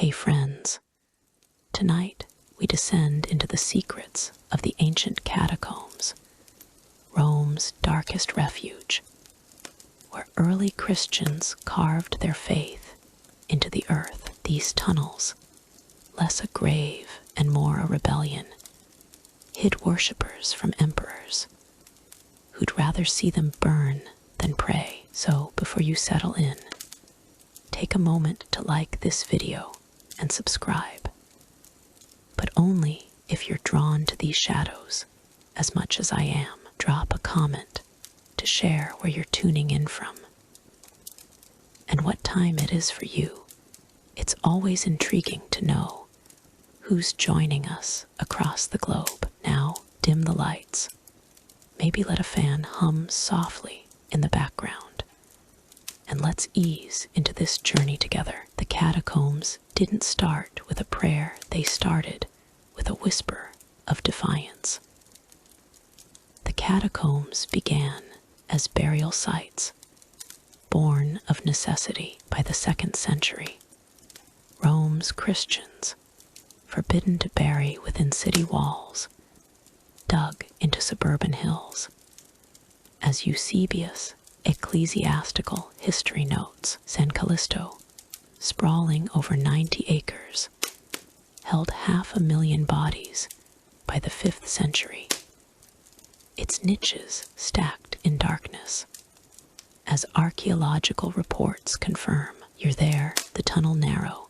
Hey friends, tonight we descend into the secrets of the ancient catacombs, Rome's darkest refuge, where early Christians carved their faith into the earth. These tunnels, less a grave and more a rebellion, hid worshippers from emperors who'd rather see them burn than pray. So before you settle in, take a moment to like this video and subscribe, but only if you're drawn to these shadows as much as I am. Drop a comment to share where you're tuning in from and what time it is for you. It's always intriguing to know who's joining us across the globe. Now, dim the lights. Maybe let a fan hum softly in the background, and let's ease into this journey together. The catacombs didn't start with a prayer, they started with a whisper of defiance. The catacombs began as burial sites, born of necessity. By the 2nd century, Rome's Christians, forbidden to bury within city walls, dug into suburban hills. As Eusebius' ecclesiastical history notes, San Callisto, sprawling over 90 acres, held 500,000 bodies by the 5th century, its niches stacked in darkness. As archaeological reports confirm, you're there, the tunnel narrow,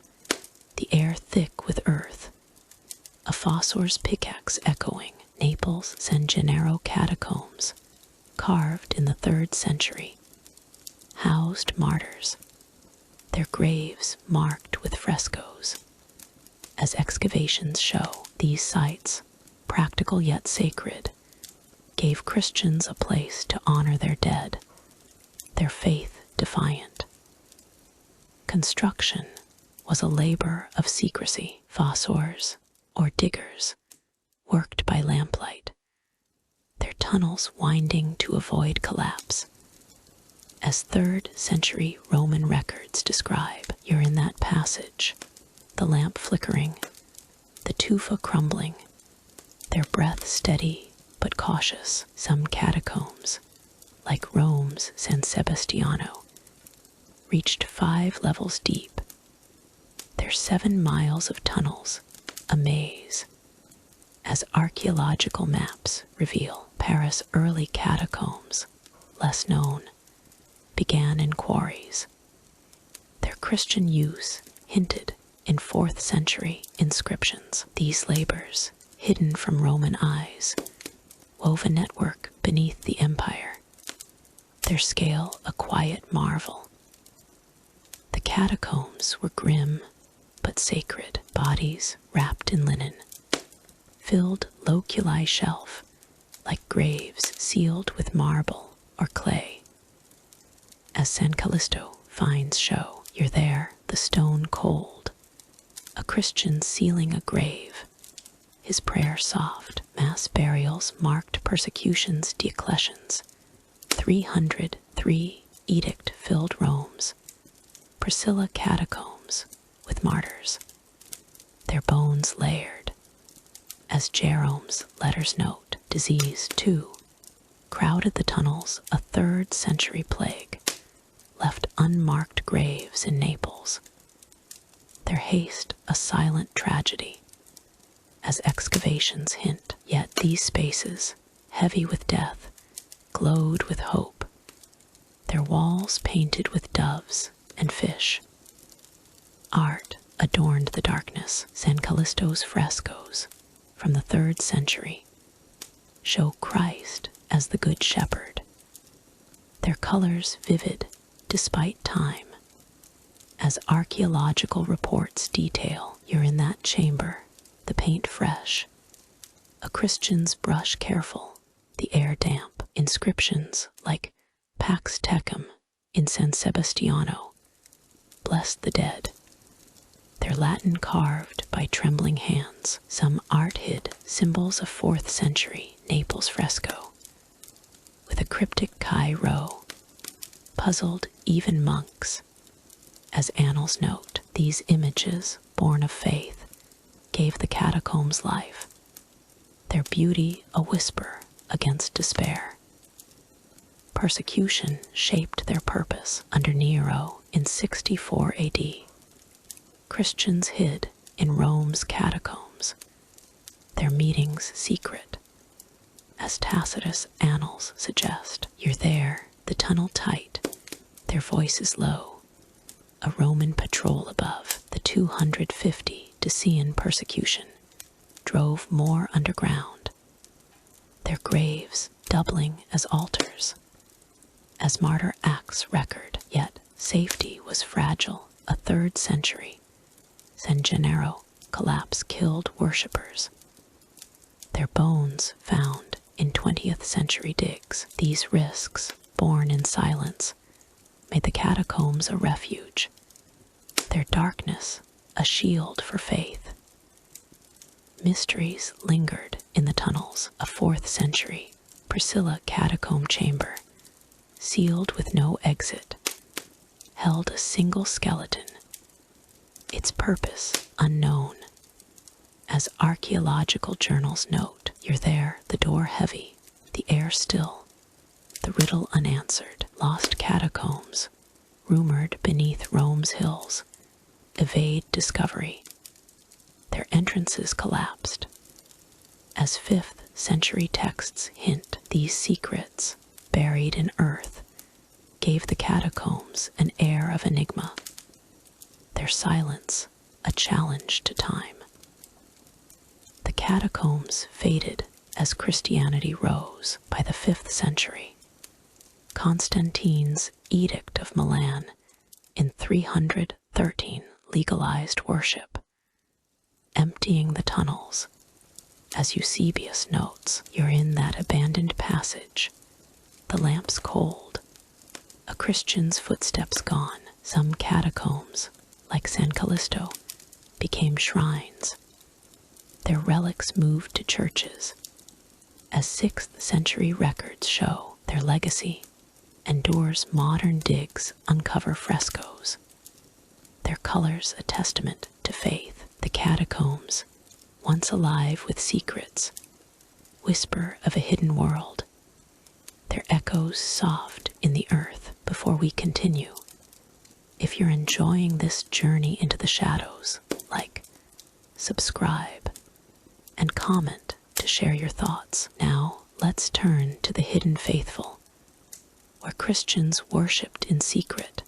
the air thick with earth, a fossor's pickaxe echoing. Naples' San Gennaro catacombs, carved in the 3rd century, housed martyrs, their graves marked with frescoes. As excavations show, these sites, practical yet sacred, gave Christians a place to honor their dead, their faith defiant. Construction was a labor of secrecy. Fossors, or diggers, worked by lamplight, their tunnels winding to avoid collapse. As 3rd century Roman records describe, you're in that passage, the lamp flickering, the tufa crumbling, their breath steady but cautious. Some catacombs, like Rome's San Sebastiano, reached 5 levels deep. Their 7 miles of tunnels, a maze. As archaeological maps reveal, Paris' early catacombs, less known, began in quarries. Their Christian use hinted in 4th century inscriptions. These labors, hidden from Roman eyes, wove a network beneath the empire, their scale a quiet marvel. The catacombs were grim but sacred, bodies wrapped in linen, filled loculi shelf like graves sealed with marble or clay. As San Callisto finds show, you're there, the stone cold, a Christian sealing a grave, his prayer soft. Mass burials marked persecution's Diocletian's 303 edict-filled Rome's Priscilla catacombs with martyrs, their bones layered. As Jerome's letters note, disease, too, crowded the tunnels. A 3rd century plague left unmarked graves in Naples, their haste a silent tragedy. As excavations hint, yet these spaces, heavy with death, glowed with hope, their walls painted with doves and fish. Art adorned the darkness. San Callisto's frescoes from the 3rd century show Christ as the Good Shepherd, their colors vivid despite time. As archaeological reports detail, you're in that chamber, the paint fresh, a Christian's brush careful, the air damp. Inscriptions like Pax Tecum in San Sebastiano, bless the dead, their Latin carved by trembling hands. Some art hid symbols of 4th century Naples fresco, with a cryptic Chi Rho, puzzled even monks. As annals note, these images born of faith, gave the catacombs life, their beauty a whisper against despair. Persecution shaped their purpose under Nero in 64 AD. Christians hid in Rome's catacombs, their meetings secret. As Tacitus' annals suggest, you're there, the tunnel tight, their voices low, a Roman patrol above. The 250 Decian persecution drove more underground, their graves doubling as altars. As martyr acts record, yet safety was fragile. A 3rd century San Gennaro collapse killed worshippers, their bones found in 20th century digs. These risks, born in silence, made the catacombs a refuge, their darkness a shield for faith. Mysteries lingered in the tunnels. A 4th century Priscilla catacomb chamber, sealed with no exit, held a single skeleton, its purpose unknown. As archaeological journals note, you're there, the door heavy, the air still, the riddle unanswered. Lost catacombs, rumored beneath Rome's hills, evade discovery. Their entrances collapsed. As 5th century texts hint, these secrets, buried in earth, gave the catacombs an air of enigma, their silence a challenge to time. The catacombs faded as Christianity rose. By the 5th century, Constantine's Edict of Milan in 313 legalized worship, emptying the tunnels. As Eusebius notes, you're in that abandoned passage, the lamps cold, a Christian's footsteps gone. Some catacombs, like San Callisto, became shrines. Their relics moved to churches. As 6th century records show, their legacy endures. Modern digs uncover frescoes, their colors a testament to faith. The catacombs, once alive with secrets, whisper of a hidden world, their echoes soft in the earth. Before we continue, if you're enjoying this journey into the shadows, like, subscribe, and comment to share your thoughts. Now, let's turn to the hidden faithful, where Christians worshipped in secret,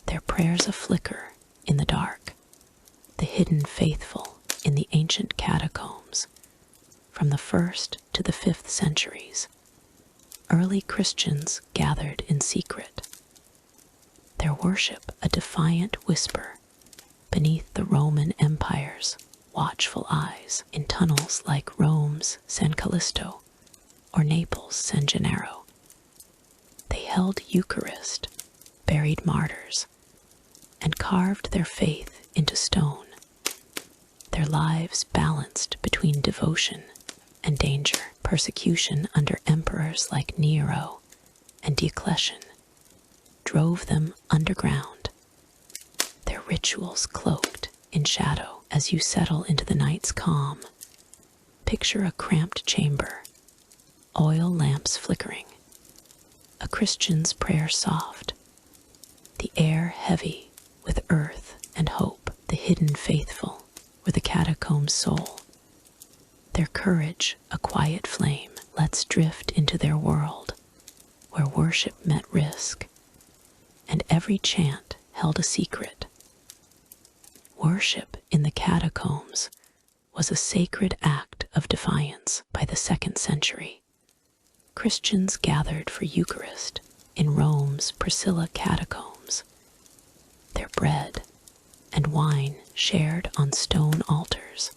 their prayers a flicker in the dark. The hidden faithful in the ancient catacombs, from the 1st to the 5th centuries, early Christians gathered in secret, their worship a defiant whisper beneath the Roman Empire's watchful eyes. In tunnels like Rome's San Callisto or Naples' San Gennaro, they held Eucharist, buried martyrs, and carved their faith into stone, their lives balanced between devotion and danger. Persecution under emperors like Nero and Diocletian drove them underground, their rituals cloaked in shadow. As you settle into the night's calm, picture a cramped chamber, oil lamps flickering, a Christian's prayer soft, the air heavy with earth and hope. The hidden faithful were the catacombs' soul, their courage a quiet flame. Let's drift into their world, where worship met risk, and every chant held a secret. Worship in the catacombs was a sacred act of defiance. By the 2nd century, Christians gathered for Eucharist in Rome's Priscilla catacombs, their bread and wine shared on stone altars.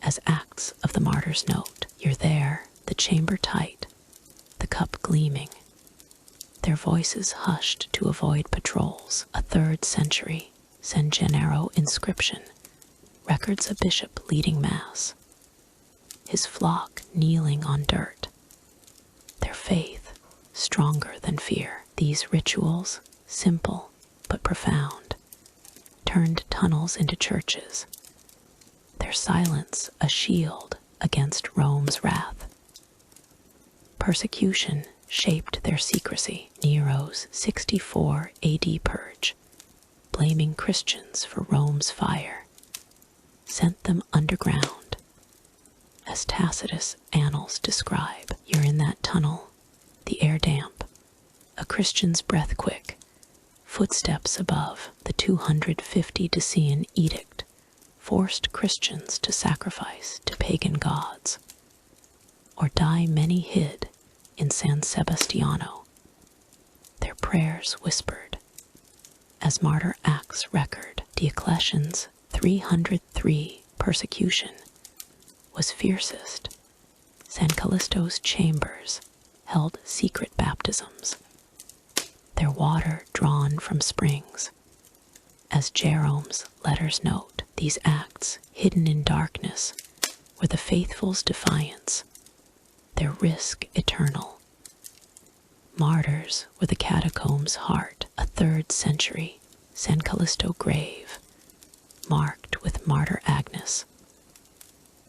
As Acts of the Martyrs note, you're there, the chamber tight, the cup gleaming, their voices hushed to avoid patrols. A 3rd century San Gennaro inscription records a bishop leading mass, his flock kneeling on dirt, their faith stronger than fear. These rituals, simple but profound, turned tunnels into churches, their silence a shield against Rome's wrath. Persecution shaped their secrecy. Nero's 64 AD purge, blaming Christians for Rome's fire, sent them underground. As Tacitus' annals describe, you're in that tunnel, the air damp, a Christian's breath quick, footsteps above. The 250 Decian edict forced Christians to sacrifice to pagan gods, or die many hid in San Sebastiano, their prayers whispered. As Martyr Acts record, Diocletian's 303 persecution was fiercest. San Callisto's chambers held secret baptisms, their water drawn from springs. As Jerome's letters note, these acts, hidden in darkness, were the faithful's defiance, their risk eternal. Martyrs were the catacombs' heart, a 3rd century San Callisto grave, marked with Martyr Agnes,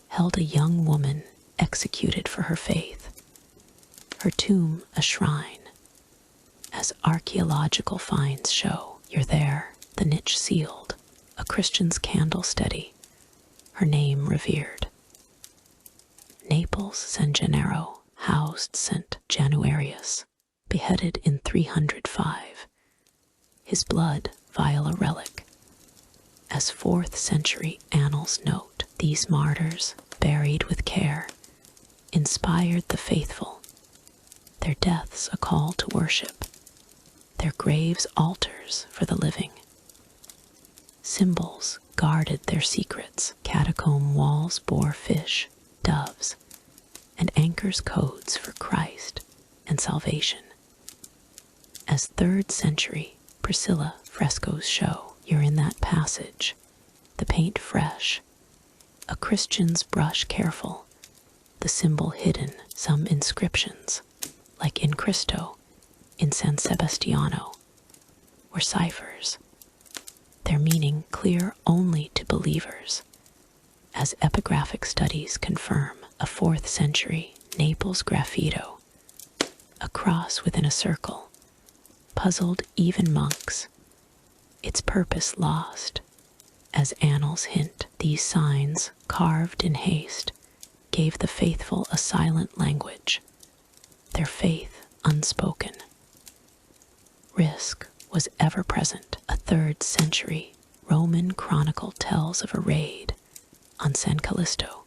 held a young woman executed for her faith, her tomb a shrine. As archaeological finds show, you're there, the niche sealed, a Christian's candle steady, her name revered. Naples' San Gennaro housed St. Januarius, beheaded in 305, his blood vial a relic. As 4th century annals note, these martyrs, buried with care, inspired the faithful, their deaths a call to worship, their graves altars for the living. Symbols guarded their secrets. Catacomb walls bore fish, doves, and anchors codes for Christ and salvation. As 3rd century Priscilla frescoes show, you're in that passage, the paint fresh, a Christian's brush careful, the symbol hidden. Some inscriptions, like in Cristo, in San Sebastiano, were ciphers, their meaning clear only to believers. As epigraphic studies confirm, a 4th century Naples graffito, a cross within a circle, puzzled even monks, its purpose lost. As annals hint, these signs, carved in haste, gave the faithful a silent language, their faith unspoken. Risk was ever present. A 3rd century Roman chronicle tells of a raid on San Callisto,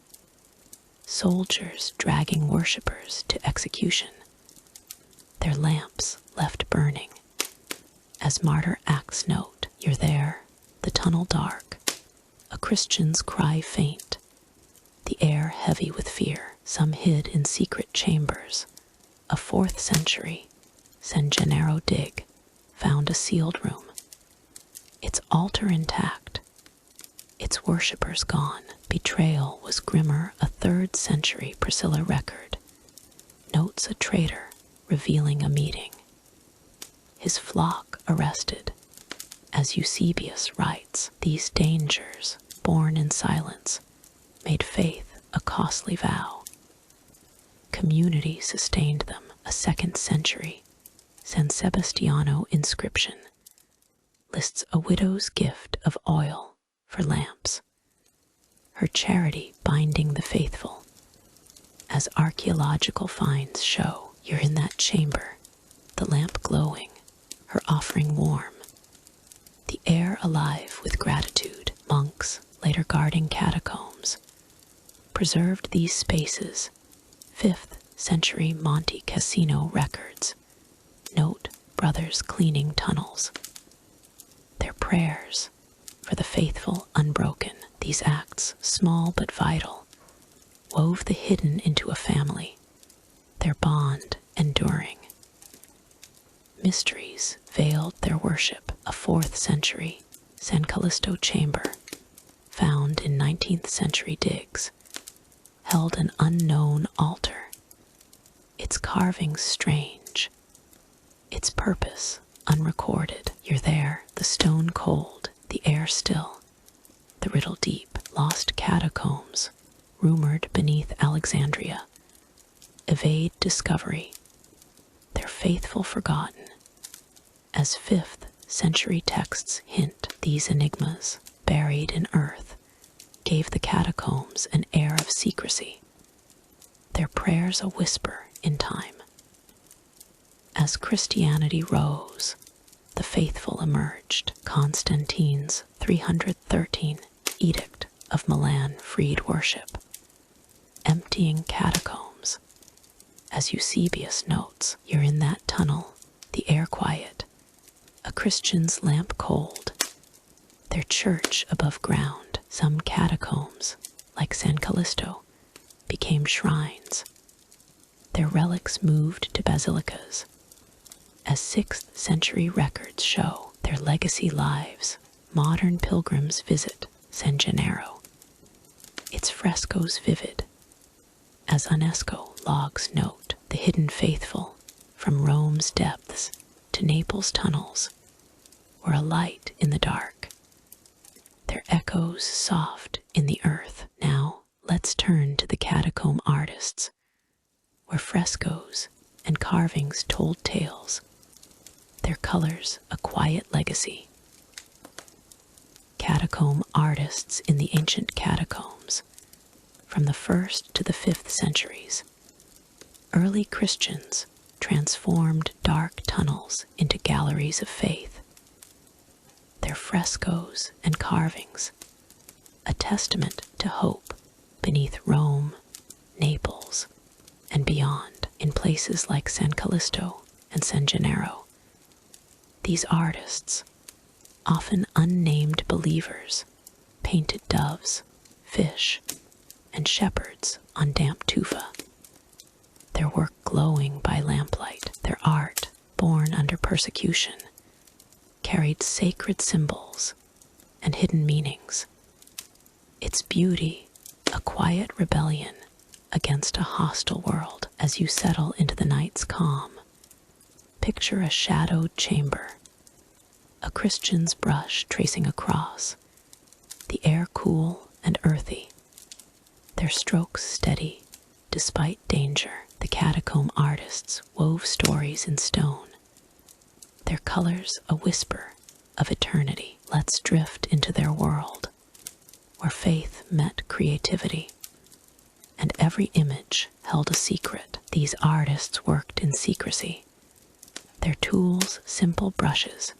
soldiers dragging worshippers to execution, their lamps left burning. As Martyr Acts note, you're there, the tunnel dark, a Christian's cry faint, the air heavy with fear. Some hid in secret chambers. A 4th century San Gennaro dig found a sealed room, its altar intact, its worshippers gone. Betrayal was grimmer. A 3rd century Priscilla record notes a traitor revealing a meeting, his flock arrested. As Eusebius writes, these dangers, born in silence, made faith a costly vow. Community sustained them. A 2nd century San Sebastiano inscription lists a widow's gift of oil for lamps, her charity binding the faithful. As archaeological finds show, you're in that chamber, the lamp glowing, her offering warm, the air alive with gratitude. Monks, later guarding catacombs, preserved these spaces. 5th century Monte Cassino records note brothers cleaning tunnels, their prayers for the faithful unbroken. These acts, small but vital, wove the hidden into a family, their bond enduring. Mysteries veiled their worship. A 4th century San Callisto chamber, found in 19th century digs, held an unknown altar, its carvings strange, its purpose unrecorded. You're there, the stone cold, the air still, the riddle deep. Lost catacombs, rumored beneath Alexandria, evade discovery, their faithful forgotten. As 5th century texts hint, these enigmas, buried in earth, gave the catacombs an air of secrecy, their prayers a whisper in time. As Christianity rose, the faithful emerged. Constantine's 313 Edict of Milan freed worship, emptying catacombs. As Eusebius notes, you're in that tunnel, the air quiet, a Christian's lamp cold, their church above ground. Some catacombs, like San Callisto, became shrines. Their relics moved to basilicas. As 6th century records show, their legacy lives, modern pilgrims visit San Gennaro, its frescoes vivid. As UNESCO logs note, the hidden faithful, from Rome's depths to Naples' tunnels, were a light in the dark, their echoes soft in the earth. Now let's turn to the catacomb artists, where frescoes and carvings told tales, their colors a quiet legacy. Catacomb artists in the ancient catacombs, from the 1st to the 5th centuries. Early Christians transformed dark tunnels into galleries of faith. Their frescoes and carvings, a testament to hope beneath Rome, Naples, and beyond. In places like San Callisto and San Gennaro, these artists, often unnamed believers, painted doves, fish, and shepherds on damp tufa, their work glowing by lamplight. Their art, born under persecution, carried sacred symbols and hidden meanings. Its beauty, a quiet rebellion against a hostile world. As you settle into the night's calm, picture a shadowed chamber, a Christian's brush tracing a cross, the air cool and earthy, their strokes steady despite danger. The catacomb artists wove stories in stone, their colors a whisper of eternity. Let's drift into their world, where faith met creativity, and every image held a secret. These artists worked in secrecy, their tools simple brushes,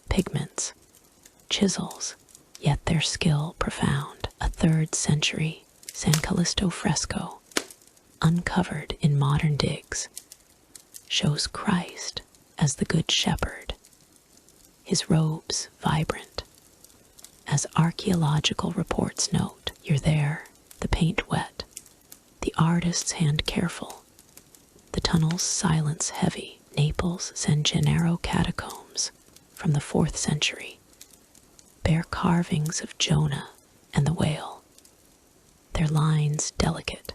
pigments, chisels, yet their skill profound. A 3rd century San Callisto fresco, uncovered in modern digs, shows Christ as the Good Shepherd, his robes vibrant. As archaeological reports note, you're there, the paint wet, the artist's hand careful, the tunnel's silence heavy. Naples' San Gennaro catacombs, from the 4th century, bear carvings of Jonah and the whale, their lines delicate,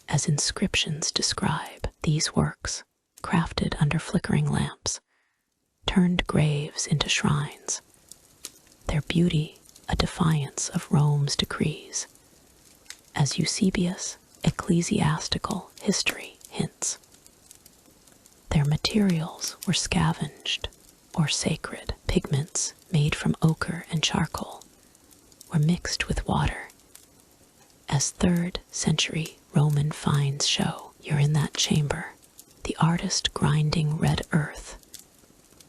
as inscriptions describe. These works, crafted under flickering lamps, turned graves into shrines, their beauty a defiance of Rome's decrees. As Eusebius' ecclesiastical history hints, their materials were scavenged or sacred. Pigments made from ochre and charcoal were mixed with water. As 3rd century Roman finds show, you're in that chamber, the artist grinding red earth,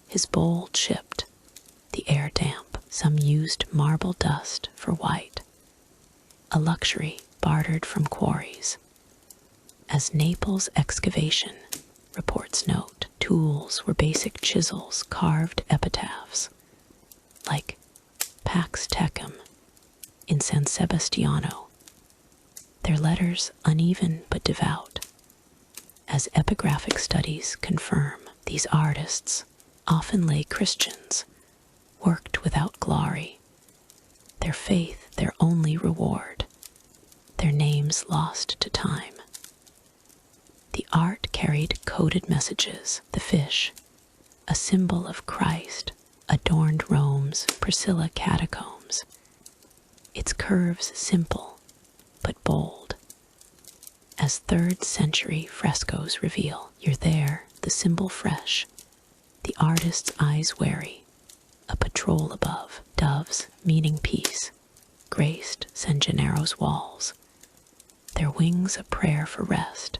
his bowl chipped, the air damp. Some used marble dust for white, a luxury bartered from quarries. As Naples' excavation reports note, tools were basic chisels, carved epitaphs, like Pax Tecum in San Sebastiano, their letters uneven but devout. As epigraphic studies confirm, these artists, often lay Christians, worked without glory, their faith their only reward, their names lost to time. The art carried coded messages. The fish, a symbol of Christ, adorned Rome's Priscilla Catacombs, its curves simple but bold. As 3rd century frescoes reveal, you're there, the symbol fresh, the artist's eyes wary, a patrol above, doves meaning peace, graced San Gennaro's walls, their wings a prayer for rest.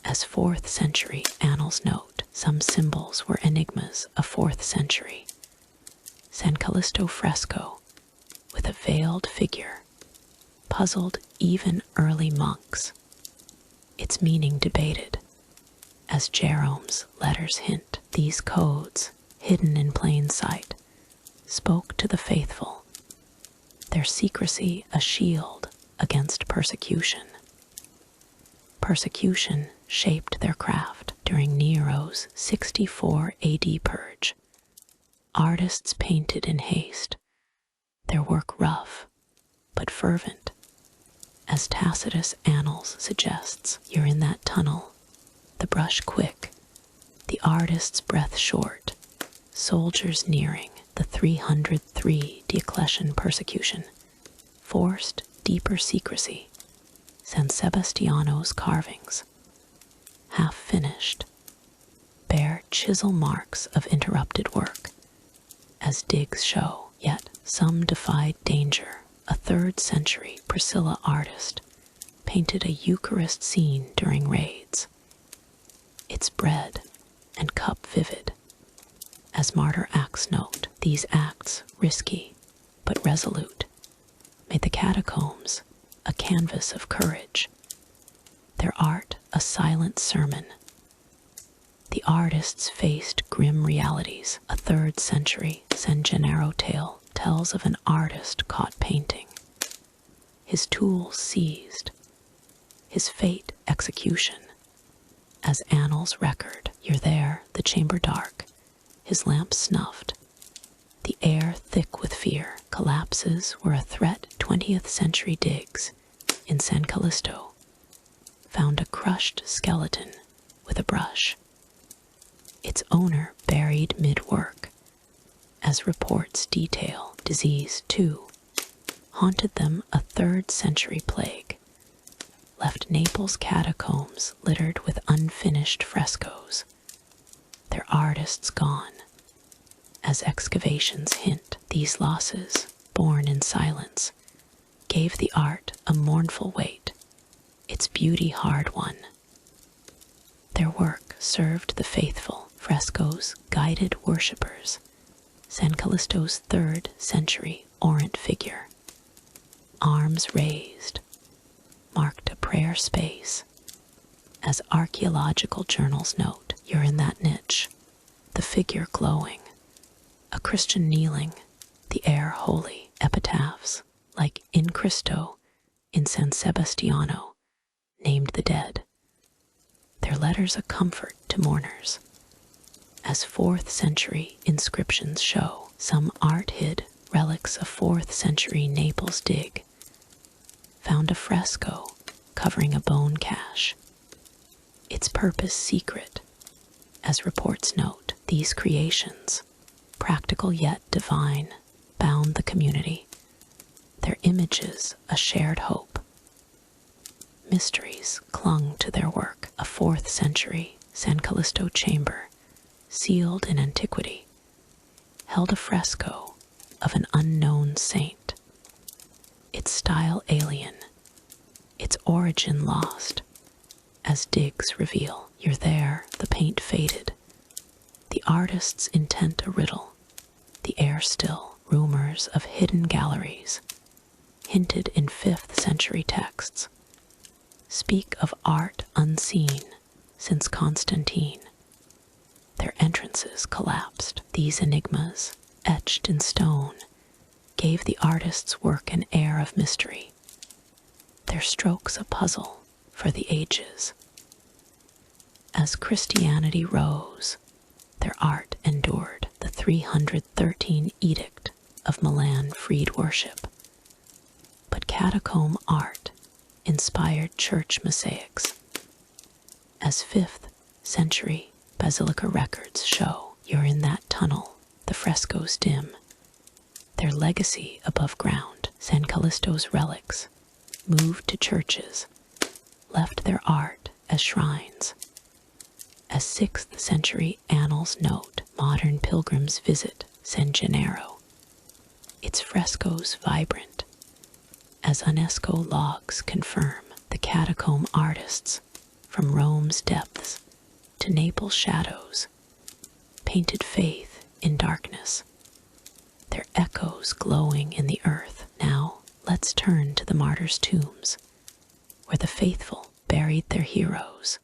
As 4th century annals note, some symbols were enigmas of 4th century. San Callisto fresco, with a veiled figure, puzzled even early monks. Its meaning debated. As Jerome's letters hint, these codes, hidden in plain sight, spoke to the faithful, their secrecy a shield against persecution. Persecution shaped their craft during Nero's 64 AD purge. Artists painted in haste, their work rough but fervent. As Tacitus' Annals suggests, you're in that tunnel, the brush quick, the artist's breath short, soldiers nearing the 303 Diocletian persecution, forced deeper secrecy. San Sebastiano's carvings, half finished, bear chisel marks of interrupted work, as digs show, yet some defied danger. A 3rd century Priscilla artist painted a Eucharist scene during raids, its bread and cup vivid. As Martyr Acts note, these acts, risky but resolute, made the catacombs a canvas of courage, their art a silent sermon. The artists faced grim realities. A 3rd century San Gennaro tale tells of an artist caught painting, his tools seized, his fate execution. As annals record, you're there, the chamber dark, his lamp snuffed, the air thick with fear. Collapses were a threat. 20th century digs in San Callisto found a crushed skeleton with a brush, its owner buried mid-work. As reports detail, disease, too, haunted them. A 3rd century plague left Naples' catacombs littered with unfinished frescoes, their artists gone. As excavations hint, these losses, born in silence, gave the art a mournful weight, its beauty hard won. Their work served the faithful. Frescoes guided worshippers. San Callisto's 3rd century orant figure, arms raised, marked a prayer space. As archaeological journals note, you're in that niche, the figure glowing, a Christian kneeling, the air holy. Epitaphs, like In Christo in San Sebastiano, named the dead, their letters a comfort to mourners. As 4th century inscriptions show, some art hid relics of 4th century Naples dig, found a fresco covering a bone cache, its purpose secret. As reports note, these creations, practical yet divine, bound the community, their images a shared hope. Mysteries clung to their work. A 4th century San Callisto chamber, sealed in antiquity, held a fresco of an unknown saint, its style alien, its origin lost. As digs reveal, you're there, the paint faded, the artist's intent a riddle, the air still. Rumors of hidden galleries, hinted in 5th century texts, speak of art unseen since Constantine. Their entrances collapsed. These enigmas, etched in stone, gave the artist's work an air of mystery, their strokes a puzzle for the ages. As Christianity rose, their art endured. The 313 Edict of Milan freed worship, but catacomb art inspired church mosaics. As 5th century basilica records show, you're in that tunnel, the frescoes dim, their legacy above ground. San Callisto's relics, moved to churches, left their art as shrines. As 6th century annals note, modern pilgrims visit San Gennaro, its frescoes vibrant. As UNESCO logs confirm, the catacomb artists, from Rome's depths to Naples' shadows, painted faith in darkness, their echoes glowing in the earth. Now, let's turn to the martyrs' tombs, where the faithful buried their heroes,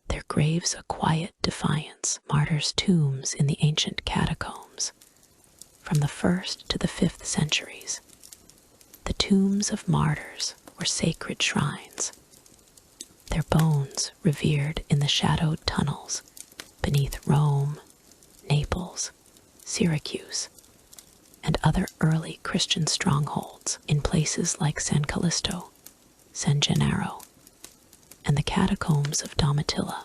their graves a quiet defiance. Martyrs' tombs in the ancient catacombs, from the 1st to the 5th centuries. The tombs of martyrs were sacred shrines, their bones revered in the shadowed tunnels beneath Rome, Naples, Syracuse, and other early Christian strongholds. In places like San Callisto, San Gennaro, and the catacombs of Domitilla,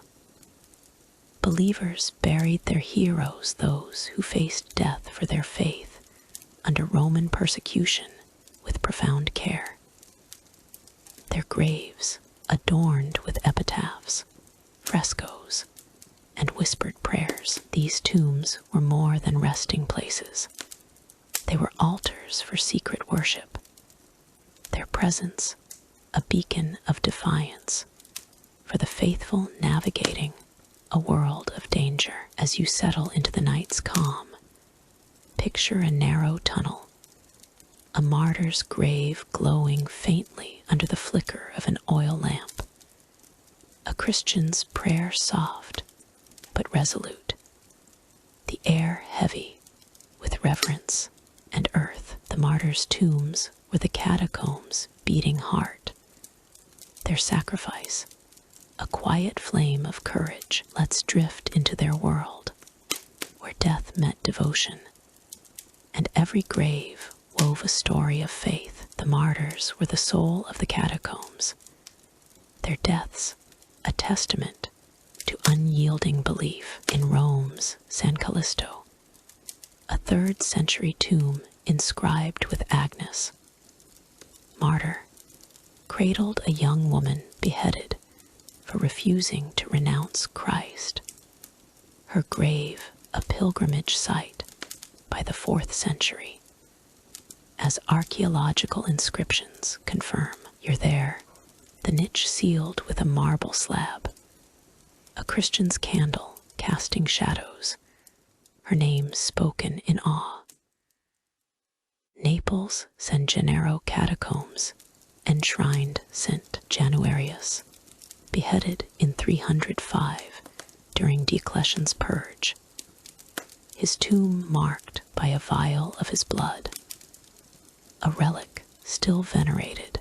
believers buried their heroes, those who faced death for their faith under Roman persecution, with profound care. Their graves, adorned with epitaphs, frescoes, and whispered prayers. These tombs were more than resting places. They were altars for secret worship, their presence a beacon of defiance for the faithful navigating a world of danger. As you settle into the night's calm, picture a narrow tunnel, a martyr's grave glowing faintly under the flicker of an oil lamp, a Christian's prayer soft but resolute, the air heavy with reverence and earth. The martyrs' tombs were the catacombs' beating heart, their sacrifice a quiet flame of courage. Let's drift into their world, where death met devotion, and every grave wove a story of faith. The martyrs were the soul of the catacombs, their deaths a testament to unyielding belief. In Rome's San Callisto, a 3rd century tomb inscribed with Agnes, martyr, cradled a young woman beheaded for refusing to renounce Christ. Her grave a pilgrimage site by the 4th century. As archaeological inscriptions confirm, you're there, the niche sealed with a marble slab, a Christian's candle casting shadows, her name spoken in awe. Naples' San Gennaro catacombs enshrined St. Januarius, beheaded in 305 during Diocletian's purge, his tomb marked by a vial of his blood, a relic still venerated,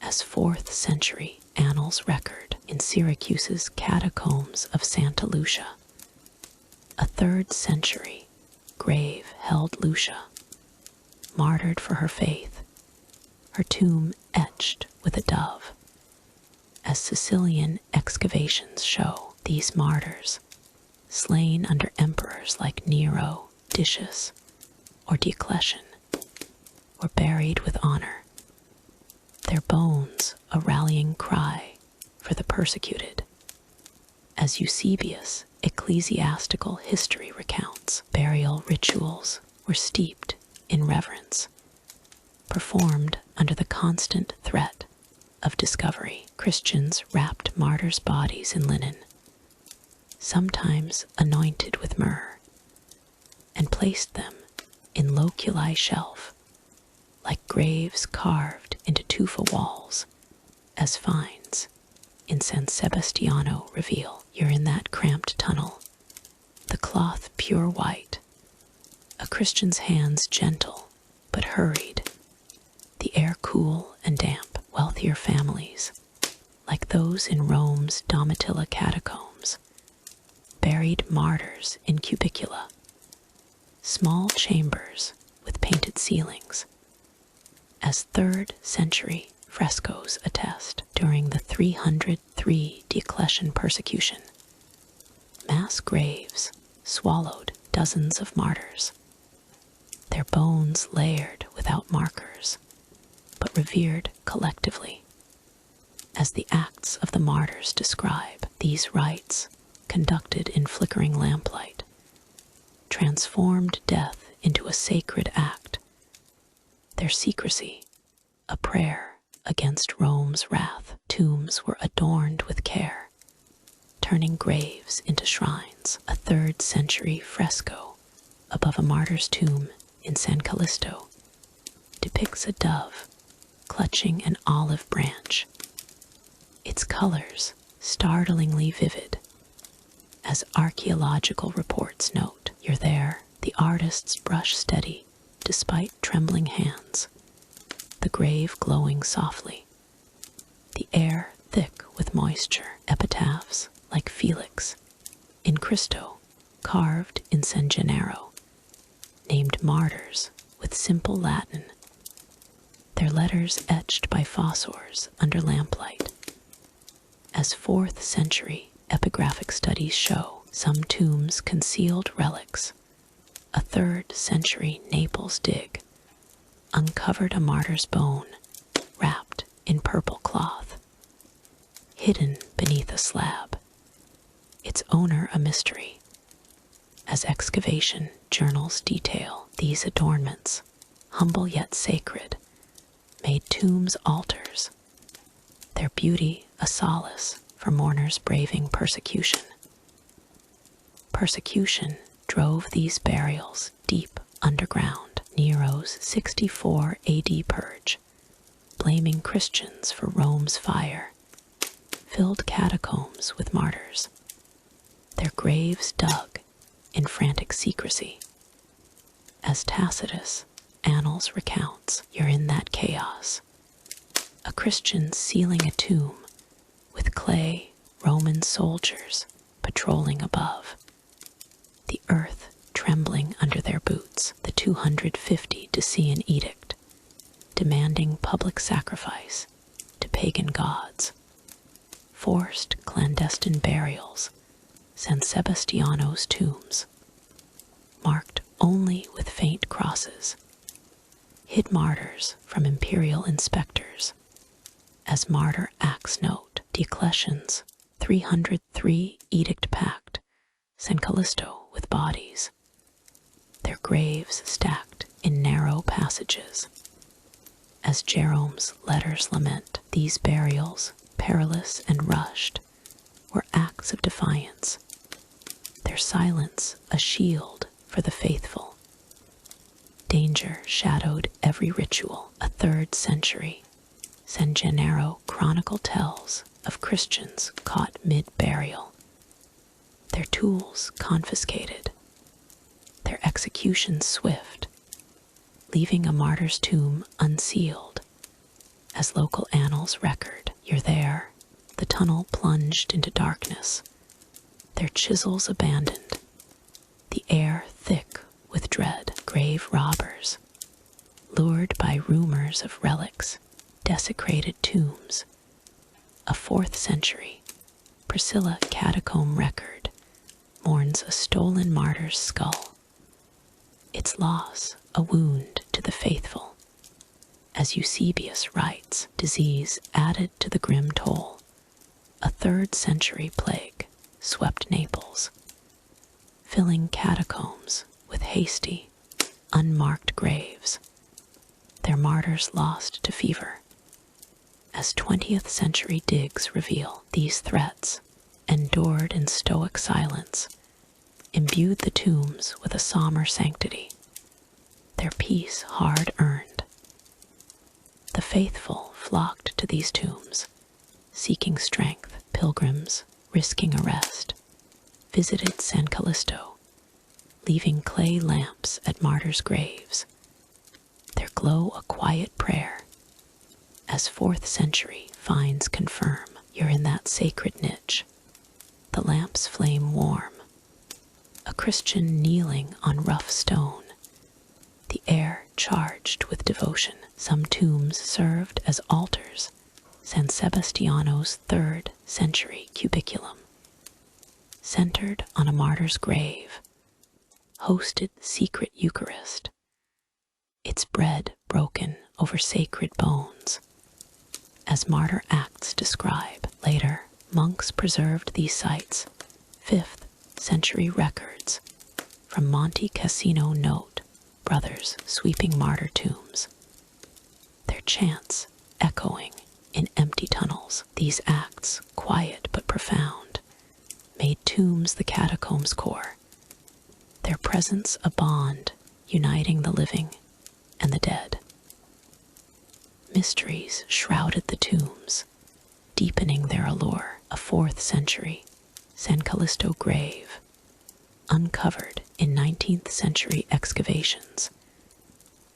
as 4th century annals record. In Syracuse's catacombs of Santa Lucia, a 3rd century grave held Lucia, martyred for her faith, her tomb etched with a dove. As Sicilian excavations show, these martyrs, slain under emperors like Nero, Decius, or Diocletian, were buried with honor, their bones a rallying cry for the persecuted. As Eusebius' ecclesiastical history recounts, burial rituals were steeped in reverence, performed under the constant threat of discovery. Christians wrapped martyrs' bodies in linen, sometimes anointed with myrrh, and placed them in loculi shelf, like graves carved into tufa walls, as finds in San Sebastiano reveal. You're in that cramped tunnel, the cloth pure white, a Christian's hands gentle but hurried, the air cool and damp. Wealthier families, like those in Rome's Domitilla catacombs, buried martyrs in cubicula, small chambers with painted ceilings. As 3rd century frescoes attest, during the 303 Diocletian persecution, mass graves swallowed dozens of martyrs, their bones layered without markers, but revered collectively. As the acts of the martyrs describe, these rites, conducted in flickering lamplight, transformed death into a sacred act. Their secrecy, a prayer against Rome's wrath. Tombs were adorned with care, turning graves into shrines. A 3rd century fresco above a martyr's tomb in San Callisto depicts a dove clutching an olive branch, its colors startlingly vivid. As archaeological reports note, you're there, the artist's brush steady despite trembling hands, the grave glowing softly, the air thick with moisture. Epitaphs like Felix in Cristo, carved in San Gennaro, named martyrs with simple Latin, their letters etched by fossors under lamplight. As 4th century epigraphic studies show, some tombs concealed relics. A 3rd century Naples dig uncovered a martyr's bone wrapped in purple cloth, hidden beneath a slab, its owner a mystery. As excavation journals detail, these adornments, humble yet sacred, made tombs altars, their beauty a solace for mourners braving persecution. Persecution drove these burials deep underground. Nero's 64 AD purge, blaming Christians for Rome's fire, filled catacombs with martyrs, their graves dug in frantic secrecy. As Tacitus' Annals recounts, you're in that chaos, a Christian sealing a tomb with clay, Roman soldiers patrolling above, the earth trembling under their boots. The 250 Decian edict, demanding public sacrifice to pagan gods, forced clandestine burials. San Sebastiano's tombs, marked only with faint crosses, hid martyrs from imperial inspectors. As Martyr Acts note, Diocletian's 303 edict packed San Callisto with bodies, their graves stacked in narrow passages. As Jerome's letters lament, these burials, perilous and rushed, were acts of defiance, their silence a shield for the faithful. Danger shadowed every ritual. A 3rd century San Gennaro chronicle tells of Christians caught mid-burial, their tools confiscated, their executions swift, leaving a martyr's tomb unsealed. As local annals record, you're there, the tunnel plunged into darkness, their chisels abandoned, the air thick with dread. Grave robbers, lured by rumors of relics, desecrated tombs. A 4th century Priscilla catacomb record mourns a stolen martyr's skull, its loss a wound to the faithful. As Eusebius writes, disease added to the grim toll. A 3rd century plague swept Naples, filling catacombs with hasty, unmarked graves, their martyrs lost to fever. As 20th century digs reveal, these threats, endured in stoic silence, imbued the tombs with a somber sanctity, their peace hard-earned. The faithful flocked to these tombs, seeking strength. Pilgrims, risking arrest, visited San Callisto, leaving clay lamps at martyrs' graves, their glow a quiet prayer. As 4th century finds confirm, you're in that sacred niche, the lamps flame warm, a Christian kneeling on rough stone, the air charged with devotion. Some tombs served as altars. San Sebastiano's 3rd century cubiculum, centered on a martyr's grave, hosted secret Eucharist, its bread broken over sacred bones. As martyr acts describe, later, monks preserved these sites, 5th century records from Monte Cassino note brothers sweeping martyr tombs, their chants echoing in empty tunnels. These acts, quiet but profound, made tombs the catacombs' core, their presence a bond uniting the living and the dead. Mysteries shrouded the tombs, deepening their allure. A 4th century San Callisto grave, uncovered in 19th century excavations,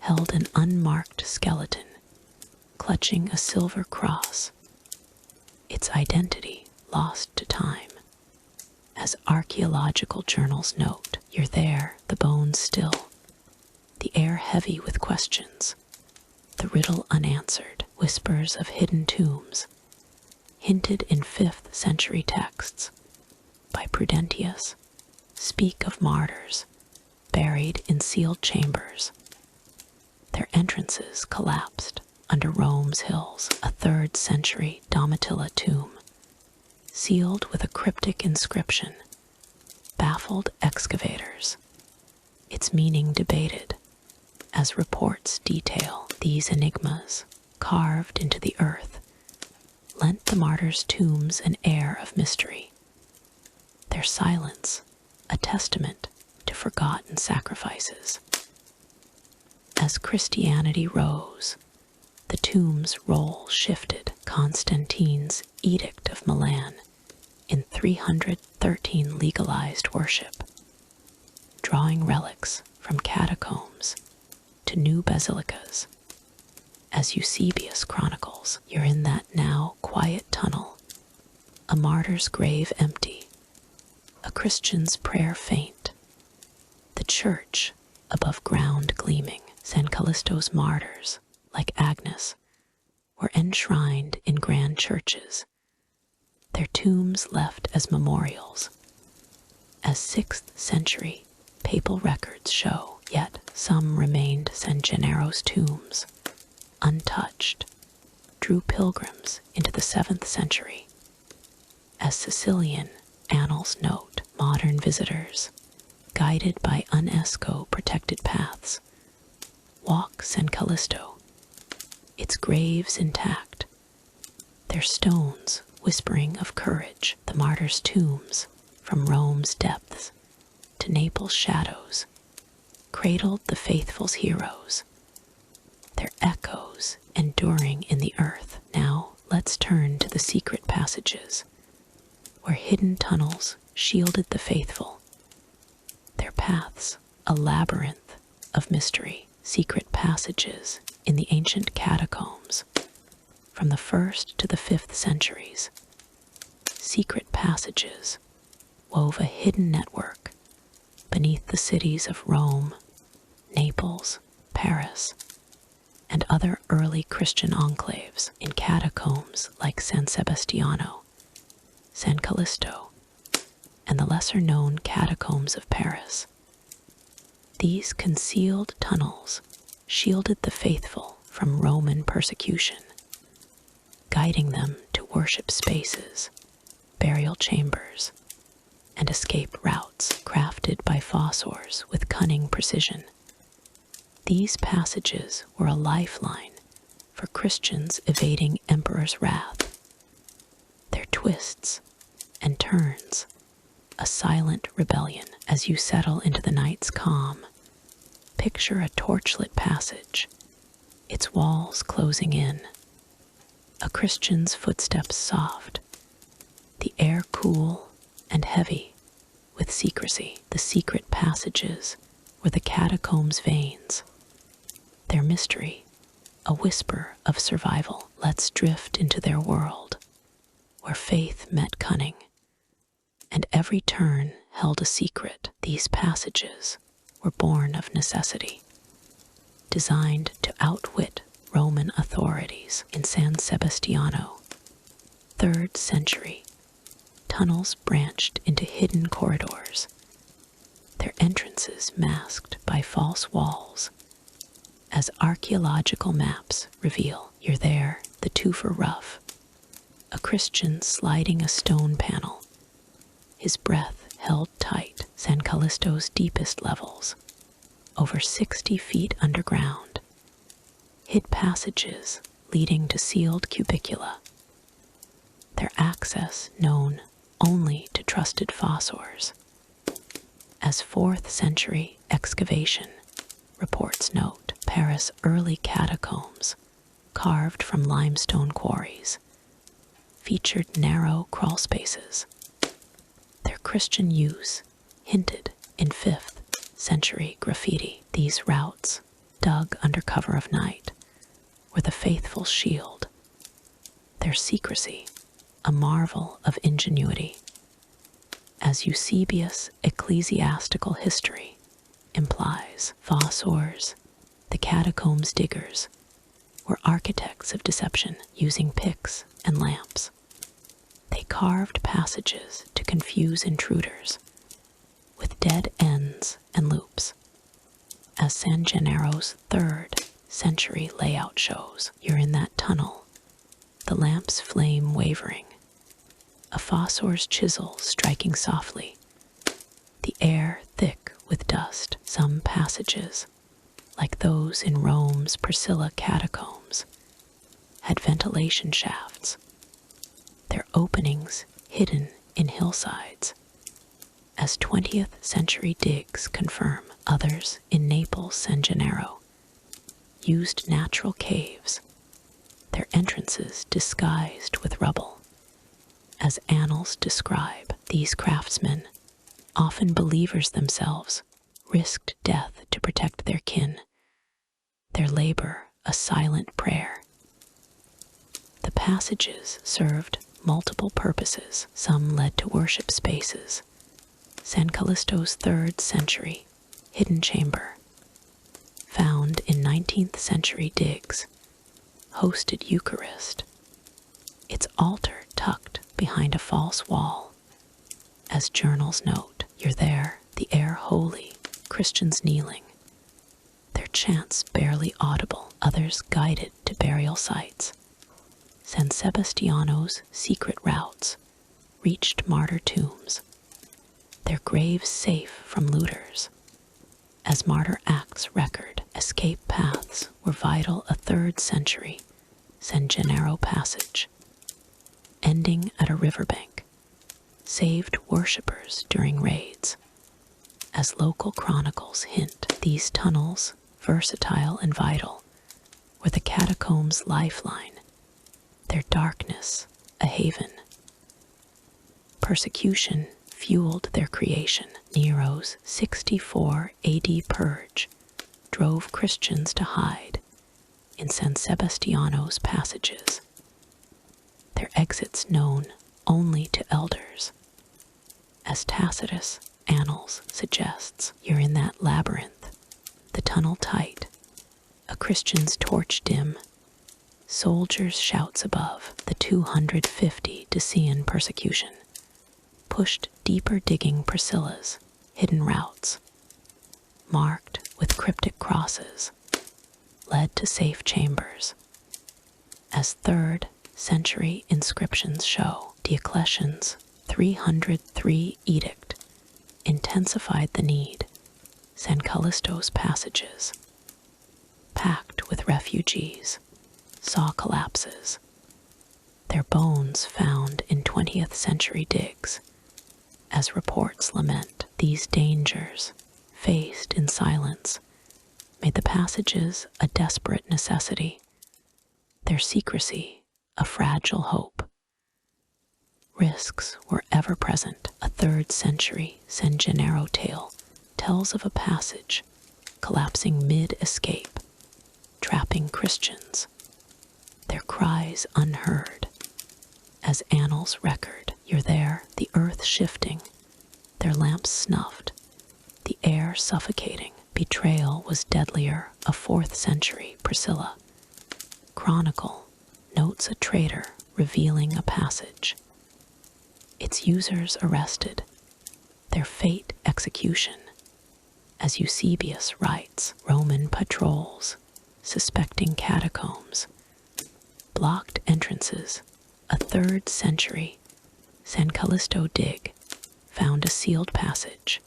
held an unmarked skeleton clutching a silver cross, its identity lost to time. As archaeological journals note, you're there, the bones still, the air heavy with questions, the riddle unanswered, whispers of hidden tombs, hinted in 5th century texts by Prudentius, speak of martyrs buried in sealed chambers. Their entrances collapsed under Rome's hills. A 3rd century Domitilla tomb, sealed with a cryptic inscription, baffled excavators, its meaning debated, as reports detail. These enigmas, carved into the earth, lent the martyrs' tombs an air of mystery, their silence a testament to forgotten sacrifices. As Christianity rose, the tomb's role shifted. Constantine's Edict of Milan in 313 legalized worship, drawing relics from catacombs to new basilicas. As Eusebius chronicles, you're in that now quiet tunnel, a martyr's grave empty, a Christian's prayer faint, the church above ground gleaming. San Callisto's martyrs, like Agnes, were enshrined in grand churches, their tombs left as memorials. As 6th century papal records show, yet some remained. San Gennaro's tombs, untouched, drew pilgrims into the 7th century. As Sicilian annals note, modern visitors, guided by UNESCO-protected paths, walk San Callisto, its graves intact, their stones whispering of courage. The martyrs' tombs, from Rome's depths to Naples' shadows, cradled the faithful's heroes, their echoes enduring in the earth. Now let's turn to the secret passages, where hidden tunnels shielded the faithful, their paths a labyrinth of mystery. Secret passages in the ancient catacombs, from the 1st to the 5th centuries. Secret passages wove a hidden network beneath the cities of Rome, Naples, Paris, and other early Christian enclaves. In catacombs like San Sebastiano, San Callisto, and the lesser-known catacombs of Paris. These concealed tunnels shielded the faithful from Roman persecution, guiding them to worship spaces, burial chambers, and escape routes crafted by fossors with cunning precision. These passages were a lifeline for Christians evading emperor's wrath. Their twists and turns, a silent rebellion. As you settle into the night's calm, picture a torchlit passage, its walls closing in, a Christian's footsteps soft, the air cool and heavy with secrecy. The secret passages were the catacombs' veins, their mystery a whisper of survival. Let's drift into their world, where faith met cunning, and every turn held a secret. These passages were born of necessity, designed to outwit Roman authorities. In San Sebastiano, 3rd century, tunnels branched into hidden corridors, their entrances masked by false walls. As archaeological maps reveal, you're there, the Tufer Rough, a Christian sliding a stone panel, his breath held tight, San Callisto's deepest levels, over 60 feet underground, hid passages leading to sealed cubicula, their access known only to trusted fossors. As 4th century excavation reports note, Paris' early catacombs, carved from limestone quarries, featured narrow crawl spaces. Their Christian use hinted in 5th century graffiti. These routes, dug under cover of night, were the faithful's shield. Their secrecy, a marvel of ingenuity. As Eusebius' ecclesiastical history implies, fossors, the catacombs diggers, were architects of deception using picks and lamps. They carved passages to confuse intruders with dead ends and loops. As San Gennaro's 3rd century layout shows, you're in that tunnel, the lamp's flame wavering, a fossor's chisel striking softly, the air thick with dust. Some passages, like those in Rome's Priscilla catacombs, had ventilation shafts, their openings hidden in hillsides. As 20th century digs confirm, others in Naples' San Gennaro used natural caves, their entrances disguised with rubble. As annals describe, these craftsmen, often believers themselves, risked death to protect their kin, their labor a silent prayer. The passages served multiple purposes. Some led to worship spaces. San Callisto's 3rd century hidden chamber, found in 19th century digs, hosted Eucharist, its altar tucked behind a false wall. As journals note, you're there, the air holy, Christians kneeling, their chants barely audible, others guided to burial sites. San Sebastiano's secret routes reached martyr tombs, their graves safe from looters. As martyr acts record, escape paths were vital. A 3rd century San Gennaro passage, ending at a riverbank, saved worshippers during raids. As local chronicles hint, these tunnels, versatile and vital, were the catacombs' lifeline, their darkness a haven. Persecution fueled their creation. Nero's 64 AD purge drove Christians to hide in San Sebastiano's passages, their exits known only to elders. As Tacitus' Annals suggests, you're in that labyrinth, the tunnel tight, a Christian's torch dim, soldiers' shouts above. The 250 Decian persecution pushed deeper, digging Priscilla's hidden routes, marked with cryptic crosses, led to safe chambers. As 3rd century inscriptions show, Diocletian's 303 edict intensified the need. San Callisto's passages, packed with refugees, saw collapses, their bones found in 20th century digs. As reports lament, these dangers, faced in silence, made the passages a desperate necessity, their secrecy a fragile hope. Risks were ever present. A 3rd century San Gennaro tale tells of a passage collapsing mid-escape, trapping Christians, their cries unheard. As annals record, you're there, the earth shifting, their lamps snuffed, the air suffocating. Betrayal was deadlier. A 4th century Priscilla chronicle notes a traitor revealing a passage, its users arrested, their fate execution. As Eusebius writes, Roman patrols, suspecting catacombs, blocked entrances. A 3rd century San Callisto dig found a sealed passage,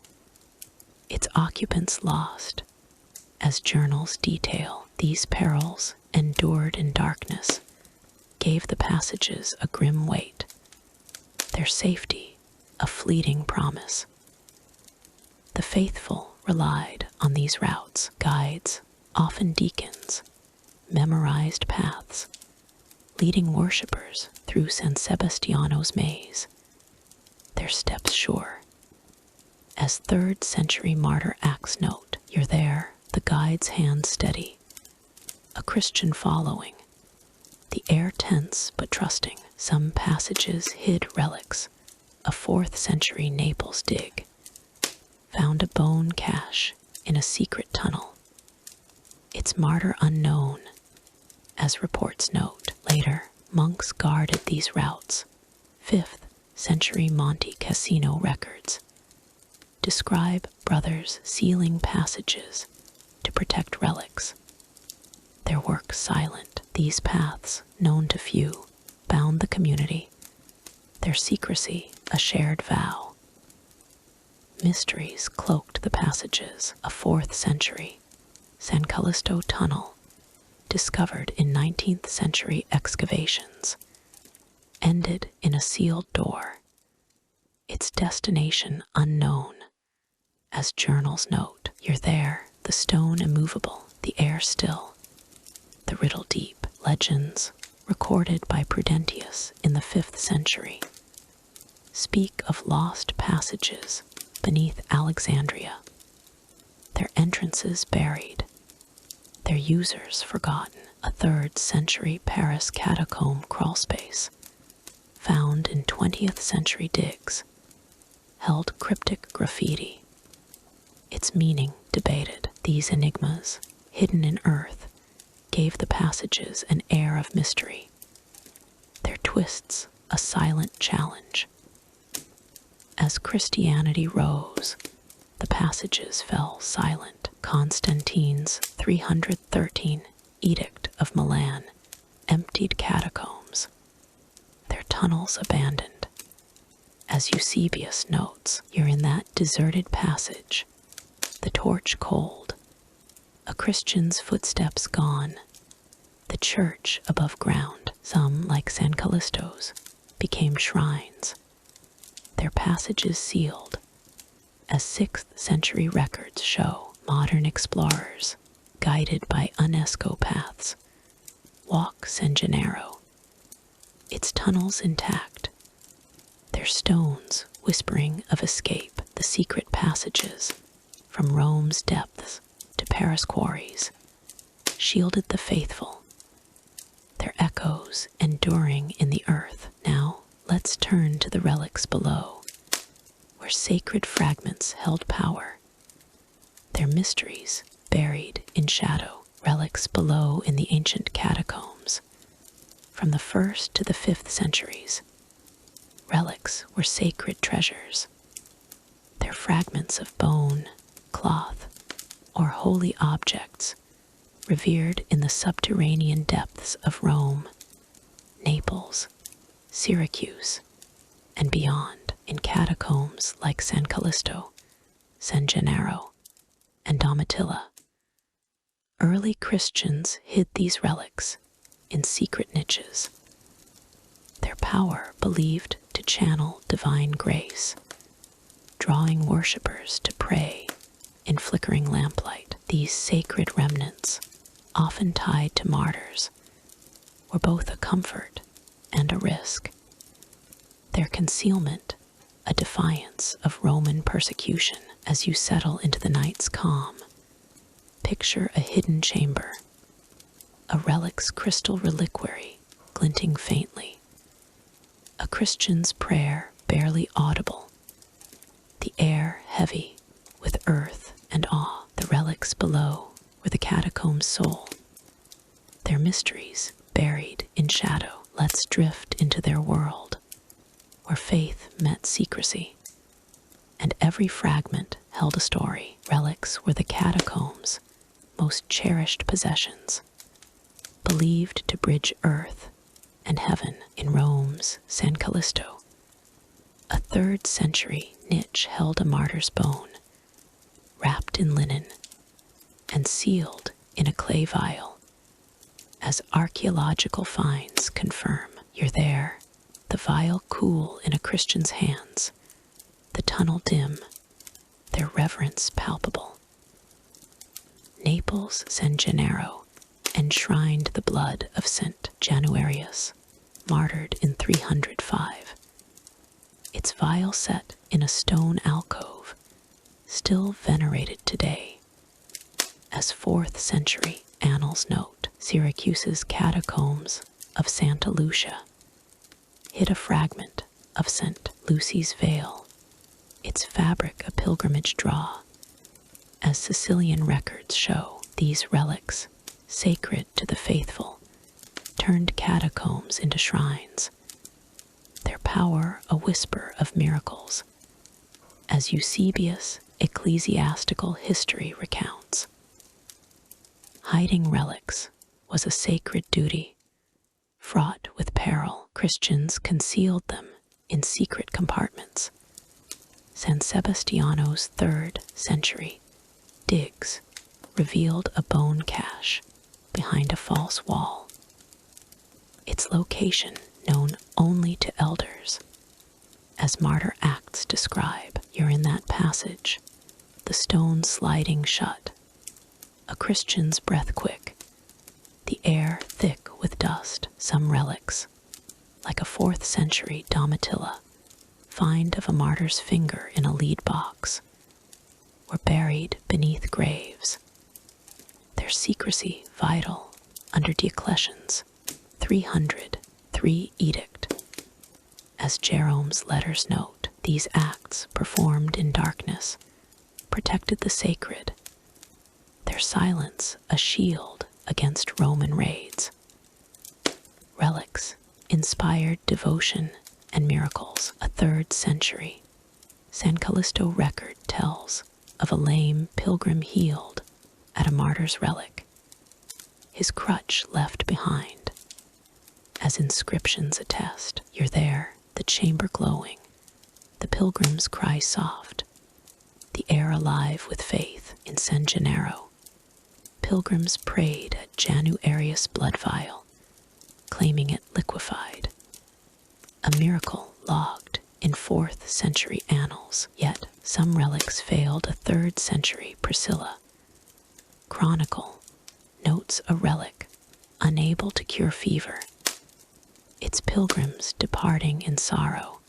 its occupants lost. As journals detail, these perils, endured in darkness, gave the passages a grim weight, their safety a fleeting promise. The faithful relied on these routes, guides, often deacons, memorized paths, leading worshippers through San Sebastiano's maze, their steps sure. As 3rd century martyr Acts note, you're there, the guide's hand steady, a Christian following, the air tense but trusting. Some passages hid relics. A 4th century Naples dig found a bone cache in a secret tunnel, its martyr unknown. As reports note, later monks guarded these routes. 5th century Monte Cassino records describe brothers sealing passages to protect relics, their work silent. These paths, known to few, bound the community, their secrecy a shared vow. Mysteries cloaked the passages. A 4th century San Callisto tunnel, discovered in 19th century excavations, ended in a sealed door, its destination unknown. As journals note, you're there, the stone immovable, the air still, the riddle deep. Legends, recorded by Prudentius in the 5th century, speak of lost passages beneath Alexandria, their entrances buried, their users forgotten. A 3rd century Paris catacomb crawlspace, found in 20th century digs, held cryptic graffiti, its meaning debated. These enigmas, hidden in earth, gave the passages an air of mystery, their twists a silent challenge. As Christianity rose, the passages fell silent. Constantine's 313 Edict of Milan emptied catacombs, their tunnels abandoned. As Eusebius notes, you're in that deserted passage, the torch cold, a Christian's footsteps gone, the church above ground. Some, like San Callisto's, became shrines, their passages sealed. As 6th century records show, modern explorers, guided by UNESCO paths, walk San Gennaro, its tunnels intact, their stones whispering of escape. The secret passages, from Rome's depths to Paris quarries, shielded the faithful, their echoes enduring in the earth. Now, let's turn to the relics below, where sacred fragments held power, their mysteries buried in shadow. Relics below in the ancient catacombs. From the 1st to the 5th centuries, relics were sacred treasures, their fragments of bone, cloth, or holy objects revered in the subterranean depths of Rome, Naples, Syracuse, and beyond. In catacombs like San Callisto, San Gennaro, and Domitilla, early Christians hid these relics in secret niches, their power believed to channel divine grace, drawing worshippers to pray in flickering lamplight. These sacred remnants, often tied to martyrs, were both a comfort and a risk, their concealment a defiance of Roman persecution. As you settle into the night's calm, picture a hidden chamber, a relic's crystal reliquary glinting faintly, a Christian's prayer barely audible, the air heavy with earth and awe. The relics below were the catacombs' soul, their mysteries buried in shadow. Let's drift into their world, where faith met secrecy, and every fragment held a story. Relics were the catacombs' most cherished possessions, believed to bridge earth and heaven. In Rome's San Callisto, a 3rd century niche held a martyr's bone, wrapped in linen and sealed in a clay vial. As archaeological finds confirm, you're there, the vial cool in a Christian's hands, the tunnel dim, their reverence palpable. Naples' San Gennaro enshrined the blood of St. Januarius, martyred in 305. Its vial set in a stone alcove, still venerated today. As 4th century annals note, Syracuse's Catacombs of Santa Lucia hid a fragment of St. Lucy's veil, its fabric a pilgrimage draw. As Sicilian records show, these relics, sacred to the faithful, turned catacombs into shrines, their power a whisper of miracles, as Eusebius' ecclesiastical history recounts. Hiding relics was a sacred duty, fraught with peril. Christians concealed them in secret compartments. San Sebastiano's 3rd century digs revealed a bone cache behind a false wall, its location known only to elders. As Martyr Acts describe, you're in that passage, the stone sliding shut, a Christian's breath quick, the air thick with dust. Some relics, like a 4th century Domitilla, find of a martyr's finger in a lead box, were buried beneath graves, their secrecy vital under Diocletian's 303 edict. As Jerome's letters note, these acts, performed in darkness, protected the sacred, their silence a shield against Roman raids. Relics inspired devotion and miracles. A 3rd century San Callisto record tells of a lame pilgrim healed at a martyr's relic, his crutch left behind. As inscriptions attest, you're there, the chamber glowing, the pilgrim's cry soft, the air alive with faith. In San Gennaro, pilgrims prayed at Januarius' blood vial, claiming it liquefied, a miracle logged in 4th century annals. Yet some relics failed. A 3rd century Priscilla chronicle notes a relic unable to cure fever, its pilgrims departing in sorrow.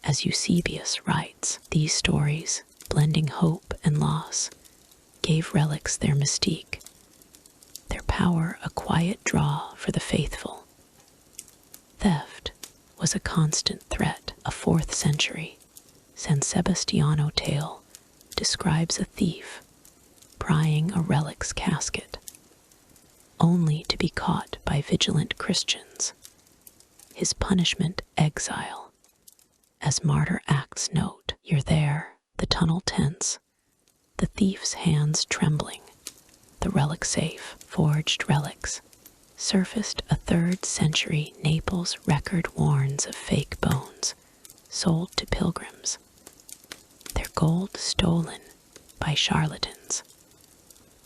As Eusebius writes, these stories, blending hope and loss, gave relics their mystique, their power a quiet draw for the faithful. Theft was a constant threat. A 4th century San Sebastiano tale describes a thief prying a relic's casket, only to be caught by vigilant Christians. His punishment exile. As Martyr Acts note, you're there, the tunnel tense, the thief's hands trembling, the relic safe. Forged relics surfaced. A 3rd century Naples record warns of fake bones sold to pilgrims, their gold stolen by charlatans.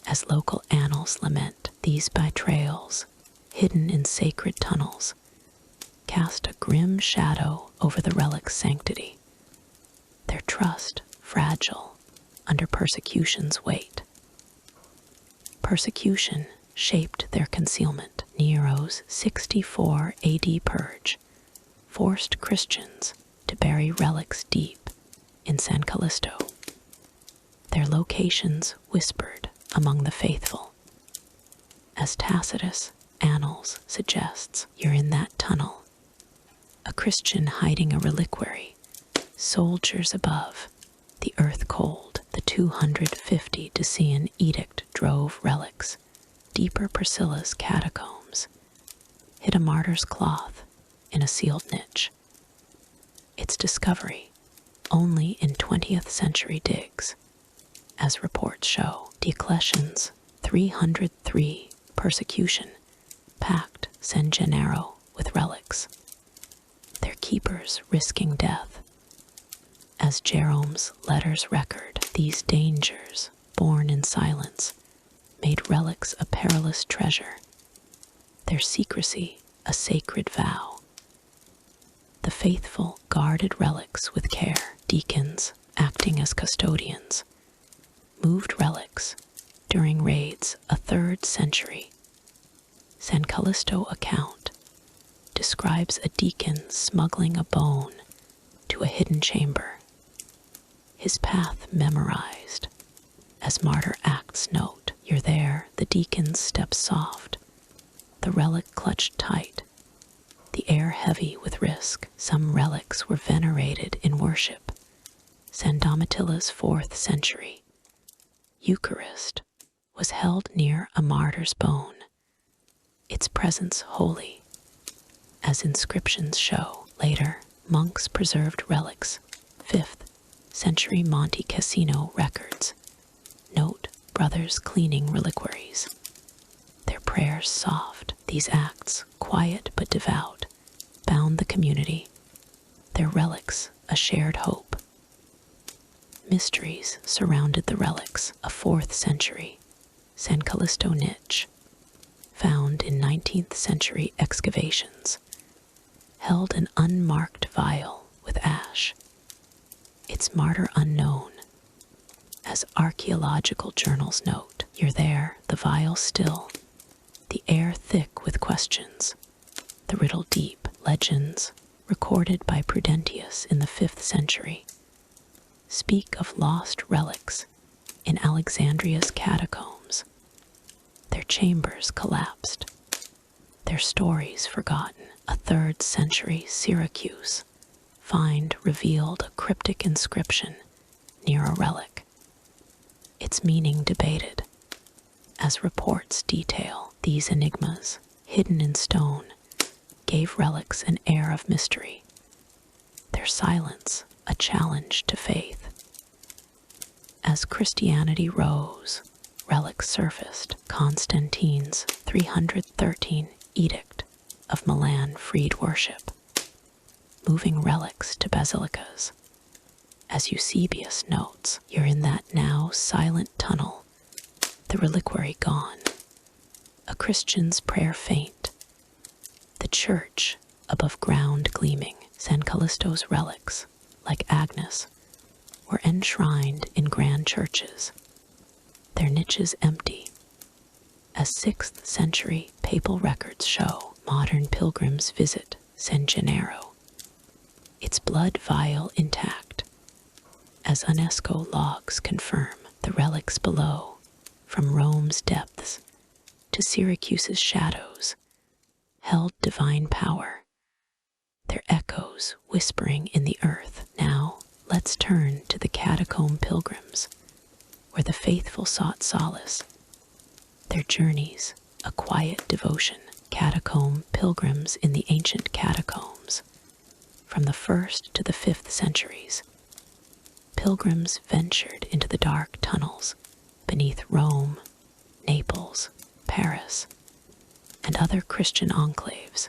As local annals lament, these betrayals, hidden in sacred tunnels, cast a grim shadow over the relic's sanctity, their trust fragile under persecution's weight. Persecution shaped their concealment. Nero's 64 AD purge forced Christians to bury relics deep in San Callisto, their locations whispered among the faithful. As Tacitus' Annals suggests, you're in that tunnel, a Christian hiding a reliquary, soldiers above, the earth cold. The 250 Decian edict drove relics deeper. Priscilla's Catacombs hid a martyr's cloth in a sealed niche, its discovery only in 20th century digs. as reports show. Diocletian's 303 persecution packed San Gennaro with relics, their keepers risking death. As Jerome's letters record, these dangers, born in silence, made relics a perilous treasure, their secrecy a sacred vow. The faithful guarded relics with care, deacons acting as custodians, moved relics during raids a 3rd century. San Callisto account describes a deacon smuggling a bone to a hidden chamber, his path memorized. As Martyr Acts note, "You're there, the deacon's step soft, the relic clutched tight, the air heavy with risk." Some relics were venerated in worship. San Domitilla's 4th century Eucharist was held near a martyr's bone, its presence holy. As inscriptions show, later monks preserved relics. 5th century Monte Cassino records note brothers cleaning reliquaries, their prayers soft. These acts, quiet but devout, bound the community, their relics a shared hope. Mysteries surrounded the relics. A 4th century San Callisto niche, found in 19th century excavations, held an unmarked vial with ash, its martyr unknown. As archaeological journals note, "You're there, the vial still, the air thick with questions, the riddle deep." Legends, recorded by Prudentius in the 5th century, speak of lost relics in Alexandria's catacombs, their chambers collapsed, their stories forgotten. A 3rd century Syracuse find revealed a cryptic inscription near a relic, its meaning debated. As reports detail, these enigmas, hidden in stone, gave relics an air of mystery, their silence a challenge to faith. As Christianity rose, relics surfaced. Constantine's 313 Edict of Milan freed worship, moving relics to basilicas. As Eusebius notes, "You're in that now silent tunnel, the reliquary gone, a Christian's prayer faint, the church above ground gleaming." San Callisto's relics, like Agnes, were enshrined in grand churches, their niches empty. As 6th century papal records show, modern pilgrims visit San Gennaro, its blood vial intact. As UNESCO logs confirm, the relics below, from Rome's depths to Syracuse's shadows, held divine power, their echoes whispering in the earth. Now, let's turn to the catacomb pilgrims, where the faithful sought solace, their journeys a quiet devotion. Catacomb pilgrims in the ancient catacombs, from the 1st to the 5th centuries. Pilgrims ventured into the dark tunnels beneath Rome, Naples, Paris, and other Christian enclaves,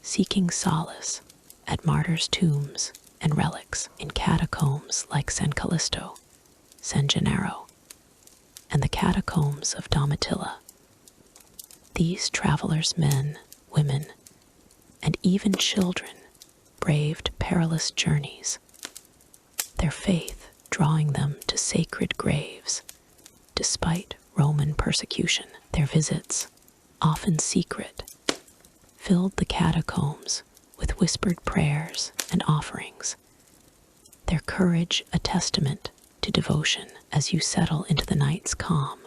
seeking solace at martyrs' tombs and relics. In catacombs like San Callisto, San Gennaro, and the catacombs of Domitilla, these travelers, men, women, and even children, braved perilous journeys, their faith drawing them to sacred graves. Despite Roman persecution, their visits, often secret, filled the catacombs with whispered prayers and offerings, their courage a testament to devotion. As you settle into the night's calm,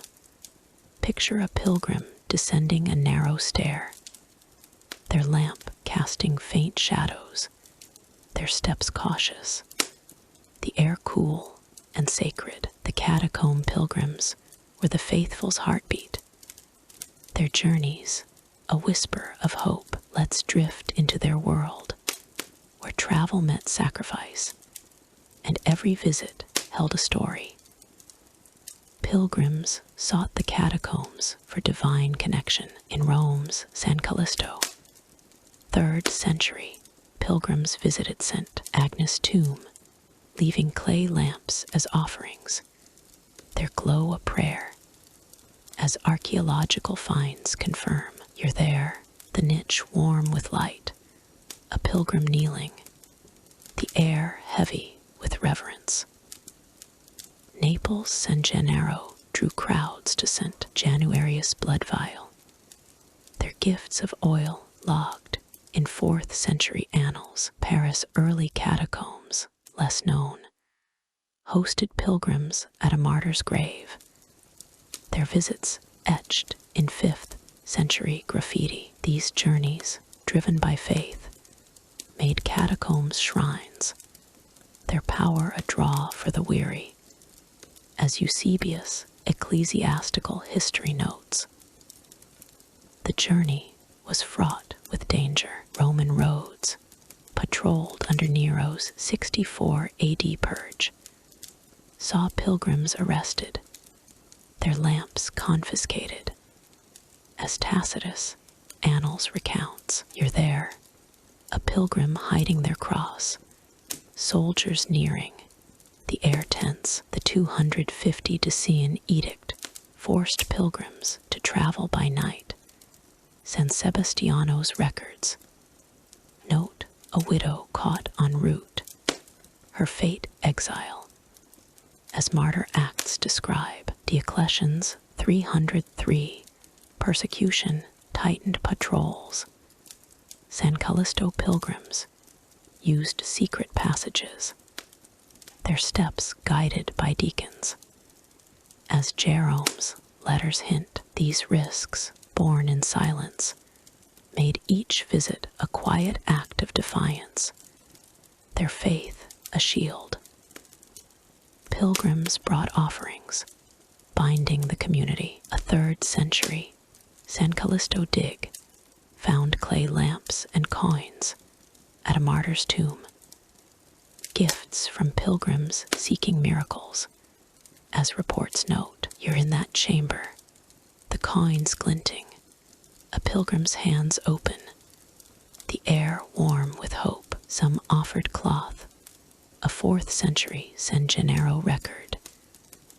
picture a pilgrim descending a narrow stair, their lamp casting faint shadows, their steps cautious, the air cool and sacred. The catacomb pilgrims were the faithful's heartbeat, their journeys a whisper of hope. Let's drift into their world, where travel met sacrifice, and every visit held a story. Pilgrims sought the catacombs for divine connection in Rome's San Callisto. 3rd century, pilgrims visited St. Agnes' tomb, leaving clay lamps as offerings, their glow a prayer. As archaeological finds confirm, you're there, the niche warm with light, a pilgrim kneeling, the air heavy with reverence. Naples San Gennaro drew crowds to St. Januarius' blood vial, their gifts of oil logged in 4th century annals. Paris' early catacombs, less known, hosted pilgrims at a martyr's grave, their visits etched in 5th century graffiti. These journeys, driven by faith, made catacombs shrines, their power a draw for the weary. As Eusebius' ecclesiastical history notes, the journey was fraught with danger. Roman roads, patrolled under Nero's 64 AD purge, saw pilgrims arrested, their lamps confiscated. As Tacitus' Annals recounts, you're there, a pilgrim hiding their cross, soldiers nearing, the air tense. The 250 Decian edict forced pilgrims to travel by night. San Sebastiano's records note a widow caught en route, her fate exile. As martyr acts describe, Diocletian's 303 persecution tightened patrols. San Callisto pilgrims used secret passages, their steps guided by deacons. As Jerome's letters hint, these risks, born in silence, made each visit a quiet act of defiance, their faith a shield. Pilgrims brought offerings, binding the community. A 3rd century San Callisto dig found clay lamps and coins at a martyr's tomb, gifts from pilgrims seeking miracles. As reports note, you're in that chamber, the coins glinting, a pilgrim's hands open, the air warm with hope. Some offered cloth. A 4th century San Gennaro record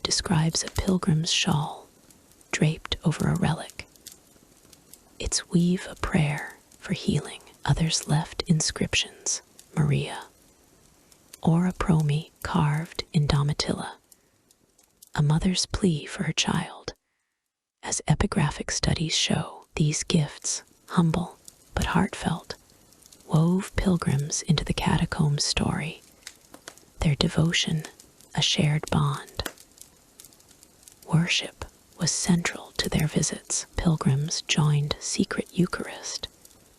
describes a pilgrim's shawl draped over a relic, its weave a prayer for healing. Others left inscriptions, Maria, or a promi carved in Domitilla, a mother's plea for her child. As epigraphic studies show, these gifts, humble but heartfelt, wove pilgrims into the catacombs story, their devotion a shared bond. Worship was central to their visits. Pilgrims joined secret Eucharist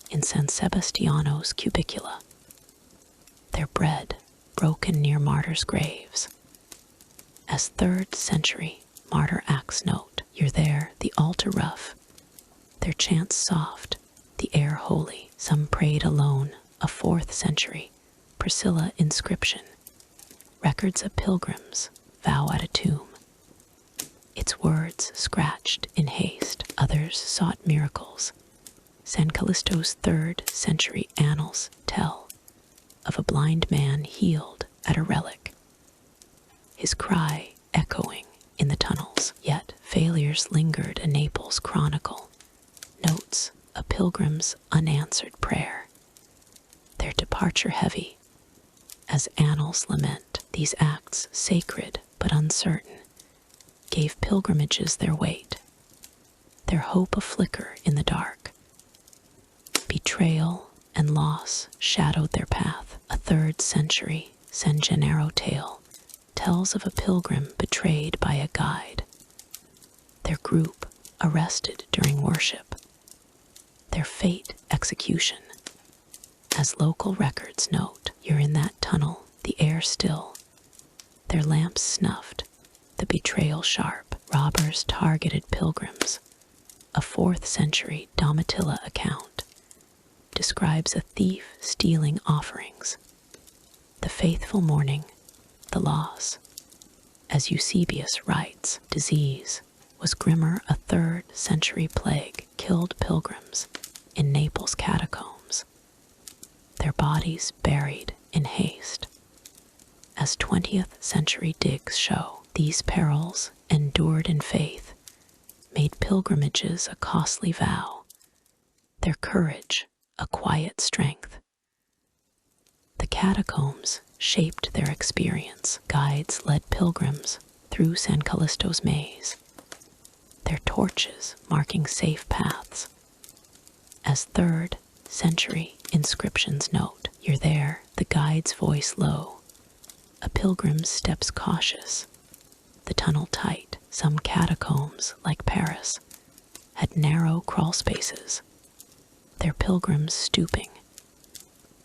in San Sebastiano's cubicula, their bread broken near martyrs' graves. As 3rd century martyr acts note, you're there, the altar rough, their chants soft, the air holy. Some prayed alone. A 4th century Priscilla inscription records a pilgrim's vow at a tomb, its words scratched in haste. Others sought miracles. San Callisto's 3rd century annals tell of a blind man healed at a relic, his cry echoing in the tunnels. Yet failures lingered. A Naples chronicle notes a pilgrim's unanswered prayer, their departure heavy. As annals lament, these acts, sacred but uncertain, gave pilgrimages their weight, their hope a flicker in the dark. Betrayal and loss shadowed their path. A 3rd century San Gennaro tale tells of a pilgrim betrayed by a guide, their group arrested during worship, their fate execution. As local records note, you're in that tunnel, the air still, their lamps snuffed, the betrayal sharp. Robbers targeted pilgrims. A 4th century Domitilla account describes a thief stealing offerings, the faithful mourning, the loss. As Eusebius writes, disease was grimmer. A 3rd century plague killed pilgrims in Naples catacombs, their bodies buried in haste. As 20th century digs show, these perils, endured in faith, made pilgrimages a costly vow, their courage a quiet strength. The catacombs shaped their experience. Guides led pilgrims through San Callisto's maze, their torches marking safe paths. As 3rd century inscriptions note, "You're there," the guide's voice low, a pilgrim's steps cautious, the tunnel tight. Some catacombs, like Paris, had narrow crawl spaces, their pilgrims stooping.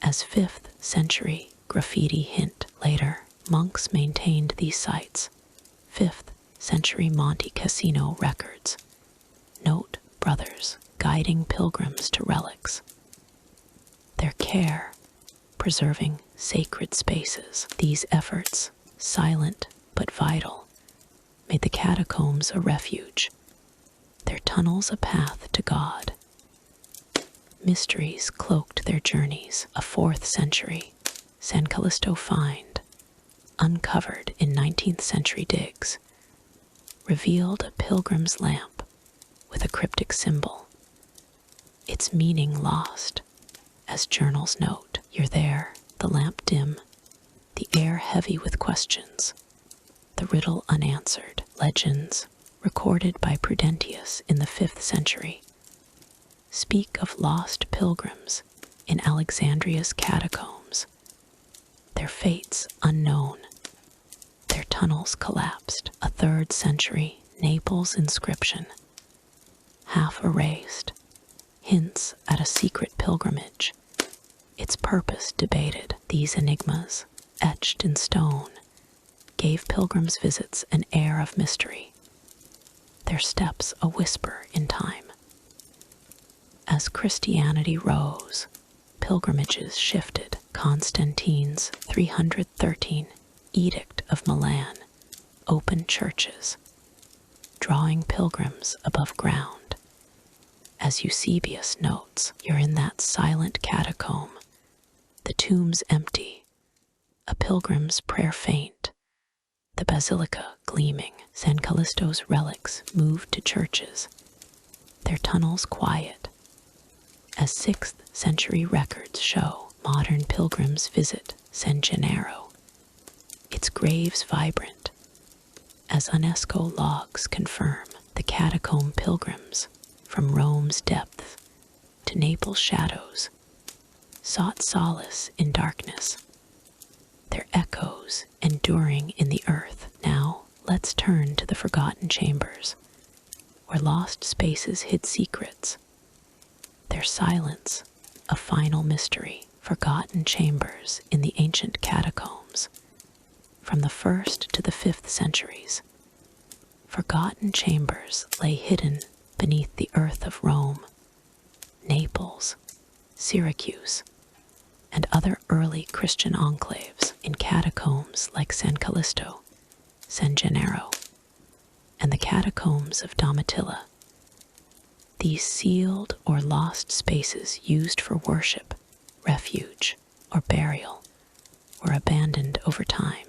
As 5th century graffiti hint, later monks maintained these sites. 5th century Monte Cassino records note brothers guiding pilgrims to relics, their care preserving sacred spaces. These efforts, silent but vital, made the catacombs a refuge, their tunnels a path to God. Mysteries cloaked their journeys. A 4th century San Callisto find, uncovered in 19th century digs, revealed a pilgrim's lamp with a cryptic symbol, its meaning lost. As journals note, "You're there," the lamp dim, the air heavy with questions, the riddle unanswered. Legends, recorded by Prudentius in the 5th century, speak of lost pilgrims in Alexandria's catacombs, their fates unknown, their tunnels collapsed. A 3rd century Naples inscription, half erased, hints at a secret pilgrimage, its purpose debated. These enigmas, etched in stone, gave pilgrims' visits an air of mystery, their steps a whisper in time. As Christianity rose, pilgrimages shifted. Constantine's 313 Edict of Milan opened churches, drawing pilgrims above ground. As Eusebius notes, "You're in that silent catacomb, the tombs empty, a pilgrim's prayer faint, the basilica gleaming." San Callisto's relics moved to churches, their tunnels quiet. As 6th century records show, modern pilgrims visit San Gennaro, its graves vibrant. As UNESCO logs confirm, the catacomb pilgrims, from Rome's depths to Naples' shadows, sought solace in darkness, their echoes enduring in the earth. Now, let's turn to the forgotten chambers, where lost spaces hid secrets, their silence a final mystery. Forgotten chambers in the ancient catacombs, from the 1st to the 5th centuries. Forgotten chambers lay hidden beneath the earth of Rome, Naples, Syracuse, and other early Christian enclaves. In catacombs like San Callisto, San Gennaro, and the catacombs of Domitilla. These sealed or lost spaces used for worship, refuge, or burial were abandoned over time.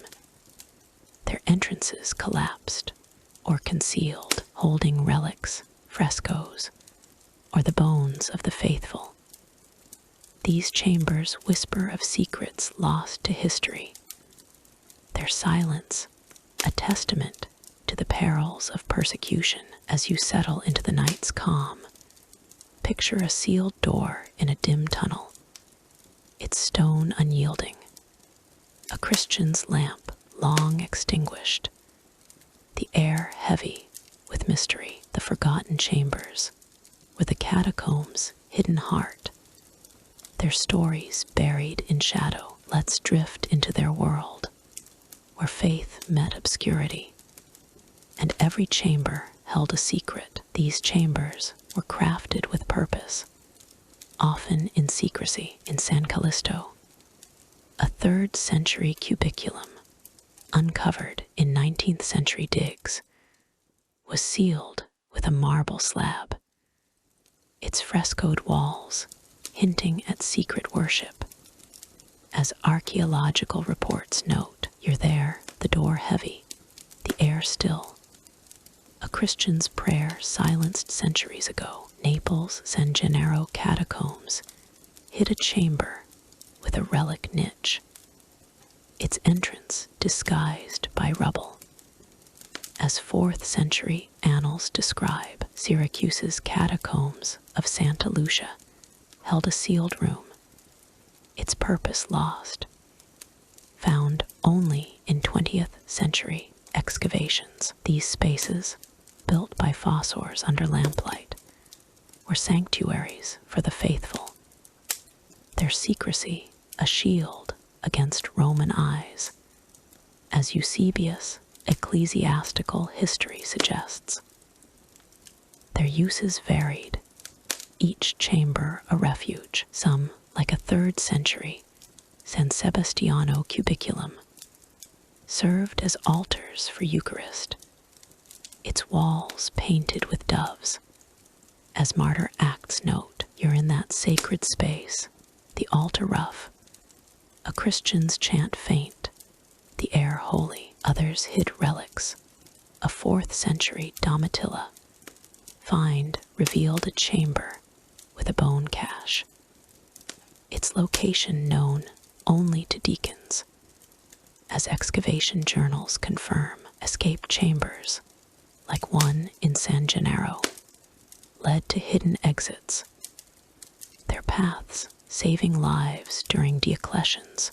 Their entrances collapsed or concealed, holding relics, frescoes, or the bones of the faithful. These chambers whisper of secrets lost to history, their silence a testament to the perils of persecution. As you settle into the night's calm, picture a sealed door in a dim tunnel, its stone unyielding, a Christian's lamp long extinguished, the air heavy with mystery. The forgotten chambers were the catacombs' hidden heart, their stories buried in shadow. Let's drift into their world, where faith met obscurity, and every chamber held a secret. These chambers were crafted with purpose, often in secrecy. In San Callisto, a 3rd century cubiculum, uncovered in 19th century digs, was sealed with a marble slab, its frescoed walls hinting at secret worship. As archaeological reports note, you're there, the door heavy, the air still. A Christian's prayer silenced centuries ago. Naples' San Gennaro Catacombs hid a chamber with a relic niche, its entrance disguised by rubble. As 4th century annals describe, Syracuse's Catacombs of Santa Lucia held a sealed room, its purpose lost, found only in 20th century excavations. These spaces, built by fossors under lamplight, were sanctuaries for the faithful, their secrecy a shield against Roman eyes, as Eusebius' ecclesiastical history suggests. Their uses varied, each chamber a refuge, some like a 3rd century San Sebastiano cubiculum, served as altars for Eucharist, its walls painted with doves. As Martyr Acts note, you're in that sacred space, the altar rough, a Christian's chant faint, the air holy. Others hid relics. A 4th century Domitilla find revealed a chamber with a bone cache, its location known only to deacons. As excavation journals confirm, escaped chambers, like one in San Gennaro, led to hidden exits, their paths saving lives during Diocletian's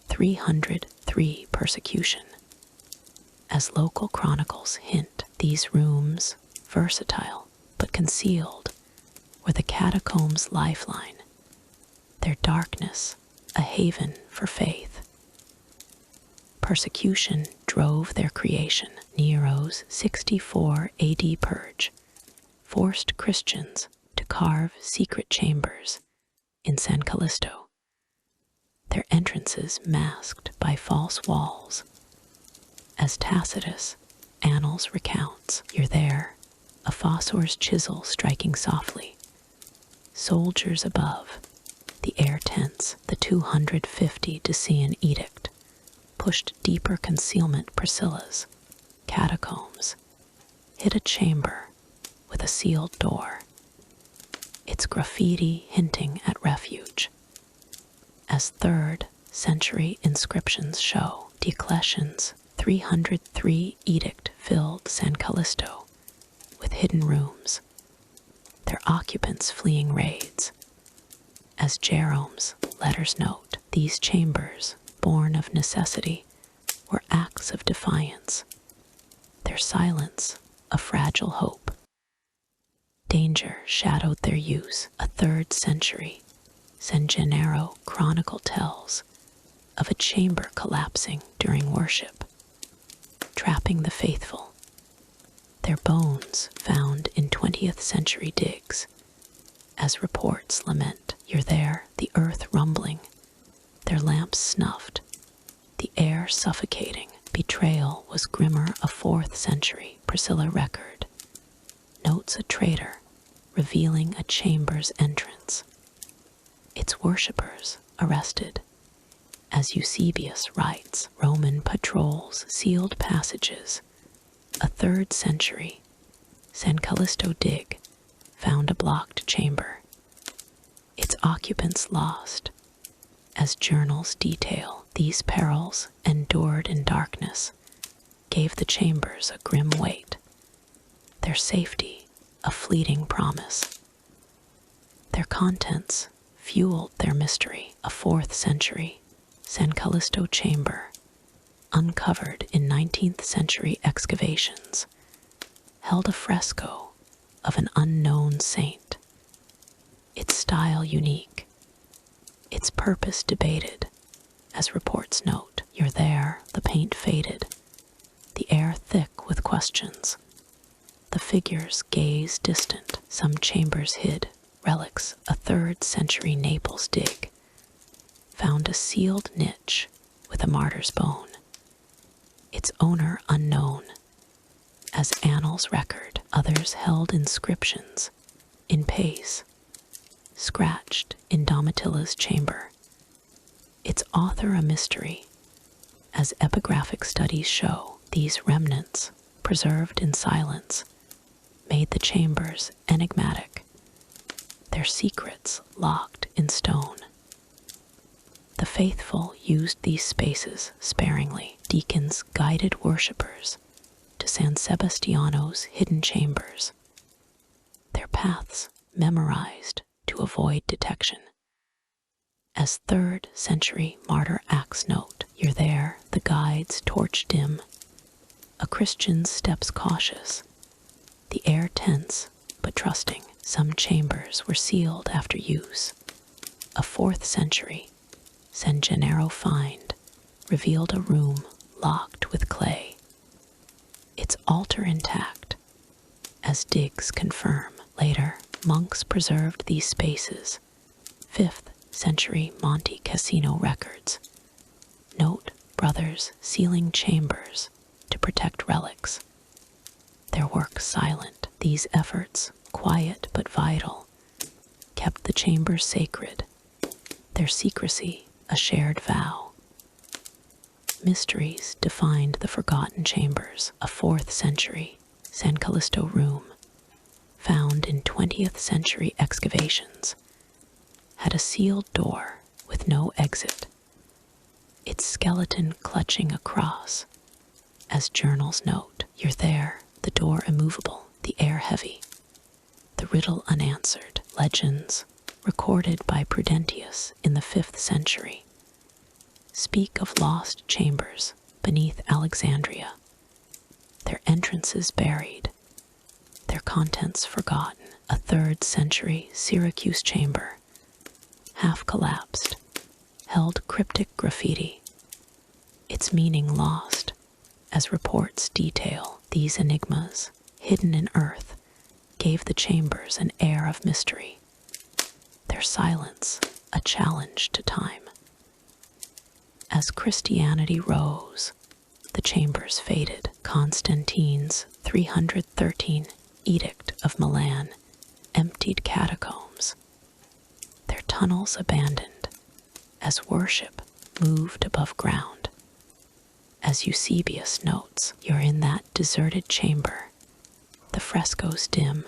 303 persecution. As local chronicles hint, these rooms, versatile but concealed, were the catacombs' lifeline, their darkness a haven for faith. Persecution drove their creation. Nero's 64 AD purge forced Christians to carve secret chambers in San Callisto, their entrances masked by false walls. As Tacitus' Annals recounts, you're there, a fossor's chisel striking softly, soldiers above, the air tense. The 250 Decian edict pushed deeper concealment. Priscilla's Catacombs hid a chamber with a sealed door, its graffiti hinting at refuge. As 3rd century inscriptions show, Diocletian's 303 edict filled San Callisto with hidden rooms, their occupants fleeing raids. As Jerome's letters note, these chambers, born of necessity, were acts of defiance, their silence a fragile hope. Danger shadowed their use. A 3rd century San Gennaro chronicle tells of a chamber collapsing during worship, trapping the faithful, their bones found in 20th century digs. As reports lament, you're there, the earth rumbling, their lamps snuffed, the air suffocating. Betrayal was grimmer. A 4th century Priscilla record notes a traitor revealing a chamber's entrance, its worshippers arrested. As Eusebius writes, Roman patrols sealed passages. A 3rd century San Callisto dig found a blocked chamber, its occupants lost. As journals detail, these perils, endured in darkness, gave the chambers a grim weight, their safety a fleeting promise. Their contents fueled their mystery. A 4th century San Callisto chamber, uncovered in 19th century excavations, held a fresco of an unknown saint, its style unique, its purpose debated. As reports note, you're there, the paint faded, the air thick with questions. The figures gaze distant, some chambers hid. Relics. A 3rd century Naples dig found a sealed niche with a martyr's bone, its owner unknown. As annals record, others held inscriptions in pace, scratched in Domitilla's chamber, its author a mystery. As epigraphic studies show, these remnants, preserved in silence, made the chambers enigmatic, their secrets locked in stone. The faithful used these spaces sparingly. Deacons guided worshippers to San Sebastiano's hidden chambers, their paths memorized to avoid detection. As 3rd century martyr Acts note, "You're there, the guide's torch dim, a Christian's steps cautious, the air tense but trusting." Some chambers were sealed after use. A 4th century San Gennaro find revealed a room locked with clay, its altar intact, as digs confirm. Later, monks preserved these spaces. 5th century Monte Cassino records note brothers sealing chambers to protect relics, their work silent. These efforts, quiet but vital, kept the chambers sacred, their secrecy a shared vow. Mysteries defined the forgotten chambers. A 4th century San Callisto room, found in 20th century excavations, had a sealed door with no exit, its skeleton clutching a cross. As journals note, "You're there, the door immovable, the air heavy, the riddle unanswered." Legends, recorded by Prudentius in the 5th century, speak of lost chambers beneath Alexandria, their entrances buried, their contents forgotten. A 3rd century Syracuse chamber, half collapsed, held cryptic graffiti, its meaning lost. As reports detail, these enigmas, hidden in earth, gave the chambers an air of mystery, their silence a challenge to time. As Christianity rose, the chambers faded. Constantine's 313 Edict of Milan emptied catacombs, their tunnels abandoned, as worship moved above ground. As Eusebius notes, "You're in that deserted chamber, the frescoes dim,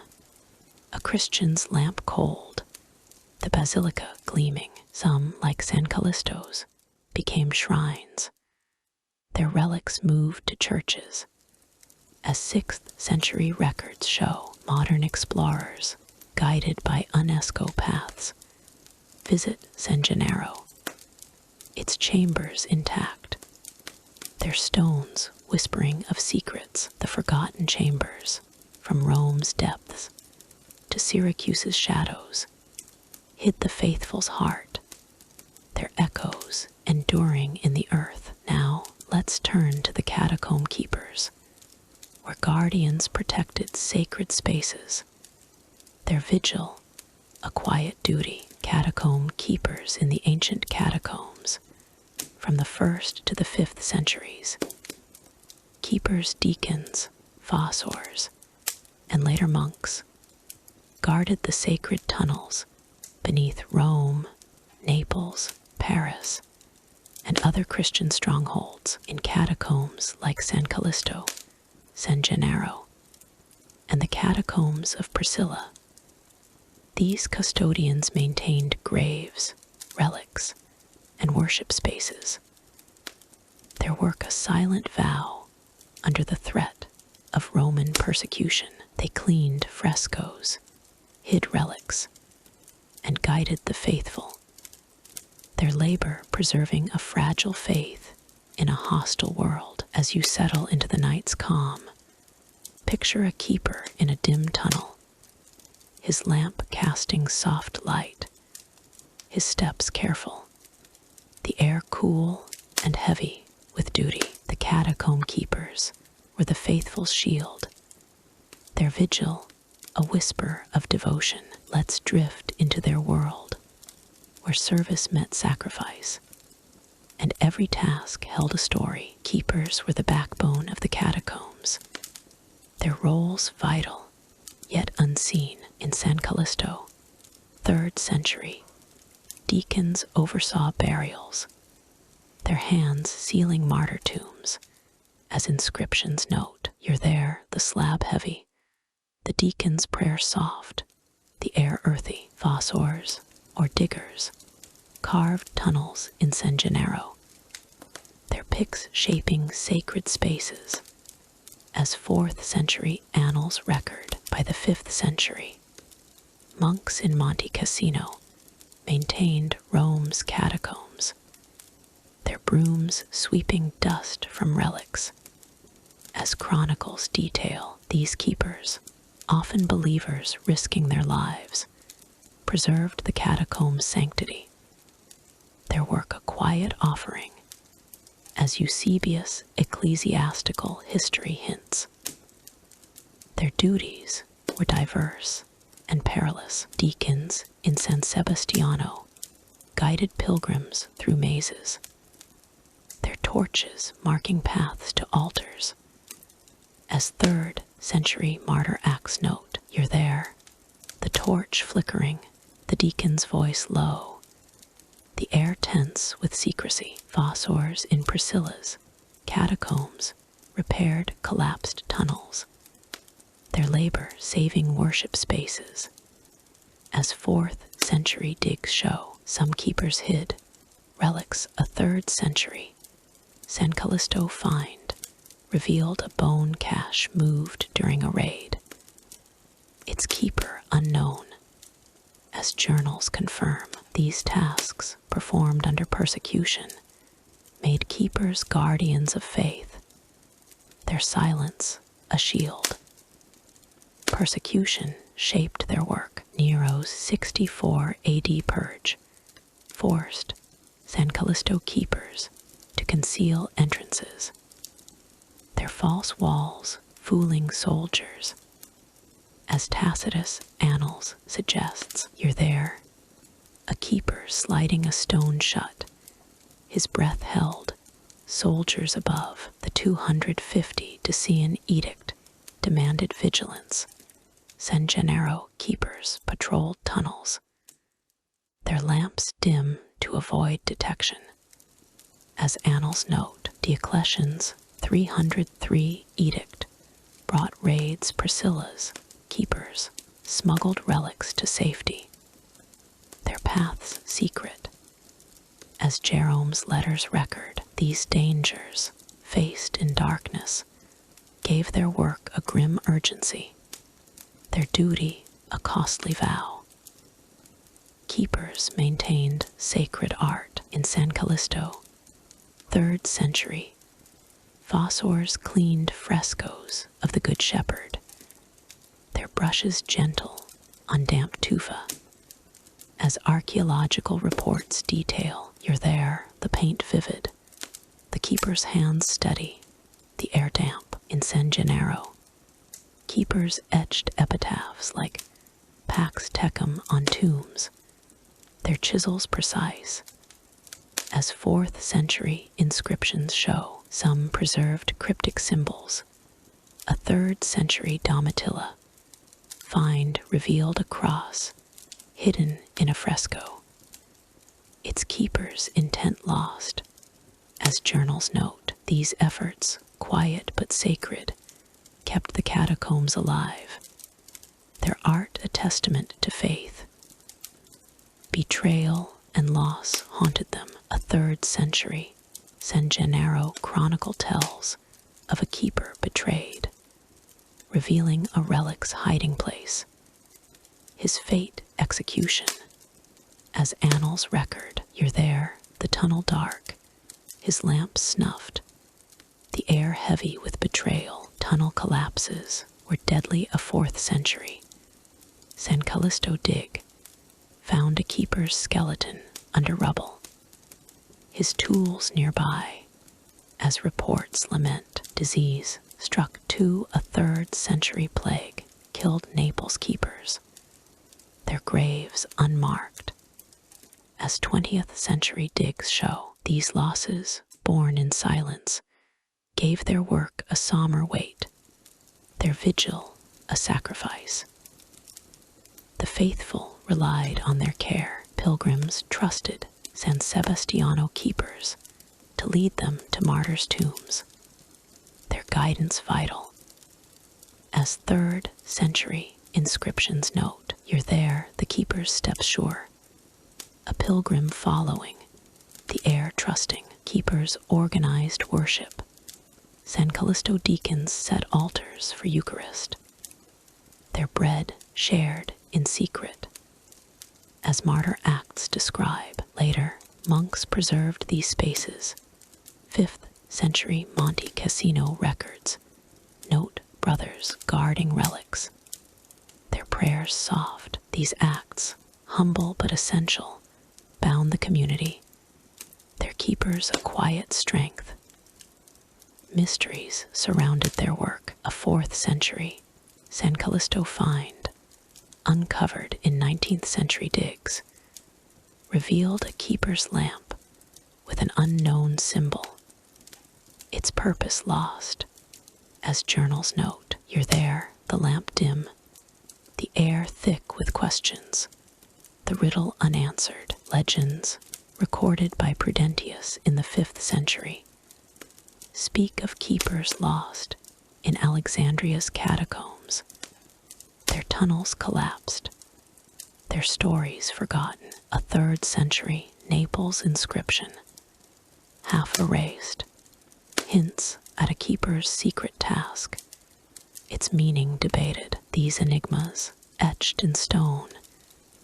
a Christian's lamp cold, the basilica gleaming." Some, like San Callisto's, became shrines, their relics moved to churches. As 6th century records show, modern explorers, guided by UNESCO paths, visit San Gennaro, its chambers intact, their stones whispering of secrets. The forgotten chambers, from Rome's depths to Syracuse's shadows, hid the faithful's heart, their echoes enduring in the earth. Now let's turn to the catacomb keepers, where guardians protected sacred spaces, their vigil a quiet duty. Catacomb keepers in the ancient catacombs, from the 1st to the 5th centuries. Keepers, deacons, fossors, and later monks guarded the sacred tunnels beneath Rome, Naples, Paris, and other Christian strongholds. In catacombs like San Callisto, San Gennaro, and the catacombs of Priscilla, these custodians maintained graves, relics, and worship spaces, their work a silent vow under the threat of Roman persecution. They cleaned frescoes, hid relics, and guided the faithful, their labor preserving a fragile faith in a hostile world. As you settle into the night's calm, picture a keeper in a dim tunnel, his lamp casting soft light, his steps careful, the air cool and heavy with duty. The catacomb keepers were the faithful's shield, their vigil a whisper of devotion. Let's drift into their world, where service met sacrifice, and every task held a story. Keepers were the backbone of the catacombs, their roles vital, yet unseen. In San Callisto, 3rd century, deacons oversaw burials, their hands sealing martyr tombs. As inscriptions note, "You're there, the slab heavy, the deacon's prayer soft, the air earthy." Fossors, or diggers, carved tunnels in San Gennaro, their picks shaping sacred spaces. As 4th century annals record, by the 5th century, monks in Monte Cassino maintained Rome's catacombs, their brooms sweeping dust from relics. As chronicles detail, these keepers, often believers risking their lives, preserved the catacombs' sanctity, their work a quiet offering, as Eusebius' ecclesiastical history hints. Their duties were diverse and perilous. Deacons in San Sebastiano guided pilgrims through mazes, their torches marking paths to altars. As 3rd century martyr acts note, "You're there, the torch flickering, the deacon's voice low, the air tense with secrecy." Fossors in Priscilla's catacombs repaired collapsed tunnels, their labor saving worship spaces. As 4th century digs show, some keepers hid relics. A 3rd century San Callisto find revealed a bone cache moved during a raid, its keeper unknown. As journals confirm, these tasks, performed under persecution, made keepers guardians of faith, their silence a shield. Persecution shaped their work. Nero's 64 AD purge forced San Callisto keepers to conceal entrances, their false walls fooling soldiers. As Tacitus' Annals suggests, "You're there, a keeper sliding a stone shut, his breath held, soldiers above." The 250 Decian edict demanded vigilance. San Gennaro keepers patrolled tunnels, their lamps dim to avoid detection. As annals note, Diocletian's 303 edict brought raids. Priscilla's keepers smuggled relics to safety, their paths secret. As Jerome's letters record, these dangers, faced in darkness, gave their work a grim urgency, their duty a costly vow. Keepers maintained sacred art. In San Callisto, 3rd century, fossors cleaned frescoes of the Good Shepherd, their brushes gentle on damp tufa. As archaeological reports detail, "You're there, the paint vivid, the keeper's hands steady, the air damp." In San Gennaro, keepers etched epitaphs like "Pax Tecum" on tombs, their chisels precise. As 4th century inscriptions show, some preserved cryptic symbols. A 3rd century Domitilla find revealed a cross hidden in a fresco, its keeper's intent lost. As journals note, these efforts, quiet but sacred, kept the catacombs alive, their art a testament to faith. Betrayal and loss haunted them. A 3rd century San Gennaro chronicle tells of a keeper betrayed, revealing a relic's hiding place, his fate execution. As annals record, "You're there, the tunnel dark, his lamp snuffed, the air heavy with betrayal." Tunnel collapses were deadly. A 4th century San Callisto dig found a keeper's skeleton under rubble, his tools nearby. As reports lament, disease struck too. A 3rd century plague killed Naples keepers, their graves unmarked. As 20th century digs show, These losses, born in silence, gave their work a somber weight, their vigil a sacrifice. The faithful relied on their care. Pilgrims trusted San Sebastiano keepers to lead them to martyrs' tombs, their guidance vital. As 3rd century inscriptions note, "You're there, the keeper's steps sure, a pilgrim following, the air trusting." Keepers organized worship. San Callisto deacons set altars for Eucharist, their bread shared in secret. As martyr acts describe, later, monks preserved these spaces. 5th century Monte Cassino records note brothers guarding relics, their prayers soft. These acts, humble but essential, bound the community, their keepers a quiet strength. Mysteries surrounded their work. A 4th century San Callisto find, uncovered in 19th century digs, revealed a keeper's lamp with an unknown symbol, its purpose lost. As journals note, "You're there, the lamp dim, the air thick with questions, the riddle unanswered." Legends, recorded by Prudentius in the 5th century, speak of keepers lost in Alexandria's catacombs, their tunnels collapsed, their stories forgotten. A 3rd century Naples inscription, half erased, hints at a keeper's secret task, its meaning debated. These enigmas, etched in stone,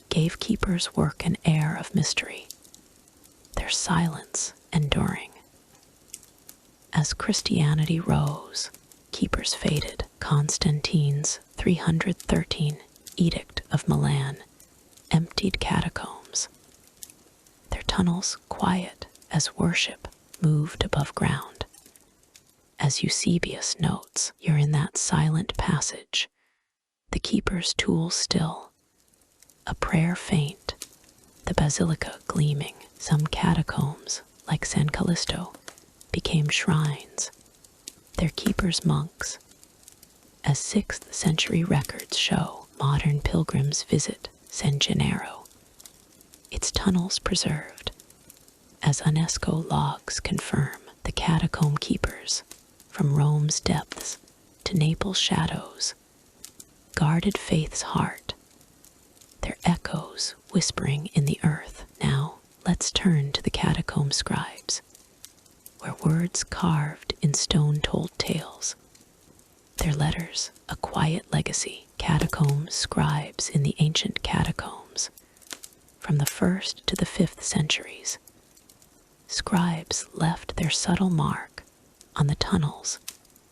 gave keepers' work an air of mystery, their silence enduring. As Christianity rose, keepers faded. Constantine's 313 Edict of Milan emptied catacombs, their tunnels quiet as worship moved above ground. As Eusebius notes, "You're in that silent passage, the keeper's tools still, a prayer faint, the basilica gleaming." Some catacombs, like San Callisto, became shrines, their keepers monks. As 6th century records show, modern pilgrims visit San Gennaro, its tunnels preserved. As UNESCO logs confirm, the catacomb keepers, from Rome's depths to Naples' shadows, guarded faith's heart, their echoes whispering in the earth. Now, let's turn to the catacomb scribes, where words carved in stone told tales, their letters a quiet legacy. Catacomb scribes in the ancient catacombs, from the 1st to the 5th centuries. Scribes left their subtle mark on the tunnels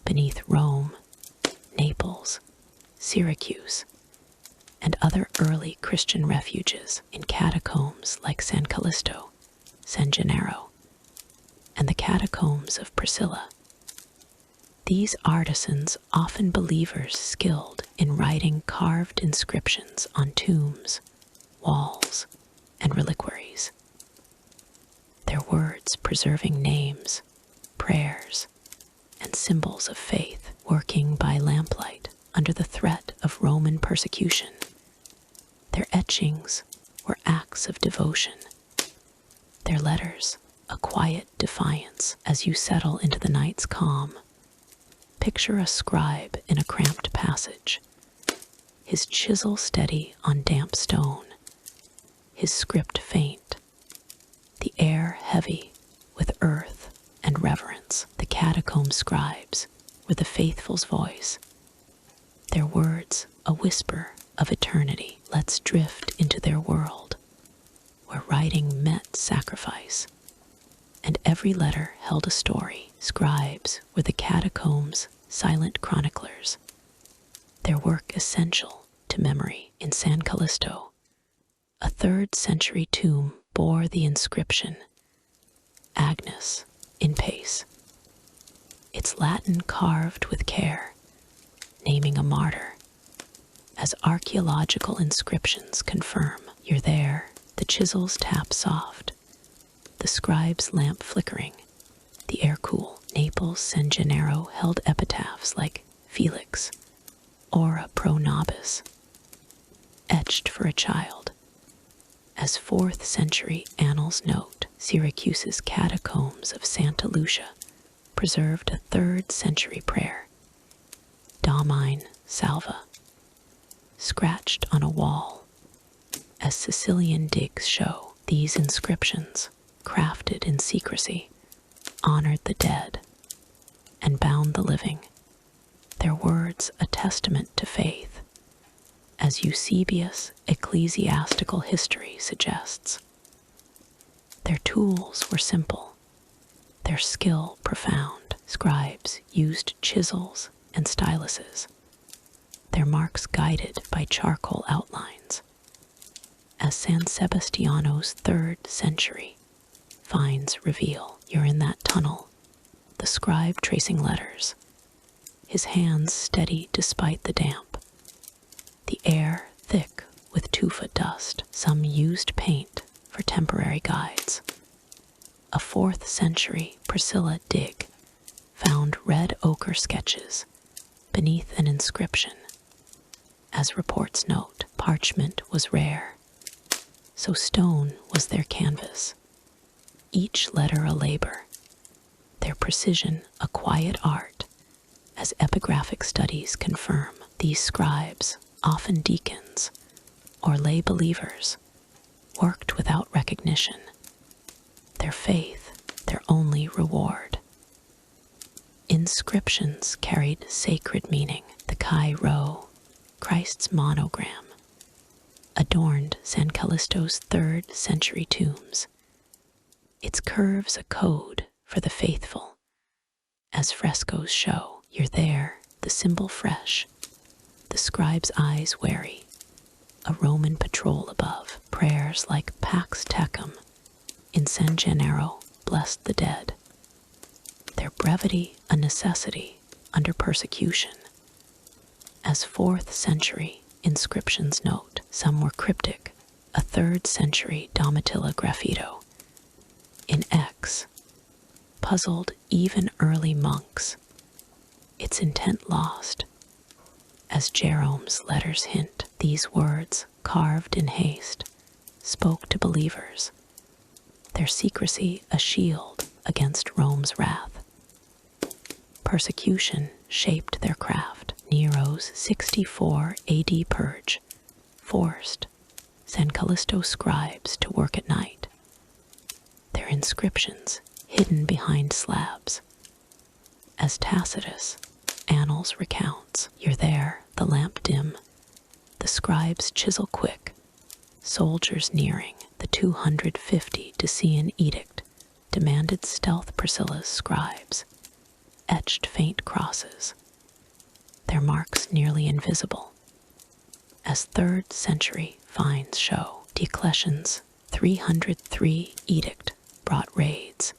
beneath Rome, Naples, Syracuse, and other early Christian refuges. In catacombs like San Callisto, San Gennaro, and the catacombs of Priscilla. These artisans, often believers skilled in writing carved inscriptions on tombs, walls, and reliquaries, their words preserving names, prayers, and symbols of faith, working by lamplight under the threat of Roman persecution. Their etchings were acts of devotion, their letters a quiet defiance. As you settle into the night's calm, picture a scribe in a cramped passage, his chisel steady on damp stone, his script faint, the air heavy with earth and reverence. The catacomb scribes were the faithful's voice, their words a whisper of eternity. Let's drift into their world, where writing met sacrifice, and every letter held a story. Scribes were the catacombs' silent chroniclers, their work essential to memory. In San Callisto, a 3rd century tomb bore the inscription, Agnus in pace, its Latin carved with care, naming a martyr. As archaeological inscriptions confirm, "You're there, the chisels tap soft, the scribe's lamp flickering, the air cool. Naples San Gennaro held epitaphs like Felix, Ora pro nobis, etched for a child. As 4th century annals note, Syracuse's Catacombs of Santa Lucia preserved a 3rd century prayer, Domine Salva, scratched on a wall. As Sicilian digs show, these inscriptions, crafted in secrecy, honored the dead and bound the living, their words a testament to faith, as Eusebius' ecclesiastical history suggests. Their tools were simple, their skill profound. Scribes used chisels and styluses, their marks guided by charcoal outlines. As San Sebastiano's 3rd century finds reveal, you're in that tunnel, the scribe tracing letters, his hands steady despite the damp, the air thick with tufa dust. Some used paint for temporary guides. A 4th century Priscilla dig found red ochre sketches beneath an inscription. As reports note, parchment was rare, so stone was their canvas, each letter a labor, their precision a quiet art. As epigraphic studies confirm, these scribes, often deacons or lay believers, worked without recognition, their faith their only reward. Inscriptions carried sacred meaning. The Chi Rho, Christ's monogram, adorned San Callisto's 3rd century tombs, its curves a code for the faithful. As frescoes show, you're there, the symbol fresh, the scribe's eyes wary, a Roman patrol above. Prayers like Pax Tecum in San Gennaro blessed the dead, their brevity a necessity under persecution. As 4th century inscriptions note, some were cryptic, a 3rd century Domitilla graffito in X puzzled even early monks, its intent lost. As Jerome's letters hint, these words, carved in haste, spoke to believers, their secrecy a shield against Rome's wrath. Persecution shaped their craft. Nero's 64 AD purge forced San Callisto scribes to work at night, their inscriptions hidden behind slabs. As Tacitus' annals recounts, you're there, the lamp dim, the scribe's chisel quick, soldiers nearing. The 250 Decian edict demanded stealth. Priscilla's scribes etched faint crosses, their marks nearly invisible. As 3rd century finds show, Diocletian's 303 edict brought raids.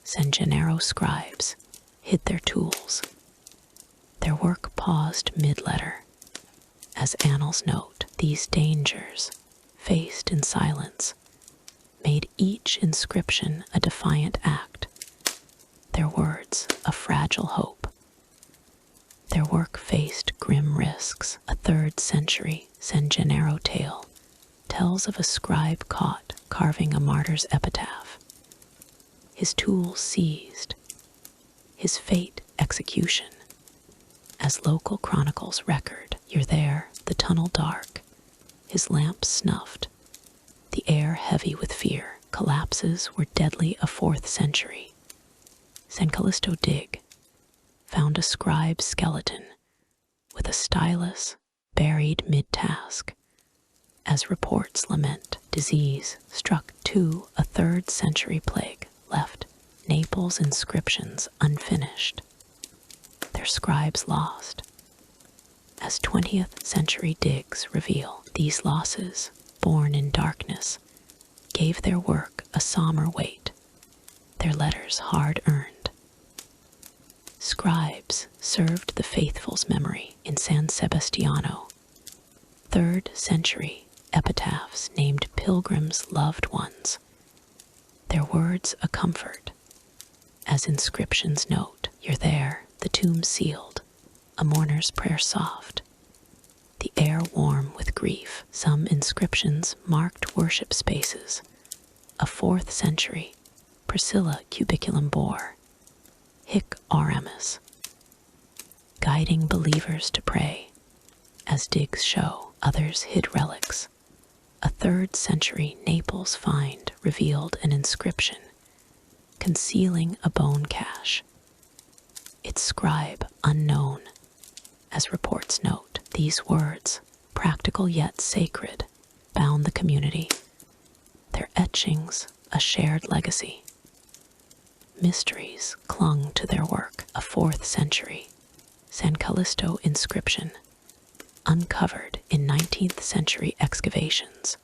San Gennaro scribes hid their tools, their work paused mid-letter. As annals note, these dangers, faced in silence, made each inscription a defiant act, their words a fragile hope. Their work faced grim risks. A 3rd century San Gennaro tale tells of a scribe caught carving a martyr's epitaph, his tools seized, his fate execution. As local chronicles record, you're there, the tunnel dark, his lamp snuffed, the air heavy with fear. Collapses were deadly. A 4th century San Callisto dig found a scribe's skeleton with a stylus buried mid-task. As reports lament, disease struck too. A 3rd century plague left Naples inscriptions unfinished, their scribes lost. As 20th century digs reveal, these losses, born in darkness, gave their work a somber weight, their letters hard-earned. Scribes served the faithful's memory. In San Sebastiano, 3rd century epitaphs named pilgrims' loved ones, their words a comfort, as inscriptions note, you're there, the tomb sealed, a mourner's prayer soft, the air warm with grief. Some inscriptions marked worship spaces. A 4th century Priscilla cubiculum bore, hic oramus, guiding believers to pray, as digs show. Others hid relics. A 3rd century Naples find revealed an inscription concealing a bone cache, its scribe unknown. As reports note, these words, practical yet sacred, bound the community, their etchings a shared legacy. Mysteries clung to their work. A 4th century San Callisto inscription, uncovered in 19th century excavations,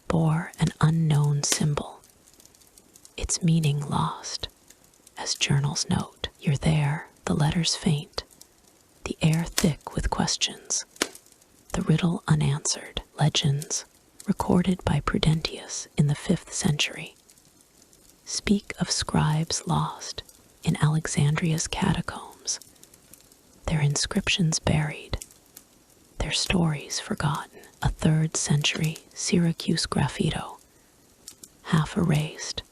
bore an unknown symbol, its meaning lost. As journals note, you're there, the letters faint, the air thick with questions, the riddle unanswered. Legends, recorded by Prudentius in the 5th century, speak of scribes lost in Alexandria's catacombs, their inscriptions buried, their stories forgotten. A 3rd century Syracuse graffito, half erased,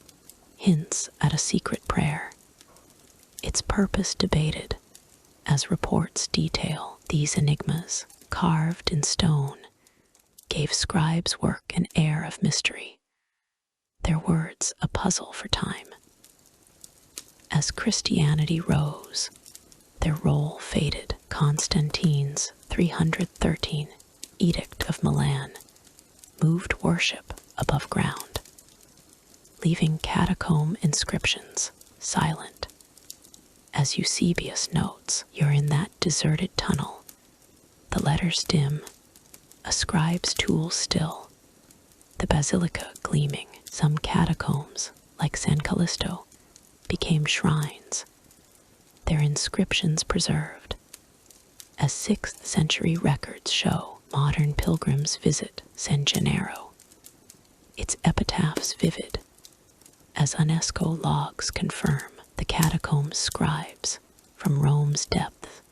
hints at a secret prayer, its purpose debated. As reports detail, these enigmas, carved in stone, gave scribes' work an air of mystery, their words a puzzle for time. As Christianity rose, their role faded. Constantine's 313 Edict of Milan moved worship above ground, leaving catacomb inscriptions silent. As Eusebius notes, you're in that deserted tunnel, the letters dim, a scribe's tool still, the basilica gleaming. Some catacombs, like San Callisto, became shrines, their inscriptions preserved. As 6th century records show, modern pilgrims visit San Gennaro, its epitaphs vivid. As UNESCO logs confirm, the catacombs scribes, from Rome's depths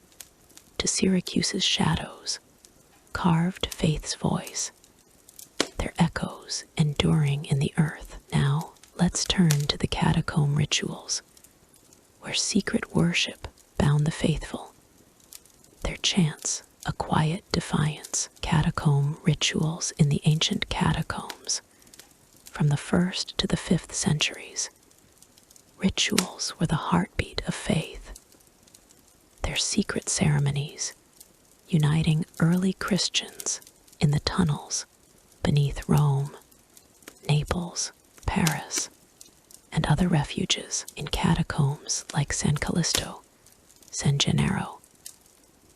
to Syracuse's shadows, carved faith's voice, their echoes enduring in the earth. Now, let's turn to the catacomb rituals, where secret worship bound the faithful, their chants a quiet defiance. Catacomb rituals in the ancient catacombs, from the 1st to the 5th centuries. Rituals were the heartbeat of faith, their secret ceremonies uniting early Christians in the tunnels beneath Rome, Naples, Paris, and other refuges. In catacombs like San Callisto, San Gennaro,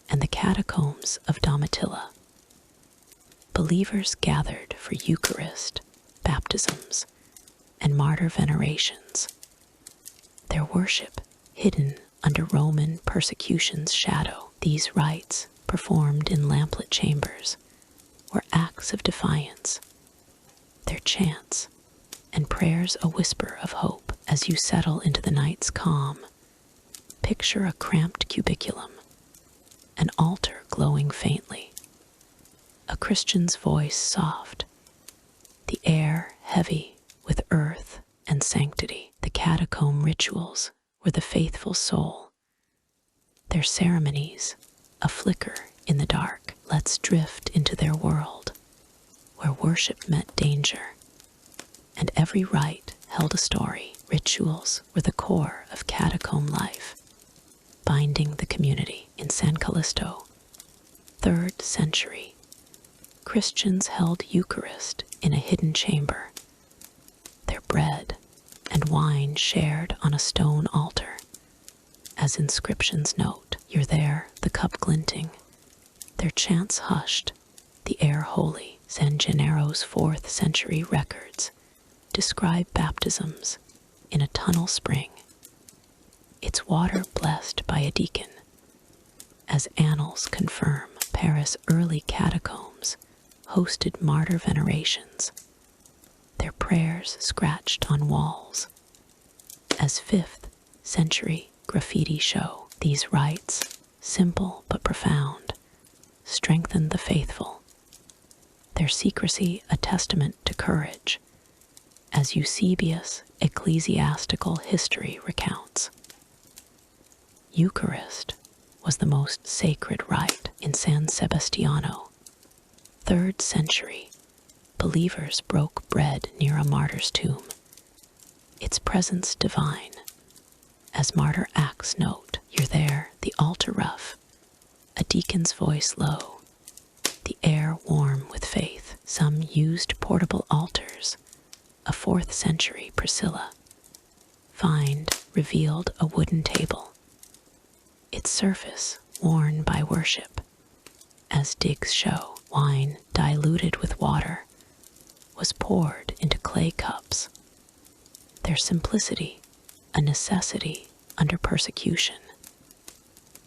and the catacombs of Domitilla, believers gathered for Eucharist, baptisms, and martyr venerations, their worship hidden under Roman persecution's shadow. These rites, performed in lamplit chambers, were acts of defiance, their chants and prayers a whisper of hope. As you settle into the night's calm, picture a cramped cubiculum, an altar glowing faintly, a Christian's voice soft, the air heavy with earth and sanctity. The catacomb rituals were the faithful soul, their ceremonies a flicker in the dark. Let's drift into their world, where worship met danger, and every rite held a story. Rituals were the core of catacomb life, binding the community. In San Callisto, 3rd century, Christians held Eucharist in a hidden chamber, their bread and wine shared on a stone altar. As inscriptions note, you're there, the cup glinting, their chants hushed, the air holy. San Gennaro's 4th century records describe baptisms in a tunnel spring, its water blessed by a deacon. As annals confirm, Paris' early catacombs hosted martyr venerations, their prayers scratched on walls. As 5th century graffiti show, these rites, simple but profound, strengthened the faithful, their secrecy a testament to courage, as Eusebius' ecclesiastical history recounts. Eucharist was the most sacred rite in San Sebastiano. 3rd century, believers broke bread near a martyr's tomb, its presence divine. As Martyr Acts note, "You're there, the altar rough, a deacon's voice low, the air warm with faith." Some used portable altars. A 4th century Priscilla find revealed a wooden table, its surface worn by worship. As digs show, wine diluted with water was poured into clay cups, their simplicity a necessity under persecution.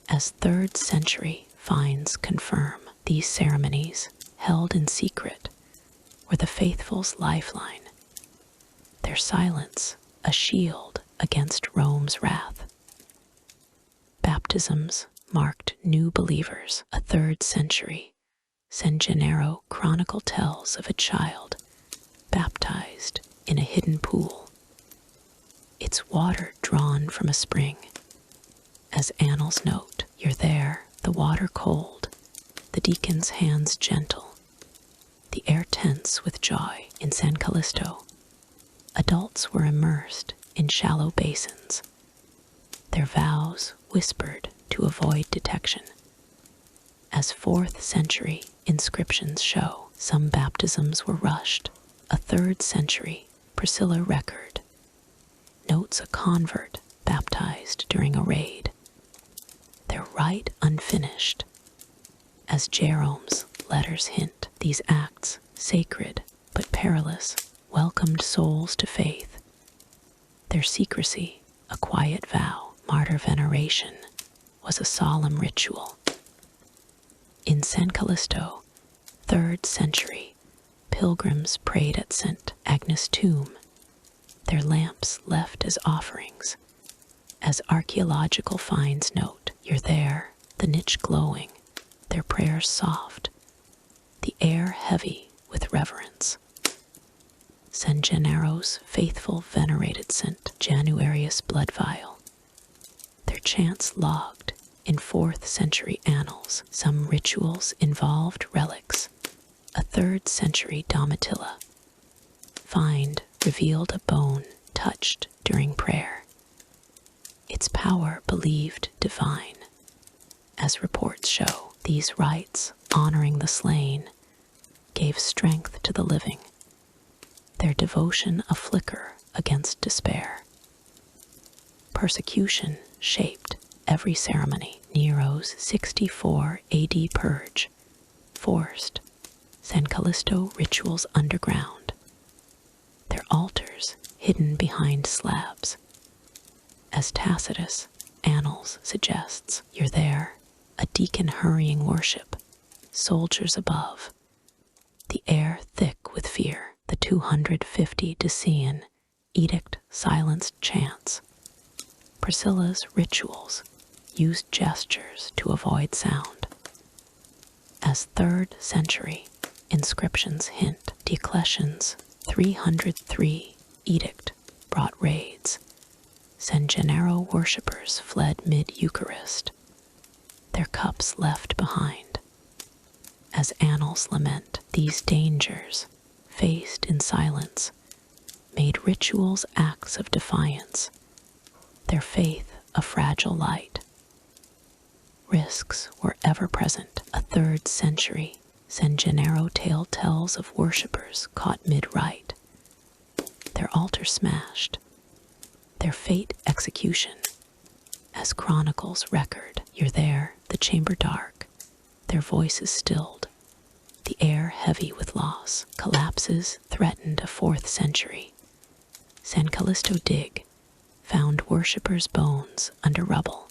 As 3rd century finds confirm, these ceremonies, held in secret, were the faithful's lifeline, their silence a shield against Rome's wrath. Baptisms marked new believers. A 3rd century San Gennaro chronicle tells of a child baptized in a hidden pool, its water drawn from a spring. As annals note, "You're there, the water cold, the deacon's hands gentle, the air tense with joy." In San Callisto, adults were immersed in shallow basins, their vows whispered to avoid detection. As 4th century inscriptions show, some baptisms were rushed. A 3rd century Priscilla record notes a convert baptized during a raid, their rite unfinished. As Jerome's letters hint, these acts, sacred but perilous, welcomed souls to faith, their secrecy a quiet vow. Martyr veneration was a solemn ritual. In San Callisto, 3rd century, pilgrims prayed at St. Agnes' tomb, their lamps left as offerings. As archaeological finds note, "You're there, the niche glowing, their prayers soft, the air heavy with reverence." San Gennaro's faithful venerated St. Januarius blood vial, their chants logged in 4th century annals. Some rituals involved relics. A 3rd century Domitilla find revealed a bone touched during prayer, its power believed divine. As reports show, these rites, honoring the slain, gave strength to the living, their devotion a flicker against despair. Persecution shaped every ceremony. Nero's 64 AD purge forced San Callisto rituals underground, their altars hidden behind slabs. As Tacitus' Annals suggests, "You're there, a deacon hurrying worship, soldiers above, the air thick with fear." The 250 Decian edict silenced chants. Priscilla's rituals used gestures to avoid sound. As 3rd century inscriptions hint, Diocletian's 303 edict brought raids. San Gennaro worshippers fled mid-Eucharist, their cups left behind. As annals lament, these dangers, faced in silence, made rituals acts of defiance, their faith a fragile light. Risks were ever present. A 3rd century San Gennaro tale tells of worshippers caught mid-rite, their altar smashed, their fate execution. As chronicles record, "You're there, the chamber dark, their voices stilled, the air heavy with loss." Collapses threatened a 4th century. San Callisto dig found worshippers' bones under rubble,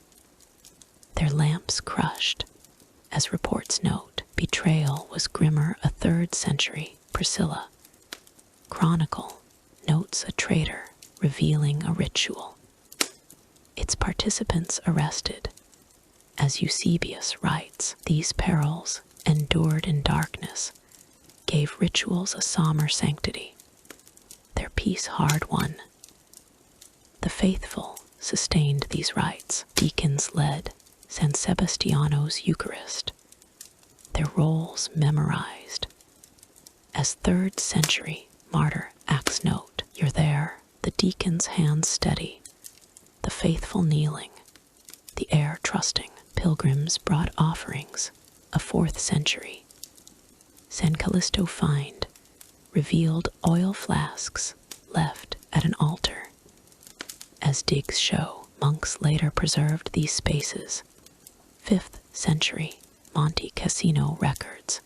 their lamps crushed. As reports note, betrayal was grimmer. A 3rd century Priscilla chronicle notes a traitor revealing a ritual, its participants arrested. As Eusebius writes, these perils, endured in darkness, gave rituals a somber sanctity, their peace hard won. The faithful sustained these rites. Deacons led San Sebastiano's Eucharist, their roles memorized. As 3rd century martyr Acts note, you're there, the deacon's hands steady, the faithful kneeling, the air trusting. Pilgrims brought offerings, a 4th century. San Callisto find revealed oil flasks left at an altar. As digs show, monks later preserved these spaces. 5th century Monte Cassino records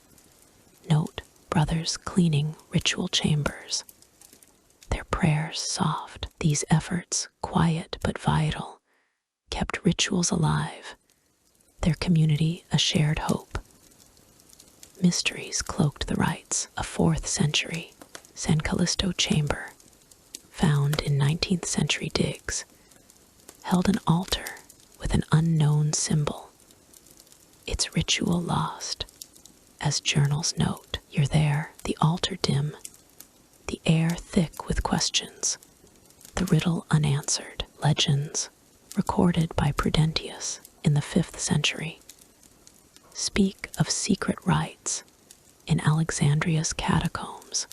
note brothers cleaning ritual chambers, their prayers soft. These efforts, quiet but vital, kept rituals alive, their community a shared hope. Mysteries cloaked the rites. A 4th century San Callisto chamber, found in 19th century digs, held an altar with an unknown symbol, its ritual lost. As journals note, you're there, the altar dim, the air thick with questions, the riddle unanswered. Legends, recorded by Prudentius in the 5th century, speak of secret rites in Alexandria's catacombs,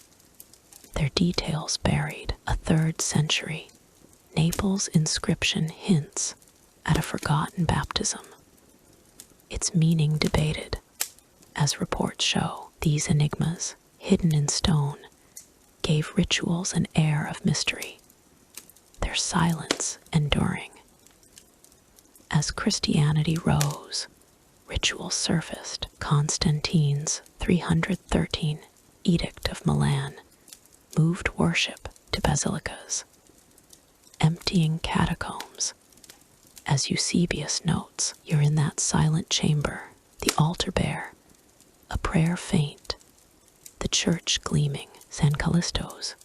their details buried. A 3rd century Naples inscription hints at a forgotten baptism, its meaning debated. As reports show, these enigmas, hidden in stone, gave rituals an air of mystery, their silence enduring. As Christianity rose, rituals surfaced. Constantine's 313 Edict of Milan moved worship to basilicas, emptying catacombs. As Eusebius notes, you're in that silent chamber, the altar bare, a prayer faint, the church gleaming. San Callisto's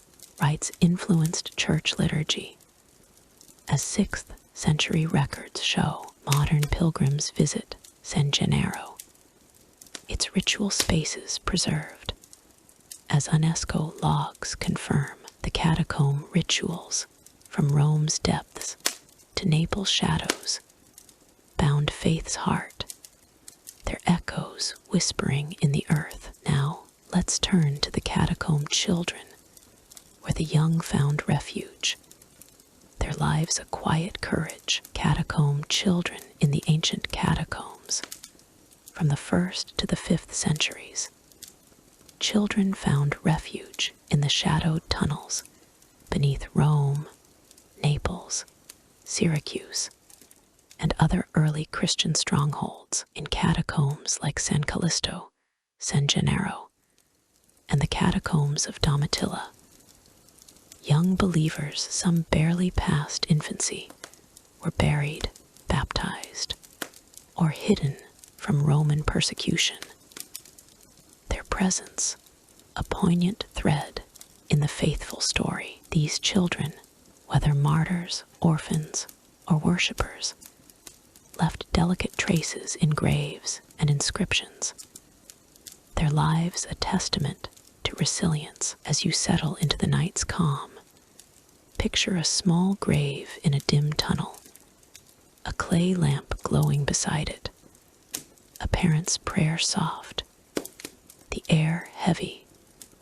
rites influenced church liturgy. As 6th century records show, modern pilgrims visit San Gennaro, its ritual spaces preserved. As UNESCO logs confirm, the catacomb rituals, from Rome's depths to Naples' shadows, bound faith's heart, their echoes whispering in the earth. Now, let's turn to the catacomb children, where the young found refuge, their lives a quiet courage. Catacomb children in the ancient catacombs, from the 1st to the 5th centuries. Children found refuge in the shadowed tunnels beneath Rome, Naples, Syracuse, and other early Christian strongholds. In catacombs like San Callisto, San Gennaro, and the catacombs of Domitilla, young believers, some barely past infancy, were buried, baptized, or hidden from Roman persecution. Their presence, a poignant thread in the faithful story. These children, whether martyrs, orphans, or worshippers, left delicate traces in graves and inscriptions, their lives a testament to resilience. As you settle into the night's calm, picture a small grave in a dim tunnel, a clay lamp glowing beside it, a parent's prayer soft, the air heavy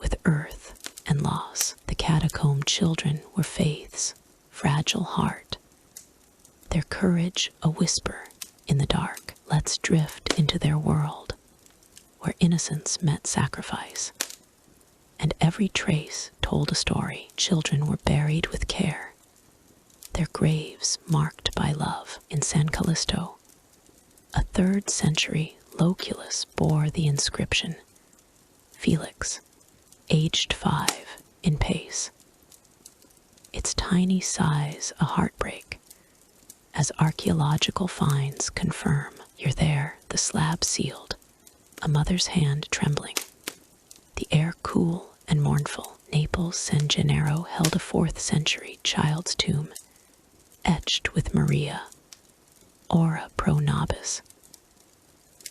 with earth and loss. The catacomb children were faith's fragile heart, their courage a whisper in the dark. Let's drift into their world, where innocence met sacrifice, and every trace told a story. Children were buried with care, their graves marked by love. In San Callisto, a 3rd century loculus bore the inscription, Felix, aged 5, in pace. Its tiny size a heartbreak, as archaeological finds confirm. You're there, the slab sealed, a mother's hand trembling, the air cool and mournful. Naples, San Gennaro held a 4th century child's tomb etched with Maria, ora pro nobis,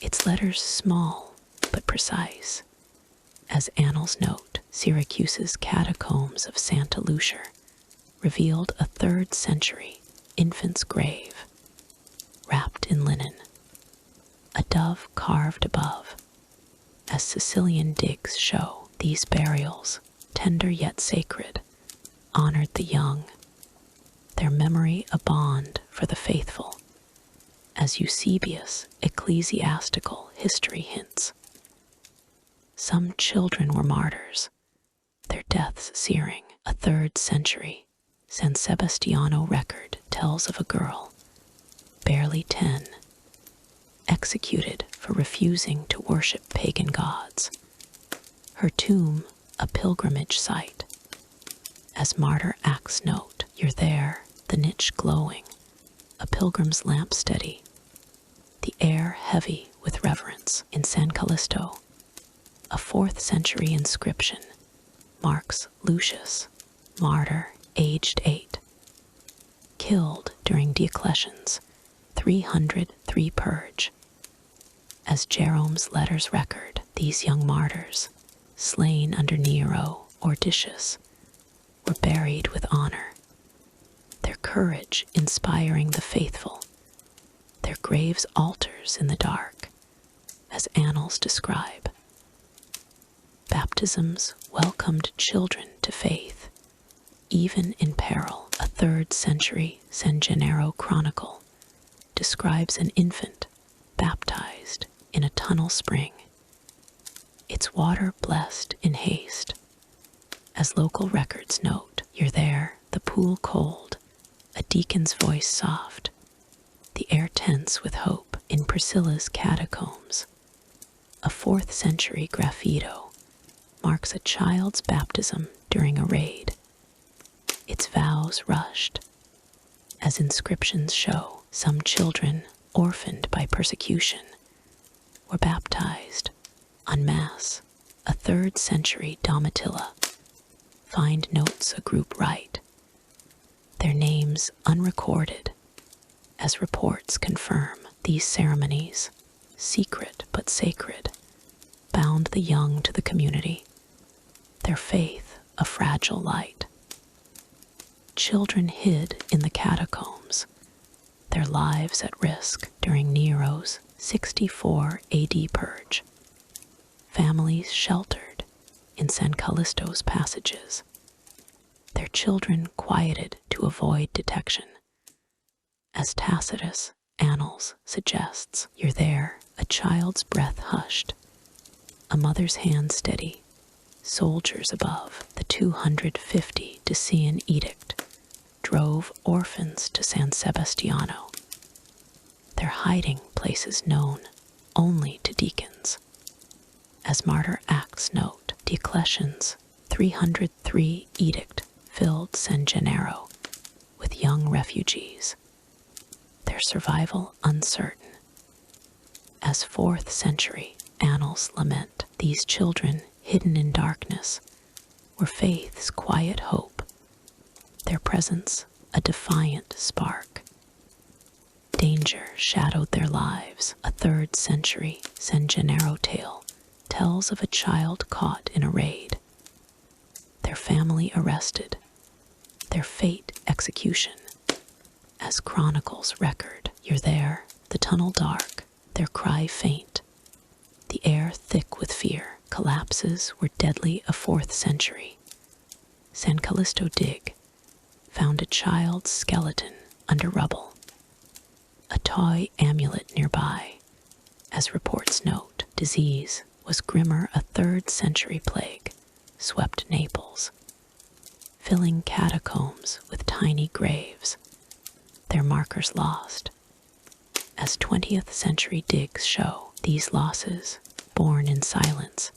its letters small but precise. As annals note, Syracuse's Catacombs of Santa Lucia revealed a 3rd century infant's grave, wrapped in linen, a dove carved above. As Sicilian digs show, these burials, tender yet sacred, honored the young, their memory a bond for the faithful, as Eusebius' ecclesiastical history hints. Some children were martyrs, their deaths searing. A 3rd century San Sebastiano record tells of a girl, barely 10, executed for refusing to worship pagan gods. Her tomb, a pilgrimage site. As Martyr Acts note, you're there, the niche glowing, a pilgrim's lamp steady, the air heavy with reverence. In San Callisto, a 4th century inscription marks Lucius, martyr, aged 8, killed during Diocletian's 303 purge. As Jerome's letters record, these young martyrs, slain under Nero or Decius, were buried with honor, their courage inspiring the faithful, their graves altars in the dark, as annals describe. Baptisms welcomed children to faith, even in peril. A 3rd century San Gennaro chronicle describes an infant baptized in a tunnel spring, its water blessed in haste. As local records note, you're there, the pool cold, a deacon's voice soft, the air tense with hope. In Priscilla's Catacombs, a 4th century graffito marks a child's baptism during a raid, its vows rushed. As inscriptions show, some children, orphaned by persecution, were baptized en masse. A 3rd century Domitilla find notes a group rite, their names unrecorded, as reports confirm. These ceremonies, secret but sacred, bound the young to the community, their faith a fragile light. Children hid in the catacombs, their lives at risk during Nero's 64 AD purge. Families sheltered in San Callisto's passages, their children quieted to avoid detection. As Tacitus' Annals suggests, you're there, a child's breath hushed, a mother's hand steady, soldiers above. The 250 Decian edict drove orphans to San Sebastiano, their hiding places known only to deacons. As Martyr Acts note, Diocletian's 303 edict filled San Gennaro with young refugees, their survival uncertain. As 4th century annals lament, these children, hidden in darkness, were faith's quiet hope, their presence a defiant spark. Danger shadowed their lives. A 3rd century San Gennaro tale tells of a child caught in a raid, their family arrested, their fate execution. As chronicles record, you're there, the tunnel dark, their cry faint, the air thick with fear. Collapses were deadly. A 4th century San Callisto dig found a child's skeleton under rubble, a toy amulet nearby. As reports note, disease was grimmer. A 3rd century plague swept Naples, filling catacombs with tiny graves, their markers lost. As 20th century digs show, these losses, born in silence,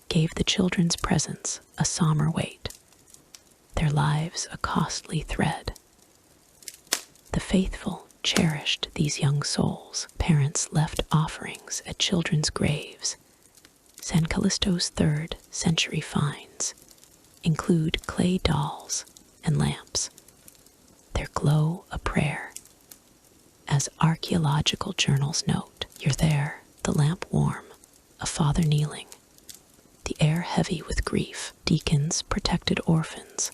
gave the children's presence a somber weight, their lives a costly thread. The faithful cherished these young souls. Parents left offerings at children's graves. San Callisto's 3rd century finds, include clay dolls and lamps, their glow a prayer. As archaeological journals note, you're there, the lamp warm, a father kneeling, the air heavy with grief. Deacons protected orphans,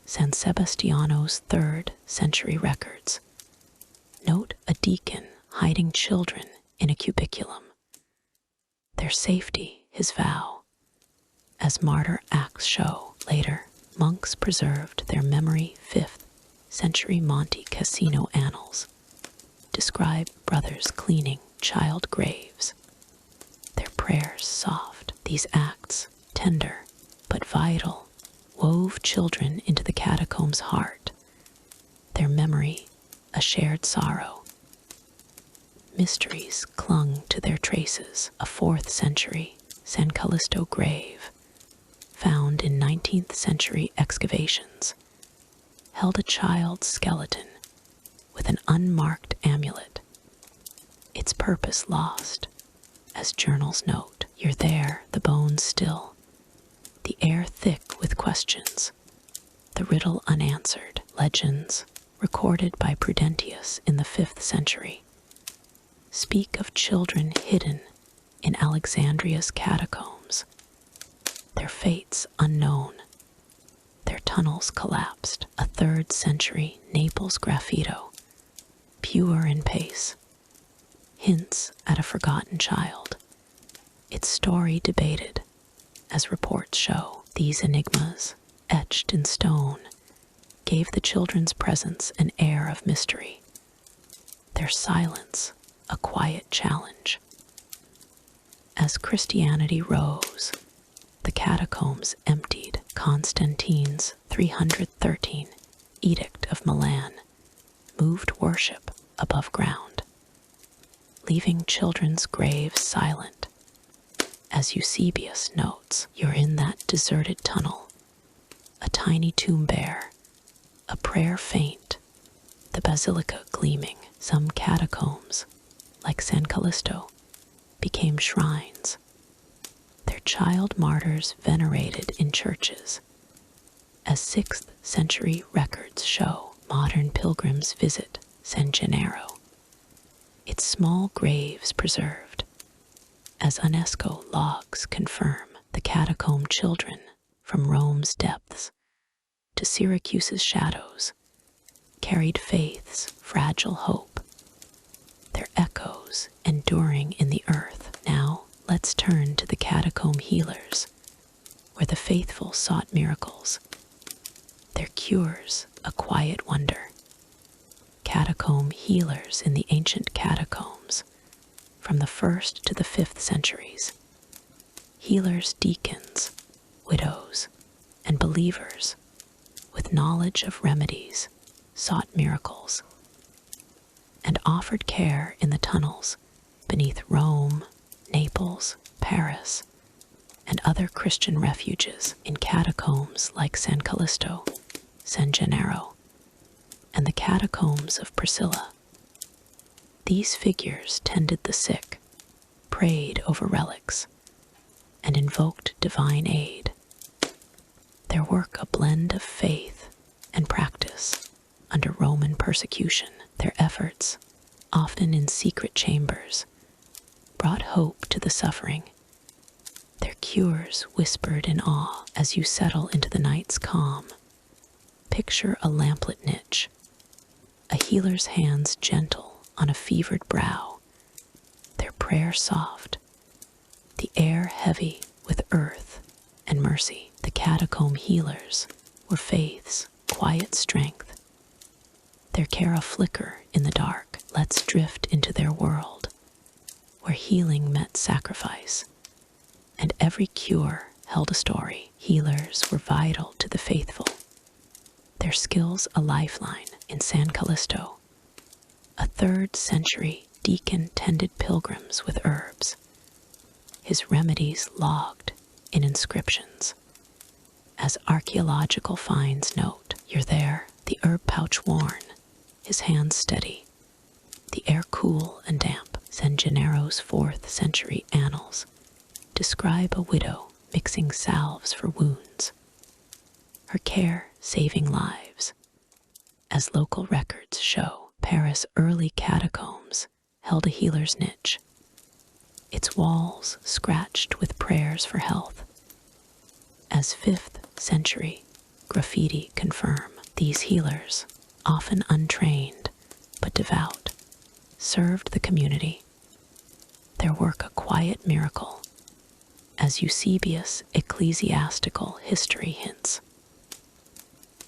San Sebastiano's 3rd century records. Note a deacon hiding children in a cubiculum. Their safety, his vow. As martyr acts show, later, monks preserved their memory. 5th century Monte Cassino annals describe brothers cleaning child graves, their prayers soft. These acts, tender but vital, wove children into the catacombs' heart, their memory a shared sorrow. Mysteries clung to their traces. A 4th century San Callisto grave, found in 19th century excavations, held a child's skeleton with an unmarked amulet, its purpose lost. As journals note, you're there, the bones still, the air thick with questions, the riddle unanswered. Legends, recorded by Prudentius in the 5th century, speak of children hidden in Alexandria's catacombs, their fates unknown, their tunnels collapsed. A 3rd century Naples graffito, pure in pace, hints at a forgotten child, its story debated, as reports show. These enigmas, etched in stone, gave the children's presence an air of mystery, their silence a quiet challenge. As Christianity rose, the catacombs emptied. Constantine's 313 Edict of Milan moved worship above ground, leaving children's graves silent. As Eusebius notes, you're in that deserted tunnel, a tiny tomb bare, a prayer faint, the basilica gleaming. Some catacombs, like San Callisto, became shrines, their child martyrs venerated in churches. As 6th century records show, modern pilgrims visit San Gennaro, its small graves preserved. As UNESCO logs confirm, the catacomb children, from Rome's depths to Syracuse's shadows, carried faith's fragile hope, their echoes enduring in the earth. Now, let's turn to the catacomb healers, where the faithful sought miracles, their cures a quiet wonder. Catacomb healers in the ancient catacombs, from the 1st to the 5th centuries. Healers, deacons, widows, and believers, with knowledge of remedies, sought miracles, and offered care in the tunnels beneath Rome, Naples, Paris, and other Christian refuges. In catacombs like San Callisto, San Gennaro, and the catacombs of Priscilla, these figures tended the sick, prayed over relics, and invoked divine aid. Their work a blend of faith and practice under Roman persecution. Their efforts, often in secret chambers, brought hope to the suffering. Their cures whispered in awe. As you settle into the night's calm, picture a lamplit niche, a healer's hands gentle on a fevered brow, their prayer soft, the air heavy with earth and mercy. The catacomb healers were faith's quiet strength, their care a flicker in the dark. Let's drift into their world, where healing met sacrifice, and every cure held a story. Healers were vital to the faithful, their skills a lifeline. In San Callisto, a 3rd century deacon tended pilgrims with herbs, his remedies logged in inscriptions. As archaeological finds note, you're there, the herb pouch worn, his hands steady, the air cool and damp. San Gennaro's 4th century annals describe a widow mixing salves for wounds, her care saving lives. As local records show, Paris' early catacombs held a healer's niche, its walls scratched with prayers for health. As 5th century graffiti confirm, these healers, often untrained but devout, served the community, their work a quiet miracle, as Eusebius' ecclesiastical history hints.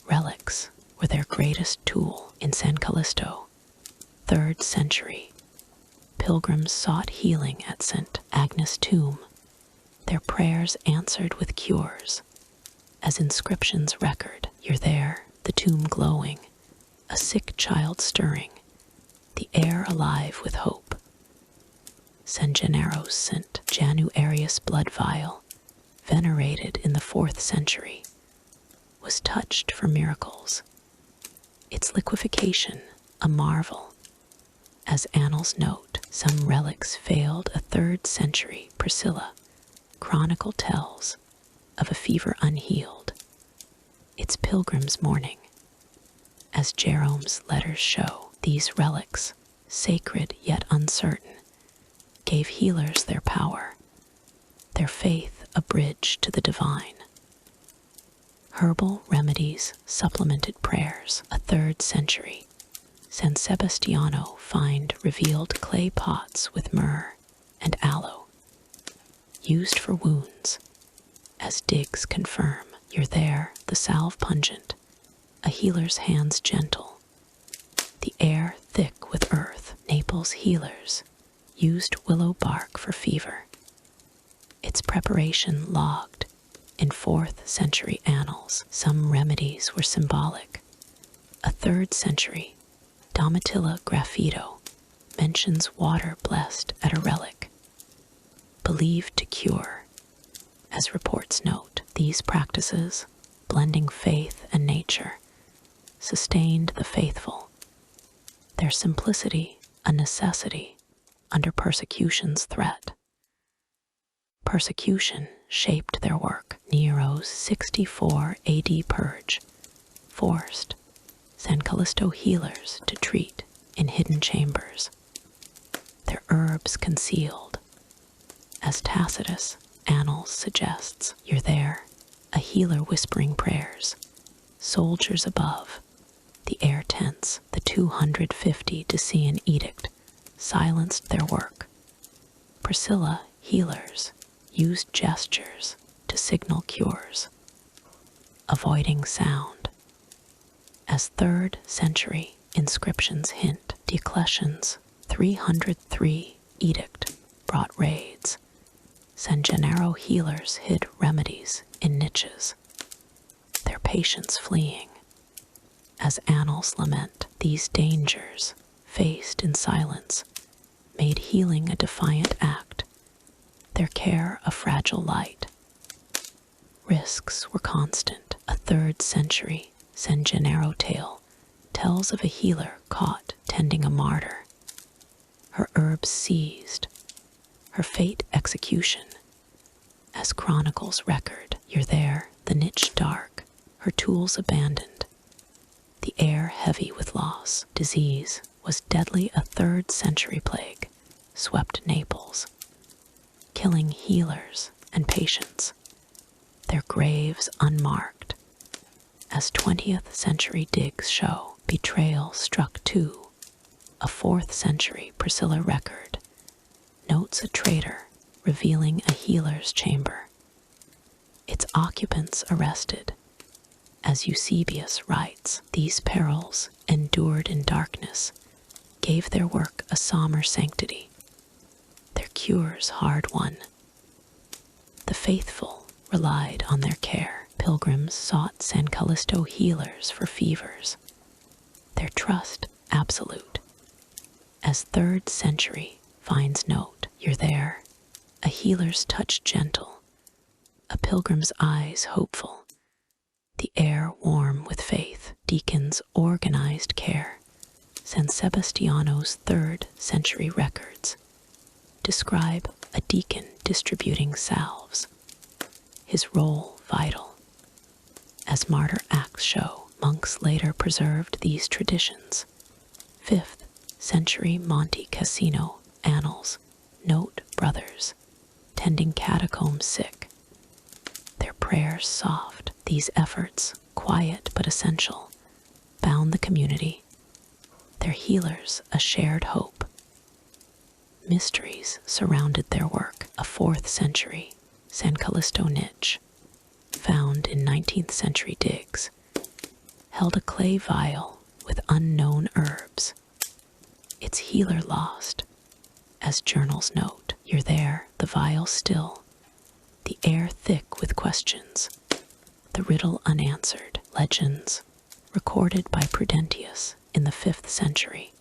Relics were their greatest tool in San Callisto, 3rd century. Pilgrims sought healing at St. Agnes' tomb, their prayers answered with cures. As inscriptions record, you're there, the tomb glowing, a sick child stirring, the air alive with hope. San Gennaro's St. Januarius blood vial, venerated in the 4th century, was touched for miracles, its liquefaction a marvel. As annals note, some relics failed a 3rd century Priscilla chronicle tells of a fever unhealed, its pilgrims mourning. As Jerome's letters show, these relics, sacred yet uncertain, gave healers their power, their faith a bridge to the divine. Herbal remedies supplemented prayers, a 3rd century. San Sebastiano find revealed clay pots with myrrh and aloe, used for wounds. As digs confirm, you're there, the salve pungent, a healer's hands gentle, the air thick with earth. Naples healers used willow bark for fever, its preparation logged in 4th century annals. Some remedies were symbolic. A 3rd century Domitilla Graffito mentions water blessed at a relic, believed to cure. As reports note, these practices, blending faith and nature, sustained the faithful, their simplicity a necessity under persecution's threat. Persecution shaped their work. Nero's 64 AD purge forced San Callisto healers to treat in hidden chambers, their herbs concealed. As Tacitus' Annals suggests, you're there, a healer whispering prayers, soldiers above, the air tense. The 250 Decian edict silenced their work. Priscilla healers used gestures to signal cures, avoiding sound. As 3rd century inscriptions hint, Diocletian's 303 edict brought raids. San Gennaro healers hid remedies in niches, their patients fleeing. As annals lament, these dangers, faced in silence, made healing a defiant act, their care a fragile light. Risks were constant. A 3rd century San Gennaro tale tells of a healer caught tending a martyr, her herbs seized, her fate execution. As chronicles record, you're there, the niche dark, her tools abandoned, the air heavy with loss. Disease was deadly. A 3rd century plague swept Naples, killing healers and patients, their graves unmarked. As 20th century digs show, betrayal struck too. A 4th century Priscilla record notes a traitor revealing a healer's chamber, its occupants arrested. As Eusebius writes, these perils, endured in darkness, gave their work a somber sanctity, their cures hard won. The faithful relied on their care. Pilgrims sought San Callisto healers for fevers, their trust absolute. As 3rd century finds note, you're there, a healer's touch gentle, a pilgrim's eyes hopeful, the air warm with faith. Deacons organized care. San Sebastiano's 3rd century records describe a deacon distributing salves, his role vital. As martyr acts show, monks later preserved these traditions. 5th century Monte Cassino annals note brothers tending catacombs sick, their prayers soft. These efforts, quiet but essential, bound the community, their healers a shared hope. Mysteries surrounded their work. A 4th century San Callisto niche, found in 19th century digs, held a clay vial with unknown herbs, its healer lost. As journals note, you're there, the vial still, the air thick with questions, the riddle unanswered. Legends, recorded by Prudentius in the 5th century,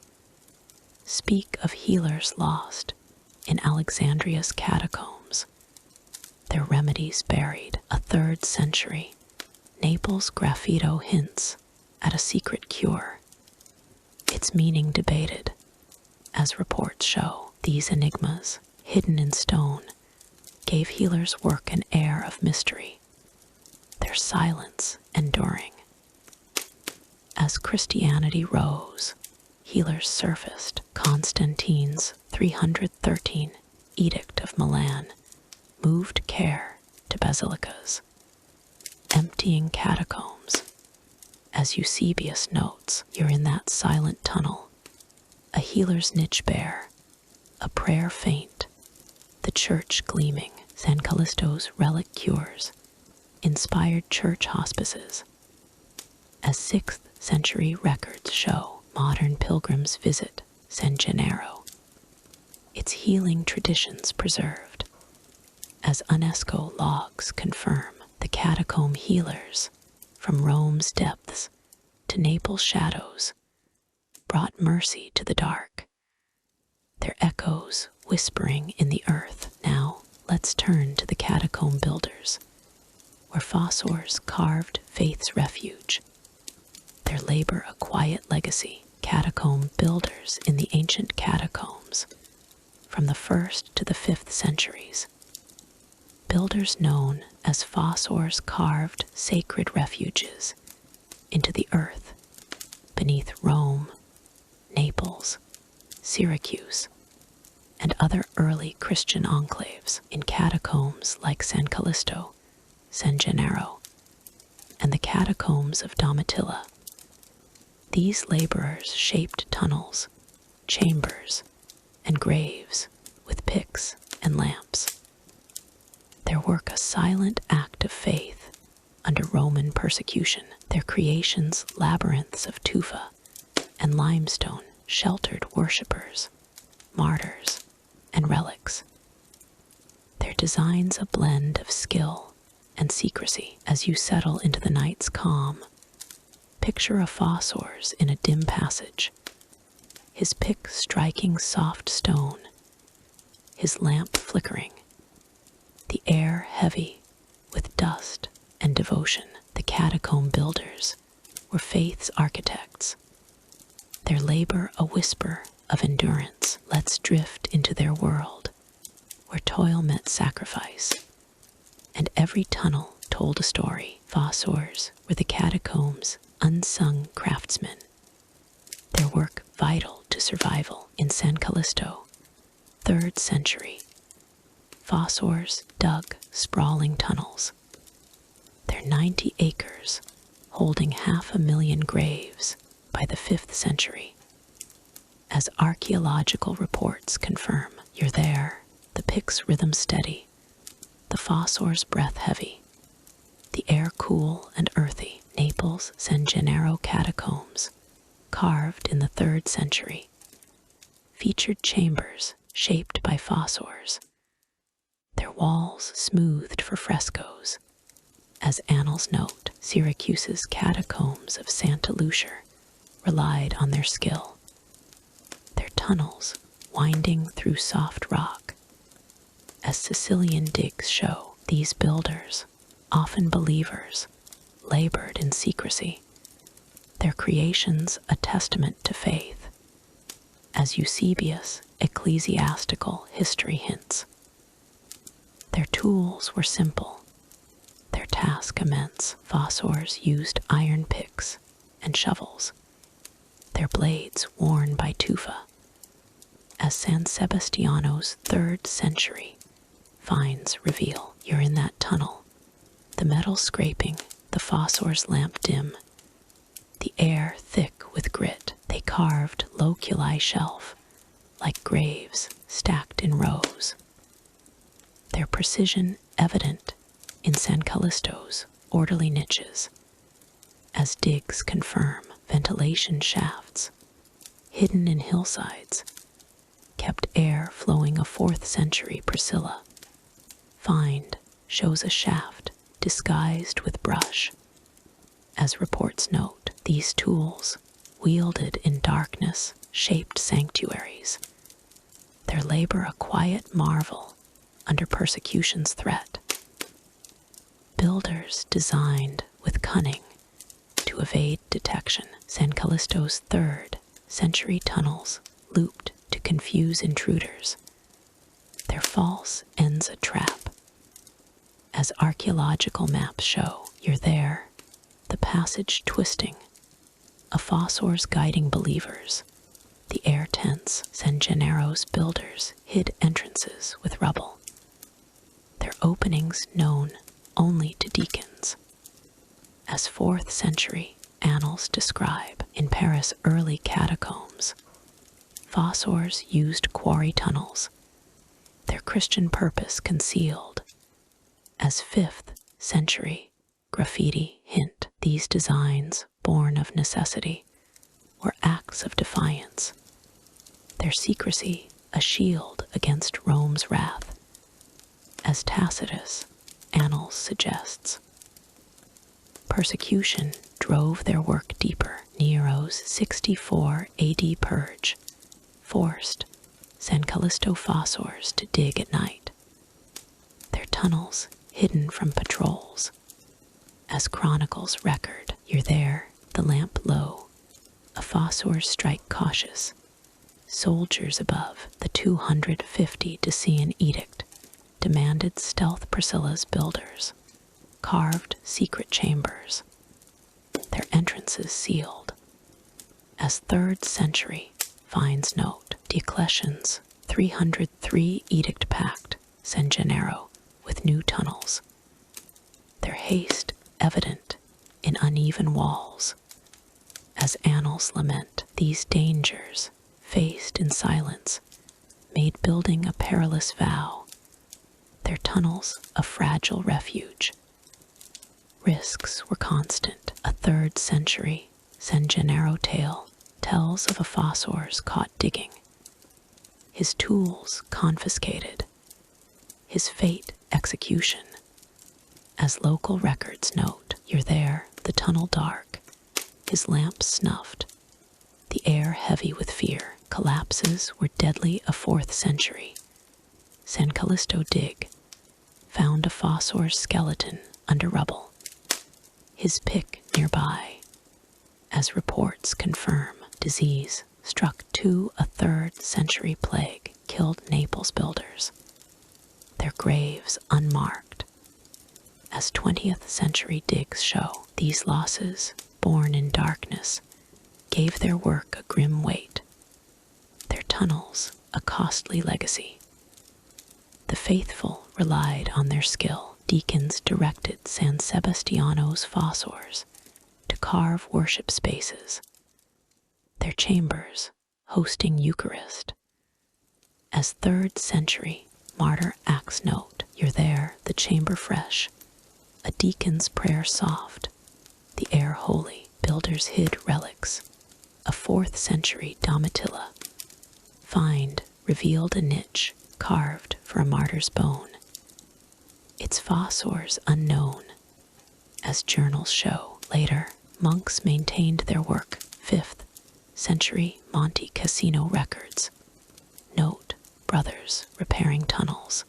speak of healers lost in Alexandria's catacombs, their remedies buried. A 3rd century Naples graffito hints at a secret cure, its meaning debated. As reports show, these enigmas, hidden in stone, gave healers' work an air of mystery, their silence enduring. As Christianity rose, healers surfaced. Constantine's 313 Edict of Milan moved care to basilicas, emptying catacombs. As Eusebius notes, you're in that silent tunnel, a healer's niche bare, a prayer faint, the church gleaming. San Callisto's relic cures inspired church hospices. As 6th century records show, modern pilgrims visit San Gennaro, its healing traditions preserved. As UNESCO logs confirm, the catacomb healers, from Rome's depths to Naples' shadows, brought mercy to the dark, their echoes whispering in the earth. Now, let's turn to the catacomb builders, where fossors carved faith's refuge, their labor a quiet legacy. Catacomb builders in the ancient catacombs, from the 1st to the 5th centuries. Builders known as fossors carved sacred refuges into the earth beneath Rome, Naples, Syracuse, and other early Christian enclaves. In catacombs like San Callisto, San Gennaro, and the catacombs of Domitilla, these laborers shaped tunnels, chambers, and graves with picks and lamps, their work a silent act of faith under Roman persecution. Their creations labyrinths of tufa and limestone sheltered worshippers, martyrs, and relics. Their designs a blend of skill and secrecy. As you settle into the night's calm, picture a fossors in a dim passage, his pick striking soft stone, his lamp flickering, the air heavy with dust and devotion. The catacomb builders were faith's architects, their labor a whisper of endurance. Let's drift into their world, where toil met sacrifice, and every tunnel told a story. Fossors were the catacombs' unsung craftsmen, their work vital to survival. In San Callisto, 3rd century, fossors dug sprawling tunnels, their 90 acres holding 500,000 graves. By the 5th century, as archaeological reports confirm, you're there, the pick's rhythm steady, the fossor's breath heavy, the air cool and earthy. Naples' San Gennaro catacombs, carved in the 3rd century, featured chambers shaped by fossors, their walls smoothed for frescoes. As annals note, Syracuse's catacombs of Santa Lucia relied on their skill, their tunnels winding through soft rock. As Sicilian digs show, these builders, often believers, labored in secrecy, their creations a testament to faith. As Eusebius' ecclesiastical history hints, their tools were simple, their task immense. Fossors used iron picks and shovels, their blades worn by tufa. As San Sebastiano's 3rd century finds reveal, you're in that tunnel, the metal scraping, the fossor's lamp dim, the air thick with grit. They carved loculi shelf, like graves stacked in rows, their precision evident in San Callisto's orderly niches, as digs confirm ventilation shafts, hidden in hillsides, kept air flowing. A 4th century Priscilla find shows a shaft disguised with brush. As reports note, these tools, wielded in darkness, shaped sanctuaries, their labor a quiet marvel under persecution's threat. Builders designed with cunning to evade detection. San Callisto's 3rd century tunnels looped to confuse intruders, their false ends a trap. As archaeological maps show, you're there, the passage twisting, a fossor's guiding believers. The air tense. San Gennaro's builders hid entrances with rubble, their openings known only to deacons. As 4th century annals describe, in Paris' early catacombs, fossors used quarry tunnels, their Christian purpose concealed. As 5th century graffiti hint, these designs, born of necessity, were acts of defiance, their secrecy a shield against Rome's wrath. As Tacitus' annals suggests, persecution drove their work deeper. Nero's 64 AD purge forced San Callisto fossors to dig at night, their tunnels hidden from patrols. As chronicles record, you're there, the lamp low, a fossor's strike cautious, soldiers above. The 250 Decian edict demanded stealth. Priscilla's builders carved secret chambers, their entrances sealed. As 3rd century finds note, Diocletian's 303 edict packed San Gennaro with new tunnels, their haste evident in uneven walls. As annals lament, these dangers, faced in silence, made building a perilous vow, their tunnels a fragile refuge. Risks were constant. A 3rd century San Gennaro tale tells of a fossor's caught digging, his tools confiscated, his fate execution. As local records note, you're there, the tunnel dark, his lamp snuffed, the air heavy with fear. Collapses were deadly. A 4th century San Callisto dig found a fossor's skeleton under rubble, his pick nearby. As reports confirm, disease struck too. A 3rd century plague killed Naples builders, their graves unmarked. As 20th century digs show, these losses, born in darkness, gave their work a grim weight, their tunnels a costly legacy. The faithful relied on their skill. Deacons directed San Sebastiano's fossors to carve worship spaces, their chambers hosting Eucharist. As 3rd century martyr acts note, you're there, the chamber fresh, a deacon's prayer soft, the air holy. Builders hid relics. A 4th century Domitilla find revealed a niche carved for a martyr's bone, its fossors unknown. As journals show, later monks maintained their work. 5th century Monte Cassino records note brothers repairing tunnels,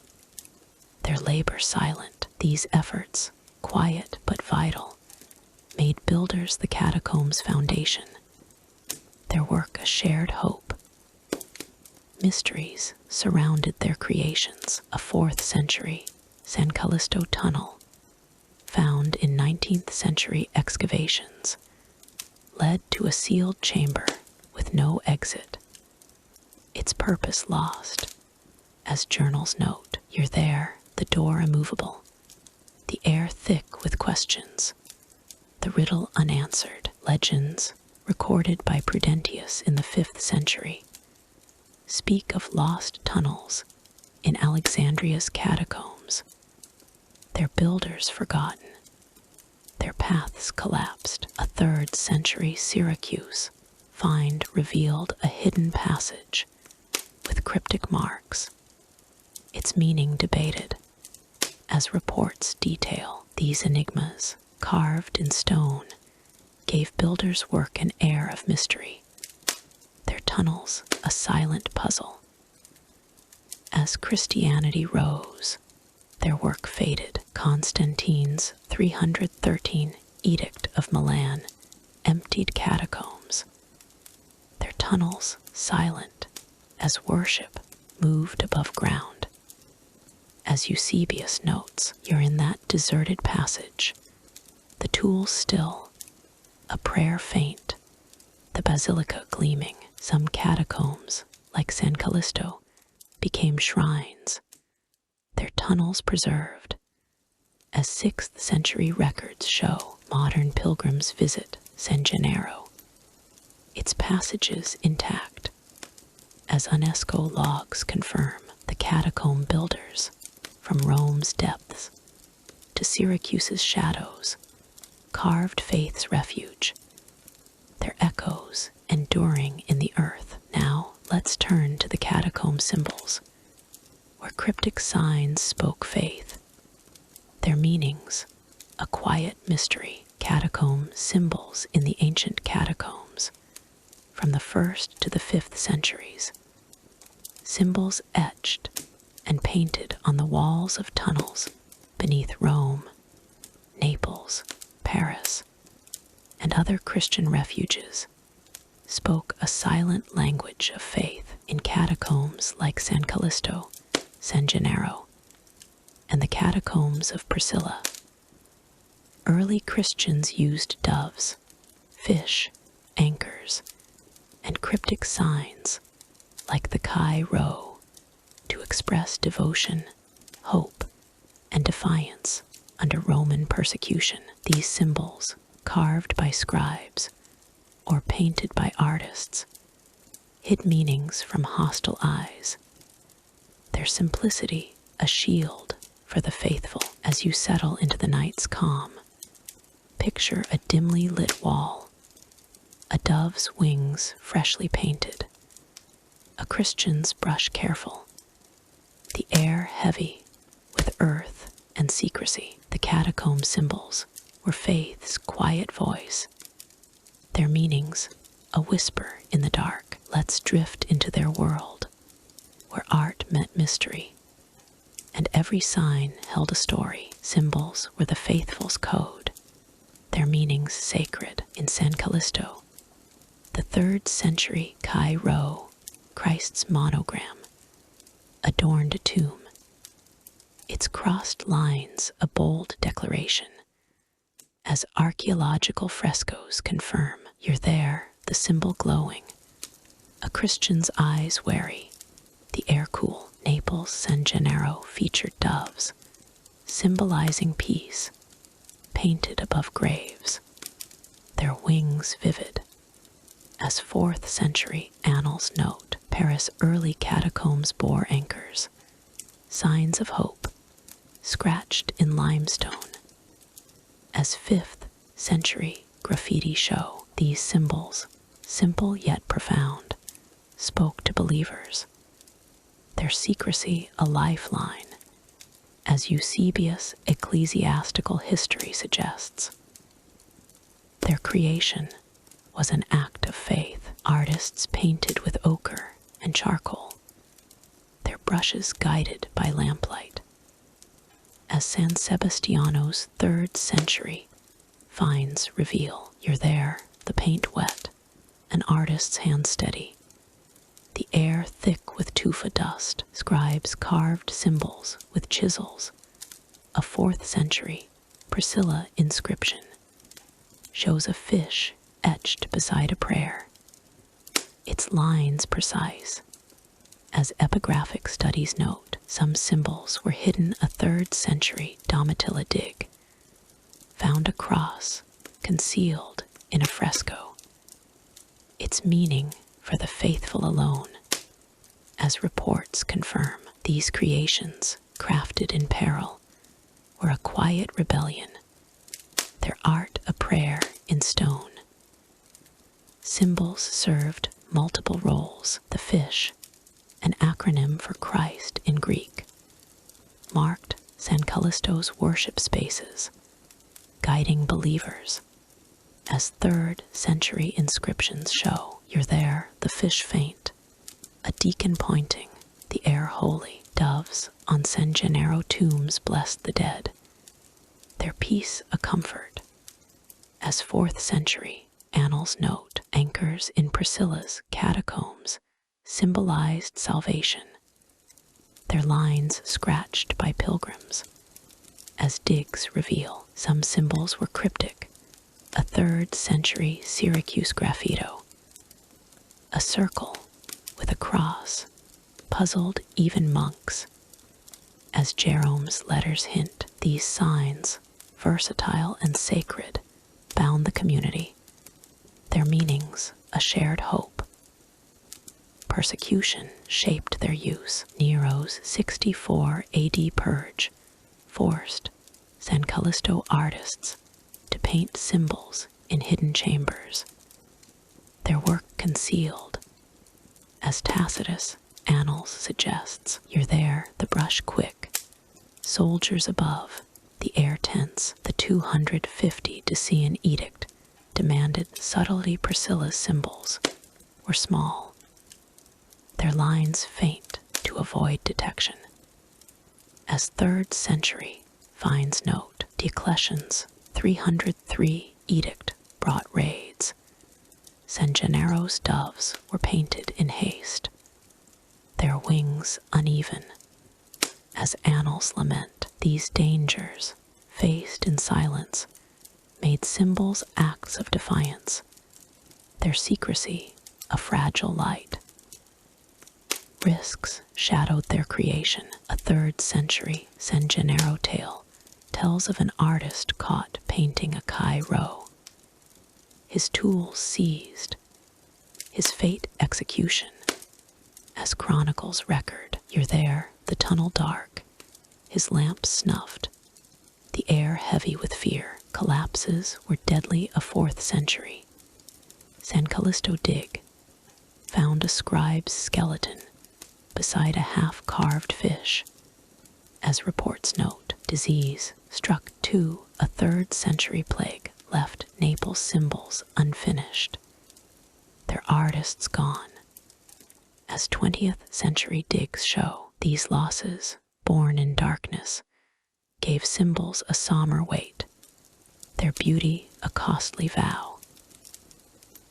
their labor silent. These efforts, quiet but vital, made builders the catacombs' foundation, their work a shared hope. Mysteries surrounded their creations. A 4th century San Callisto tunnel found in 19th century excavations, led to a sealed chamber with no exit, its purpose lost. As journals note, you're there, the door immovable, the air thick with questions, the riddle unanswered. Legends, recorded by Prudentius in the 5th century, speak of lost tunnels in Alexandria's catacombs, their builders forgotten, their paths collapsed. A 3rd century Syracuse find revealed a hidden passage with cryptic marks, its meaning debated. As reports detail, these enigmas, carved in stone, gave builders' work an air of mystery, their tunnels a silent puzzle. As Christianity rose, their work faded. Constantine's 313 Edict of Milan emptied catacombs, their tunnels silent as worship moved above ground. As Eusebius notes, you're in that deserted passage, the tools still, a prayer faint, the basilica gleaming. Some catacombs, like San Callisto, became shrines, their tunnels preserved. As 6th century records show, modern pilgrims visit San Gennaro, its passages intact. As UNESCO logs confirm, the catacomb builders, from Rome's depths to Syracuse's shadows, carved faith's refuge, their echoes enduring in the earth. Now let's turn to the catacomb symbols, where cryptic signs spoke faith, their meanings a quiet mystery. Catacomb symbols in the ancient catacombs, from the 1st to the 5th centuries, symbols etched and painted on the walls of tunnels beneath Rome, Naples, Paris, and other Christian refuges, spoke a silent language of faith. In catacombs like San Callisto, San Gennaro, and the catacombs of Priscilla, early Christians used doves, fish, anchors, and cryptic signs like the Chi Rho to express devotion, hope, and defiance under Roman persecution. These symbols, carved by scribes or painted by artists, hid meanings from hostile eyes, their simplicity a shield for the faithful. As you settle into the night's calm, picture a dimly lit wall, a dove's wings freshly painted, a Christian's brush careful, the air heavy with earth and secrecy. The catacomb symbols were faith's quiet voice, their meanings a whisper in the dark. Let's drift into their world, where art met mystery, and every sign held a story. Symbols were the faithful's code, their meanings sacred. In San Callisto, the 3rd century Chi Rho, Christ's monogram, adorned a tomb, its crossed lines a bold declaration. As archaeological frescoes confirm, you're there, the symbol glowing, a Christian's eyes wary, the air cool. Naples, San Gennaro featured doves, symbolizing peace, painted above graves, their wings vivid. As 4th century annals note, Paris' early catacombs bore anchors, signs of hope, scratched in limestone. As 5th century graffiti show, these symbols, simple yet profound, spoke to believers, their secrecy a lifeline. As Eusebius' ecclesiastical history suggests, their creation was an act of faith. Artists painted with ochre and charcoal, their brushes guided by lamplight. As San Sebastiano's 3rd century finds reveal, you're there, the paint wet, an artist's hand steady, the air thick with tufa dust. Scribes carved symbols with chisels, a 4th century Priscilla inscription shows a fish etched beside a prayer, its lines precise. As epigraphic studies note, some symbols were hidden. A 3rd century Domitilla dig found a cross concealed in a fresco, its meaning for the faithful alone. As reports confirm, these creations, crafted in peril, were a quiet rebellion, their art a prayer in stone. Symbols served multiple roles. The fish, an acronym for Christ in Greek, marked San Callisto's worship spaces, guiding believers. As 3rd century inscriptions show, "You're there, the fish faint," a deacon pointing, "the air holy." Doves on San Gennaro tombs blessed the dead, their peace a comfort. As 4th century annals note, anchors in Priscilla's catacombs symbolized salvation, their lines scratched by pilgrims. As digs reveal, some symbols were cryptic. A 3rd century Syracuse graffito, a circle with a cross, puzzled even monks. As Jerome's letters hint, these signs, versatile and sacred, bound the community, their meanings a shared hope. Persecution shaped their use. Nero's 64 AD purge forced San Callisto artists to paint symbols in hidden chambers, their work concealed. As Tacitus' Annals suggests, "You're there, the brush quick, soldiers above, the air tense." The 250 Decian edict demanded subtlety. Priscilla's symbols were small, their lines faint to avoid detection. As 3rd century finds note, Diocletian's 303 edict brought raids. San Gennaro's doves were painted in haste, their wings uneven. As annals lament, these dangers, faced in silence, made symbols acts of defiance, their secrecy a fragile light. Risks shadowed their creation. A 3rd century San Gennaro tale tells of an artist caught painting a Cairo, his tools seized, his fate execution. As chronicles record, "You're there, the tunnel dark, his lamp snuffed, the air heavy with fear." Collapses were deadly. A 4th century San Callisto dig found a scribe's skeleton beside a half-carved fish. As reports note, disease struck too. A 3rd century plague left Naples symbols unfinished, their artists gone. As 20th century digs show, these losses, born in darkness, gave symbols a somber weight, their beauty a costly vow.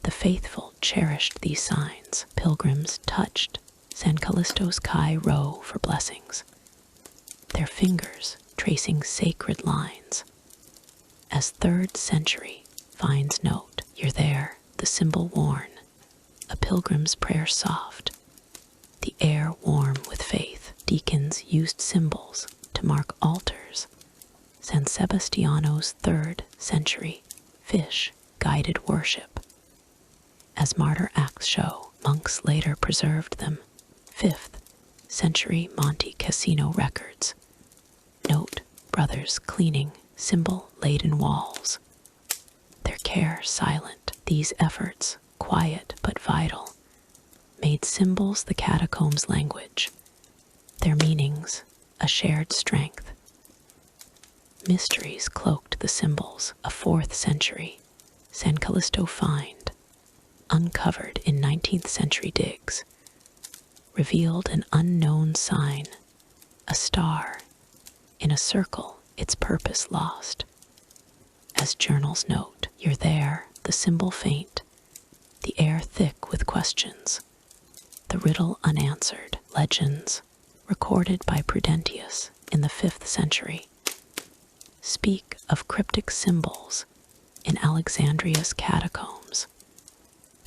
The faithful cherished these signs. Pilgrims touched San Callisto's Cairo for blessings, their fingers tracing sacred lines. As 3rd century finds note, "You're there, the symbol worn, a pilgrim's prayer soft, the air warm with faith." Deacons used symbols to mark altars. San Sebastiano's 3rd century fish guided worship. As martyr acts show, monks later preserved them. 5th century Monte Cassino records note brothers cleaning symbol-laden walls, their care silent. These efforts, quiet but vital, made symbols the catacombs' language, their meanings a shared strength. Mysteries cloaked the symbols. A 4th century San Callisto find, uncovered in 19th century digs, revealed an unknown sign, a star in a circle, its purpose lost. As journals note, "You're there, the symbol faint, the air thick with questions, the riddle unanswered." Legends recorded by Prudentius in the 5th century speak of cryptic symbols in Alexandria's catacombs,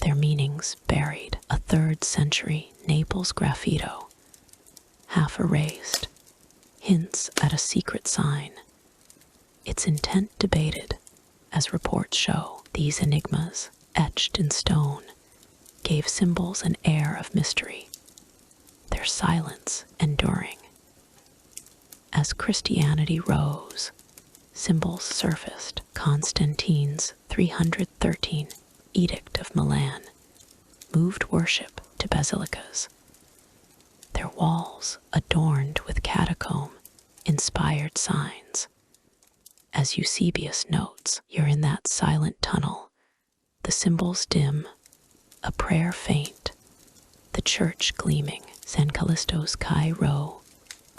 their meanings buried. A 3rd century Naples graffito, half erased, hints at a secret sign, its intent debated, as reports show. These enigmas, etched in stone, gave symbols an air of mystery, their silence enduring. As Christianity rose, symbols surfaced. Constantine's 313 Edict of Milan moved worship to basilicas, their walls adorned with catacomb-inspired signs. As Eusebius notes, you're in that silent tunnel, the symbols dim, a prayer faint, the church gleaming. San Callisto's Cairo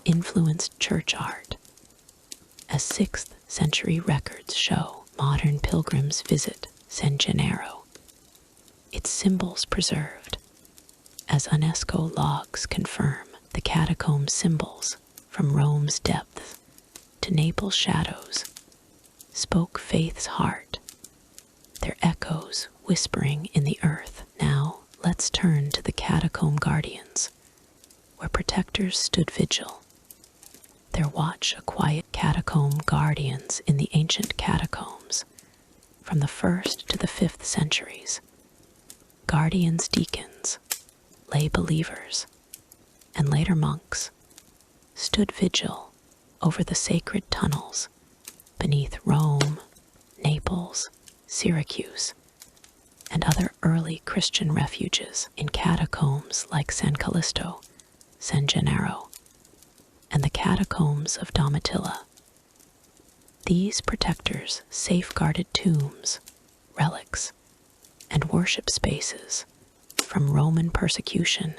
influenced church art. As 6th century records show, modern pilgrims visit San Gennaro, its symbols preserved. As UNESCO logs confirm, the catacomb symbols, from Rome's depths to Naples' shadows, spoke faith's heart, their echoes whispering in the earth. Now, let's turn to the catacomb guardians, where protectors stood vigil. Their watch a quiet. Catacomb guardians in the ancient catacombs, from the 1st to the 5th centuries. Guardians, deacons, lay believers, and later monks, stood vigil over the sacred tunnels beneath Rome, Naples, Syracuse, and other early Christian refuges. In catacombs like San Callisto, San Gennaro, and the catacombs of Domitilla. These protectors safeguarded tombs, relics, and worship spaces from Roman persecution,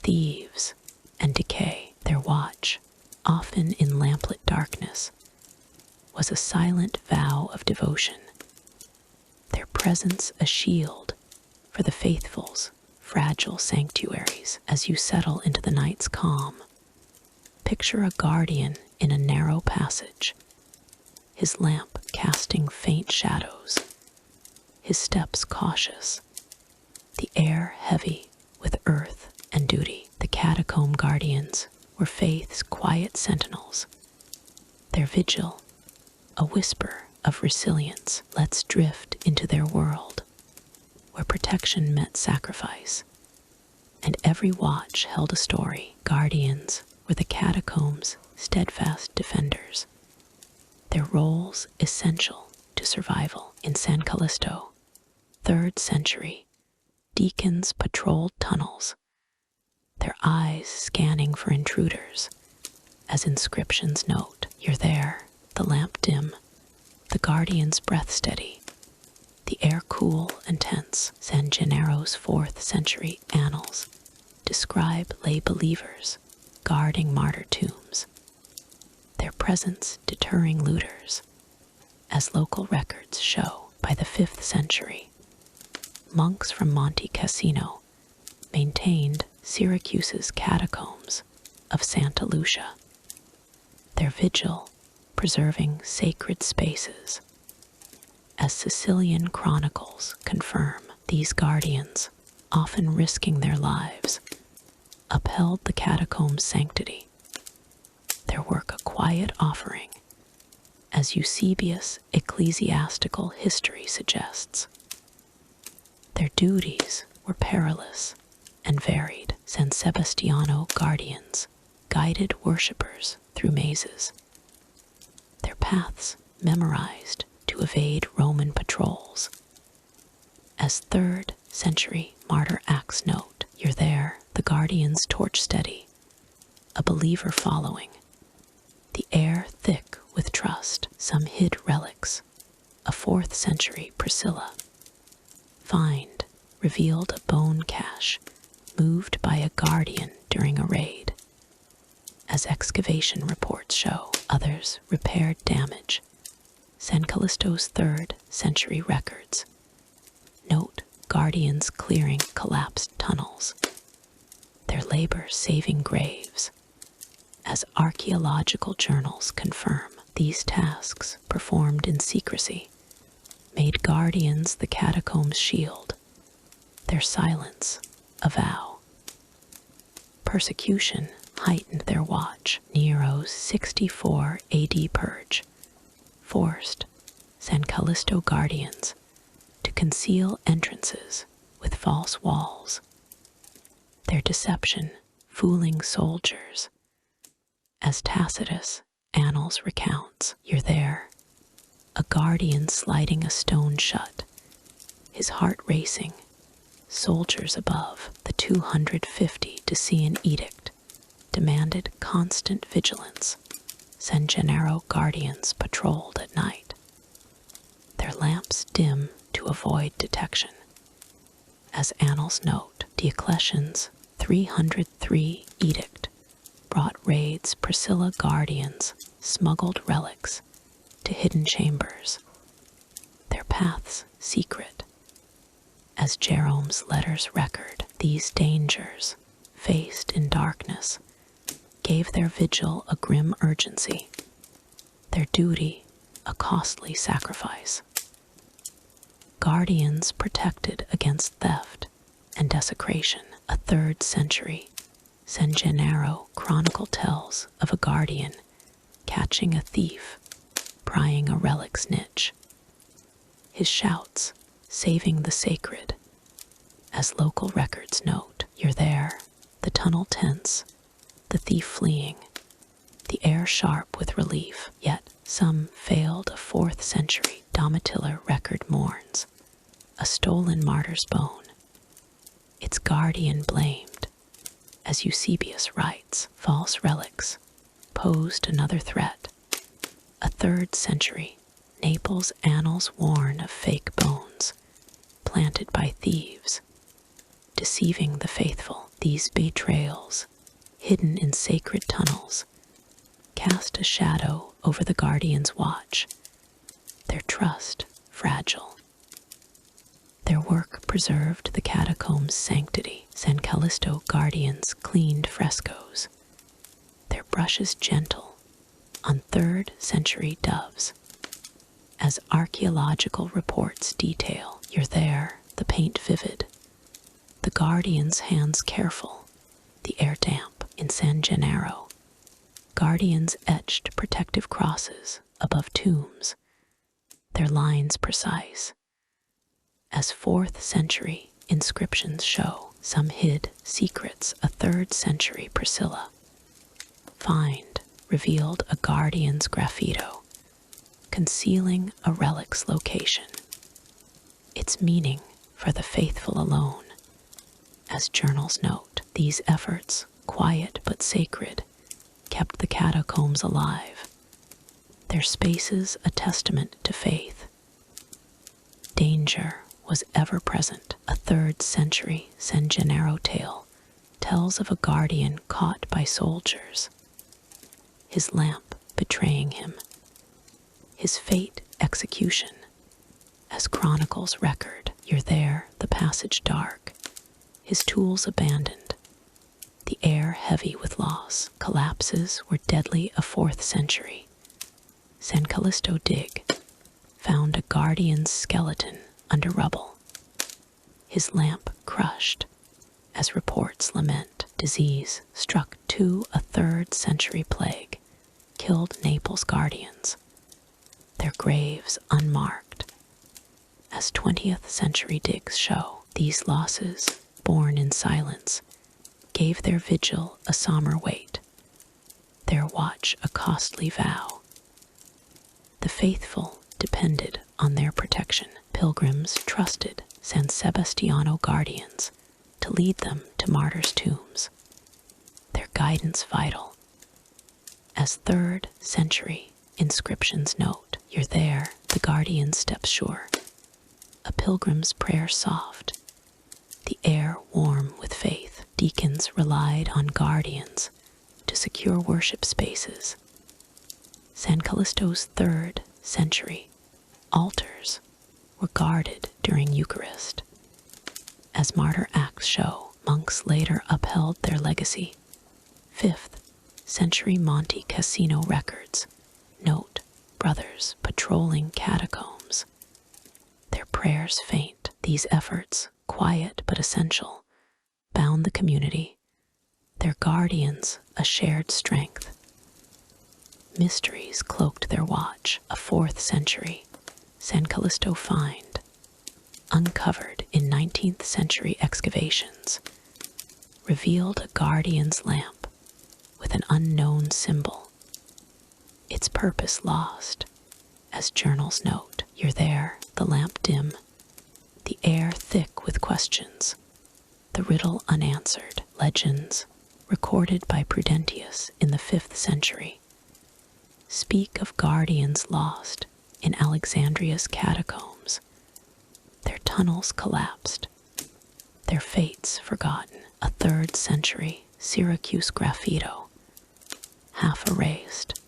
thieves, and decay. Their watch, often in lamplit darkness, was a silent vow of devotion, their presence a shield for the faithful's fragile sanctuaries. As you settle into the night's calm, picture a guardian in a narrow passage, his lamp casting faint shadows, his steps cautious, the air heavy with earth and duty. The catacomb guardians were faith's quiet sentinels, their vigil a whisper of resilience. Let's drift into their world, where protection met sacrifice, and every watch held a story. Guardians were the catacombs' steadfast defenders, their roles essential to survival. In San Callisto, 3rd century, deacons patrolled tunnels, their eyes scanning for intruders. As inscriptions note, you're there, the lamp dim, the guardian's breath steady, the air cool and tense. San Gennaro's 4th century annals describe lay believers guarding martyr tombs, their presence deterring looters. As local records show, by the 5th century, monks from Monte Cassino maintained Syracuse's catacombs of Santa Lucia, their vigil preserving sacred spaces. As Sicilian chronicles confirm, these guardians, often risking their lives, upheld the catacomb's sanctity, their work a quiet offering, as Eusebius' ecclesiastical history suggests. Their duties were perilous and varied. San Sebastiano guardians guided worshippers through mazes, their paths memorized to evade Roman patrols. As 3rd century martyr acts note, you're there, the guardian's torch steady, a believer following, the air thick with trust. Some hid relics, a 4th century Priscilla find revealed a bone cache moved by a guardian during a raid. As excavation reports show, others repaired damage. San Callisto's 3rd century records note guardians clearing collapsed tunnels, their labor saving graves. As archaeological journals confirm, These tasks, performed in secrecy, made guardians the catacombs' shield, their silence a vow. Persecution heightened their watch. Nero's 64 AD purge forced San Callisto guardians to conceal entrances with false walls, their deception fooling soldiers. As Tacitus Annals recounts, you're there, a guardian sliding a stone shut, his heart racing, soldiers above, the 250 to see an edict, demanded constant vigilance. San Gennaro guardians patrolled at night, their lamps dim to avoid detection. As annals note, Diocletian's 303 edict brought raids. Priscilla guardians smuggled relics to hidden chambers, their paths secret. As Jerome's letters record, these dangers, faced in darkness, gave their vigil a grim urgency, their duty a costly sacrifice. Guardians protected against theft and desecration. A 3rd century San Gennaro chronicle tells of a guardian catching a thief prying a relic's niche, his shouts saving the sacred. As local records note, you're there, the tunnel tense, the thief fleeing, the air sharp with relief. Yet some failed. A 4th century Domitilla record mourns a stolen martyr's bone, its guardian blamed. As Eusebius writes, false relics posed another threat. A 3rd century Naples annals warn of fake bones planted by thieves, deceiving the faithful. These betrayals, hidden in sacred tunnels, cast a shadow over the guardian's watch, their trust fragile. Their work preserved the catacombs' sanctity. San Callisto guardians cleaned frescoes, their brushes gentle on 3rd century doves. As archaeological reports detail, you're there, the paint vivid, the guardian's hands careful, the air damp. In San Gennaro, guardians etched protective crosses above tombs, their lines precise. As 4th century inscriptions show, some hid secrets. A 3rd century Priscilla find revealed a guardian's graffito, concealing a relic's location, its meaning for the faithful alone. As journals note, these efforts, quiet but sacred, kept the catacombs alive, their spaces a testament to faith. Danger was ever present. A 3rd century San Gennaro tale tells of a guardian caught by soldiers, his lamp betraying him, his fate execution. As chronicles record, you're there, the passage dark, his tools abandoned, the air heavy with loss. Collapses were deadly. A 4th century San Callisto dig found a guardian's skeleton under rubble, his lamp crushed. As reports lament, disease struck too. A 3rd century plague killed Naples guardians, their graves unmarked. As 20th century digs show, these losses, born in silence, gave their vigil a somber weight, their watch a costly vow. The faithful depended on their protection. Pilgrims trusted San Sebastiano guardians to lead them to martyrs' tombs, their guidance vital. As 3rd century inscriptions note, you're there, the guardian steps sure, a pilgrim's prayer soft, the air warm with faith. Deacons relied on guardians to secure worship spaces. San Callisto's 3rd century altars were guarded during Eucharist. As martyr acts show, monks later upheld their legacy. 5th century Monte Cassino records note brothers patrolling catacombs, their prayers faint. These efforts, quiet but essential, bound the community, their guardians a shared strength. Mysteries cloaked their watch. A 4th century San Callisto find, uncovered in 19th century excavations, revealed a guardian's lamp with an unknown symbol, its purpose lost. As journals note, you're there, the lamp dim, the air thick with questions, the riddle unanswered. Legends, recorded by Prudentius in the 5th century, speak of guardians lost in Alexandria's catacombs, their tunnels collapsed, their fates forgotten. A 3rd century Syracuse graffito, half erased,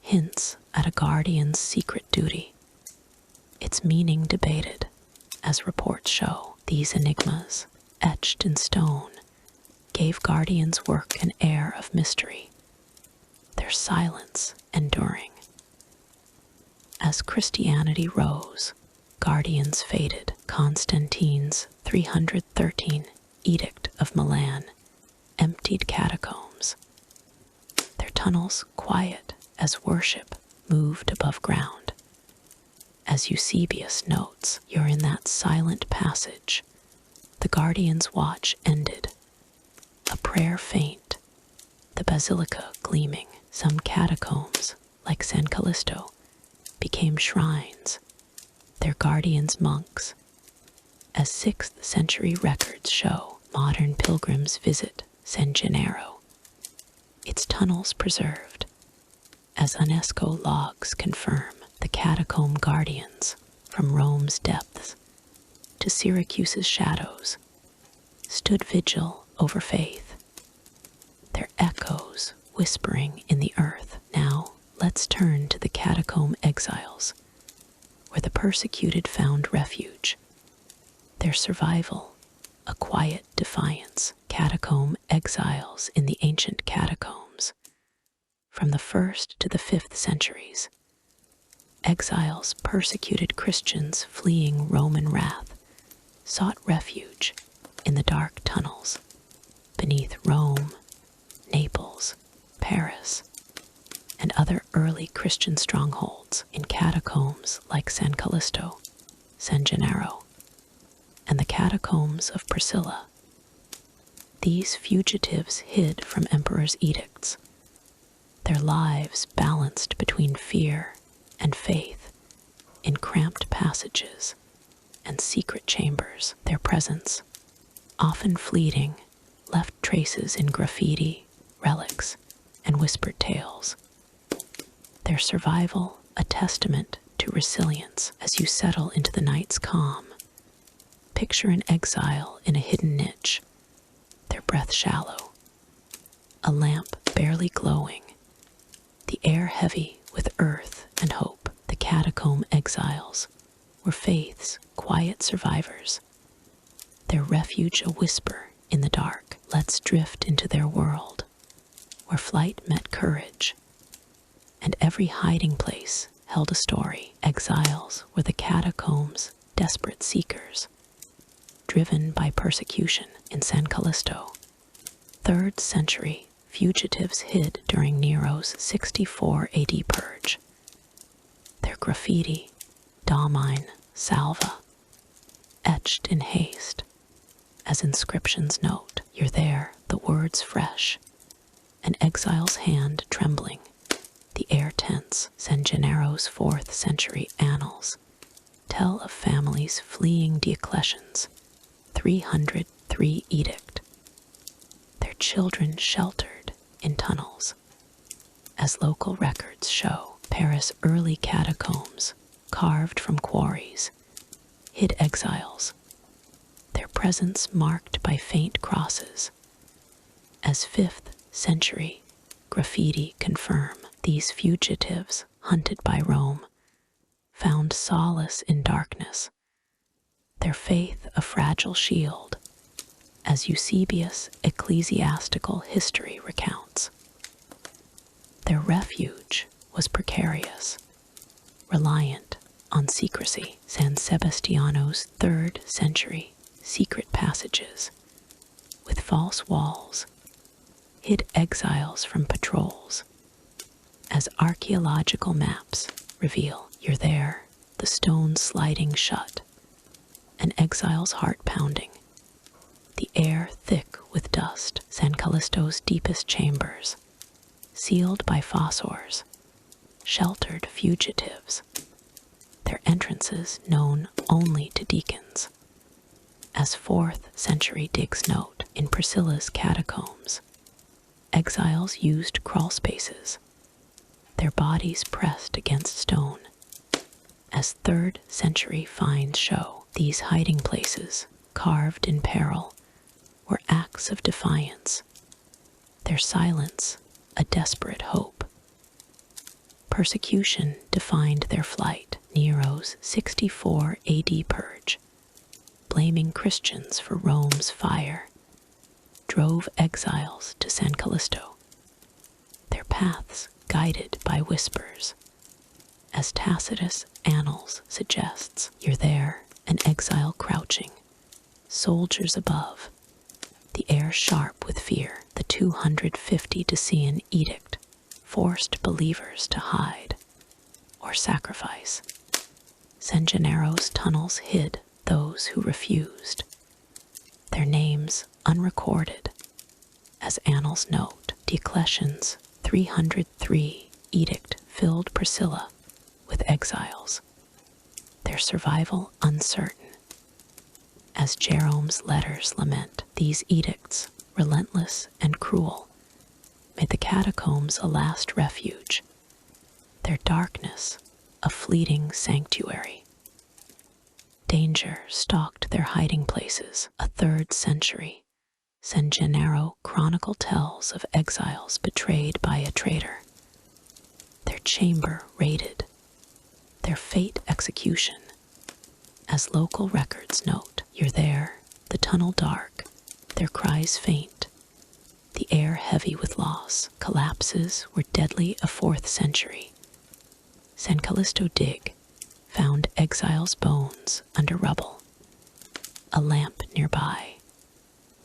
hints at a guardian's secret duty, its meaning debated. As reports show, these enigmas, etched in stone, gave guardians' work an air of mystery, their silence enduring. As Christianity rose, guardians faded. Constantine's 313 Edict of Milan emptied catacombs, their tunnels quiet as worship moved above ground. As Eusebius notes, you're in that silent passage. The guardian's watch ended, a prayer faint, the basilica gleaming. Some catacombs, like San Callisto, became shrines, their guardians monks. As 6th century records show, modern pilgrims visit San Gennaro, its tunnels preserved. As UNESCO logs confirm, the catacomb guardians, from Rome's depths to Syracuse's shadows, stood vigil over faith, their echoes whispering in the earth. Now, let's turn to the catacomb exiles, where the persecuted found refuge. Their survival, a quiet defiance. Catacomb exiles in the ancient catacombs. From the 1st to the 5th centuries, exiles persecuted Christians fleeing Roman wrath sought refuge in the dark tunnels beneath Rome, Naples, Paris, and other early Christian strongholds. In catacombs like San Callisto, San Gennaro, and the catacombs of Priscilla, these fugitives hid from emperors' edicts, their lives balanced between fear and faith in cramped passages and secret chambers. Their presence, often fleeting, left traces in graffiti, relics, and whispered tales. Their survival, a testament to resilience. As you settle into the night's calm, picture an exile in a hidden niche, their breath shallow, a lamp barely glowing, the air heavy with earth and hope. The catacomb exiles were faith's quiet survivors, their refuge a whisper in the dark. Let's drift into their world, where flight met courage, and every hiding place held a story. Exiles were the catacombs' desperate seekers, driven by persecution. In San Callisto, 3rd century fugitives hid during Nero's 64 AD purge. Their graffiti, Domine, Salva, etched in haste. As inscriptions note, you're there, the words fresh, an exile's hand trembling, the air tense. San Gennaro's 4th century annals tell of families fleeing Diocletian's 303 edict, their children sheltered in tunnels. As local records show, Paris' early catacombs, carved from quarries, hid exiles, their presence marked by faint crosses. As 5th century graffiti confirm, these fugitives, hunted by Rome, found solace in darkness, their faith a fragile shield. As Eusebius' ecclesiastical history recounts, their refuge was precarious, reliant on secrecy. San Sebastiano's 3rd century secret passages with false walls hid exiles from patrols. As archaeological maps reveal, you're there, the stone sliding shut, an exile's heart pounding, the air thick with dust. San Callisto's deepest chambers, sealed by fossors, sheltered fugitives, their entrances known only to deacons. As 4th century digs note, in Priscilla's Catacombs, exiles used crawl spaces, their bodies pressed against stone. As 3rd century finds show, these hiding places, carved in peril, were acts of defiance, their silence a desperate hope. Persecution defined their flight. Nero's 64 AD purge, blaming Christians for Rome's fire, drove exiles to San Callisto, their paths guided by whispers. As Tacitus' Annals suggests, you're there, an exile crouching, soldiers above, the air sharp with fear. The 250 Decian edict forced believers to hide or sacrifice. San Gennaro's tunnels hid those who refused, their names unrecorded. As annals note, Diocletian's 303 edict filled Priscilla with exiles, their survival uncertain. As Jerome's letters lament, these edicts, relentless and cruel, made the catacombs a last refuge, their darkness a fleeting sanctuary. Danger stalked their hiding places. A 3rd century San Gennaro chronicle tells of exiles betrayed by a traitor, their chamber raided, their fate execution. As local records note, you're there, the tunnel dark, their cries faint, the air heavy with loss. Collapses were deadly. A 4th century San Callisto dig found exiles' bones under rubble, a lamp nearby.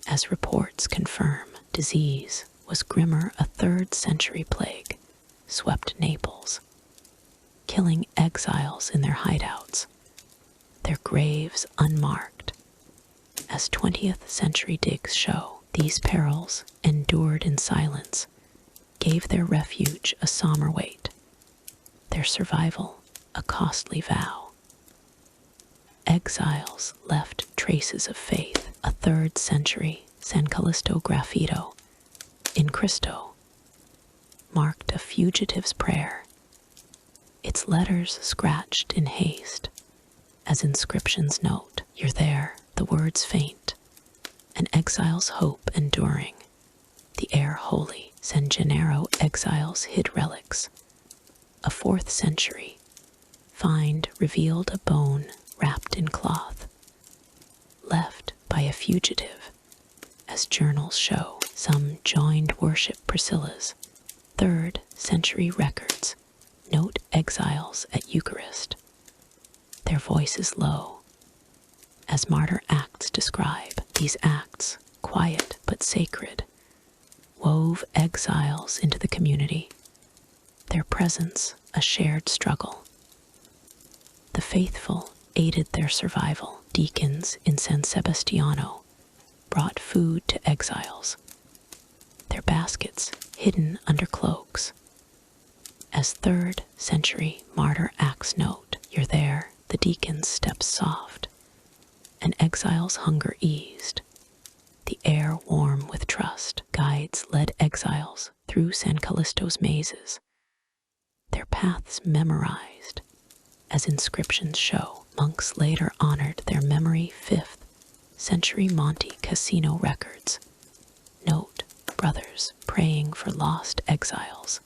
As reports confirm, disease was grimmer. A 3rd century plague swept Naples, killing exiles in their hideouts, their graves unmarked. As 20th century digs show, these perils, endured in silence, gave their refuge a somber weight, their survival a costly vow. Exiles left traces of faith. A 3rd century San Callisto graffito in Cristo marked a fugitive's prayer, its letters scratched in haste. As inscriptions note, you're there, the words faint, an exile's hope enduring, the air holy. San Gennaro exiles hid relics. A 4th century find revealed a bone wrapped in cloth, left by a fugitive. As journals show, some joined worship. Priscilla's 3rd century records note exiles at Eucharist, their voices low. As martyr acts describe, these acts, quiet but sacred, wove exiles into the community, their presence a shared struggle. The faithful aided their survival. Deacons in San Sebastiano brought food to exiles, their baskets hidden under cloaks. As 3rd century martyr acts note, you're there, the deacon's steps soft, an exile's hunger eased, the air warm with trust. Guides led exiles through San Callisto's mazes, their paths memorized. As inscriptions show, monks later honored their memory. 5th century Monte Cassino records note brothers praying for lost exiles,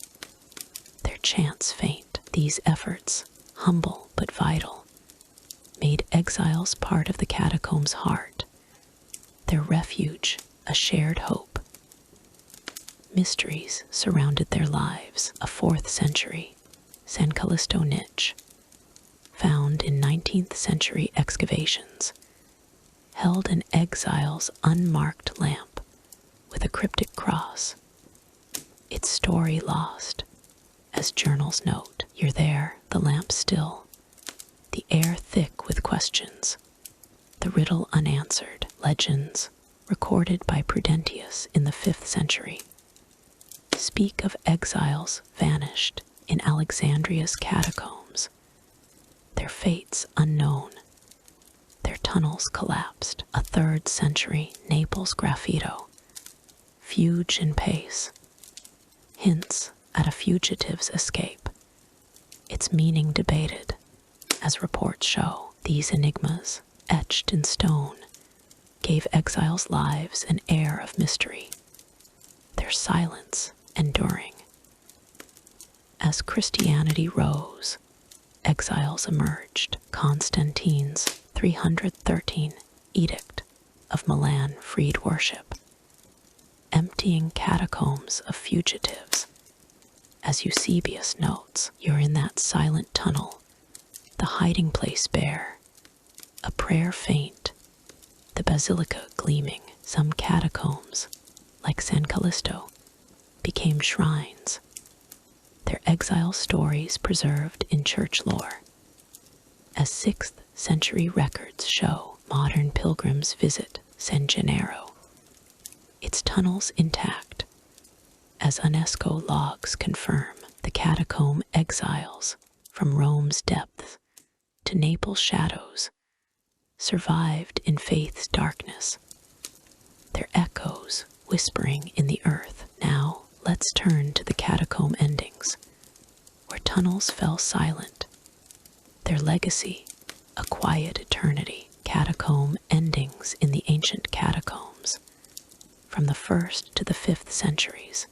their chants faint. These efforts, humble but vital, made exiles part of the catacombs' heart, their refuge a shared hope. Mysteries surrounded their lives. A 4th century San Callisto niche found in 19th century excavations, held an exile's unmarked lamp with a cryptic cross, its story lost. As journals note, you're there, the lamp still, the air thick with questions, the riddle unanswered. Legends, recorded by Prudentius in the 5th century, speak of exiles vanished in Alexandria's catacombs, their fates unknown, their tunnels collapsed. A 3rd century Naples graffito, fuge and pace, hints at a fugitive's escape, its meaning debated, as reports show. These enigmas, etched in stone, gave exiles' lives an air of mystery, their silence enduring. As Christianity rose, exiles emerged. Constantine's 313 Edict of Milan freed worship, emptying catacombs of fugitives. As Eusebius notes, you're in that silent tunnel, the hiding place bare, a prayer faint, the basilica gleaming. Some catacombs, like San Callisto, became shrines, their exile stories preserved in church lore. As 6th century records show, modern pilgrims visit San Gennaro, its tunnels intact. As UNESCO logs confirm, the catacomb exiles from Rome's depths to Naples' shadows survived in faith's darkness, their echoes whispering in the earth. Now, let's turn to the catacomb endings, where tunnels fell silent, their legacy a quiet eternity. Catacomb endings in the ancient catacombs, from the 1st to the 5th centuries.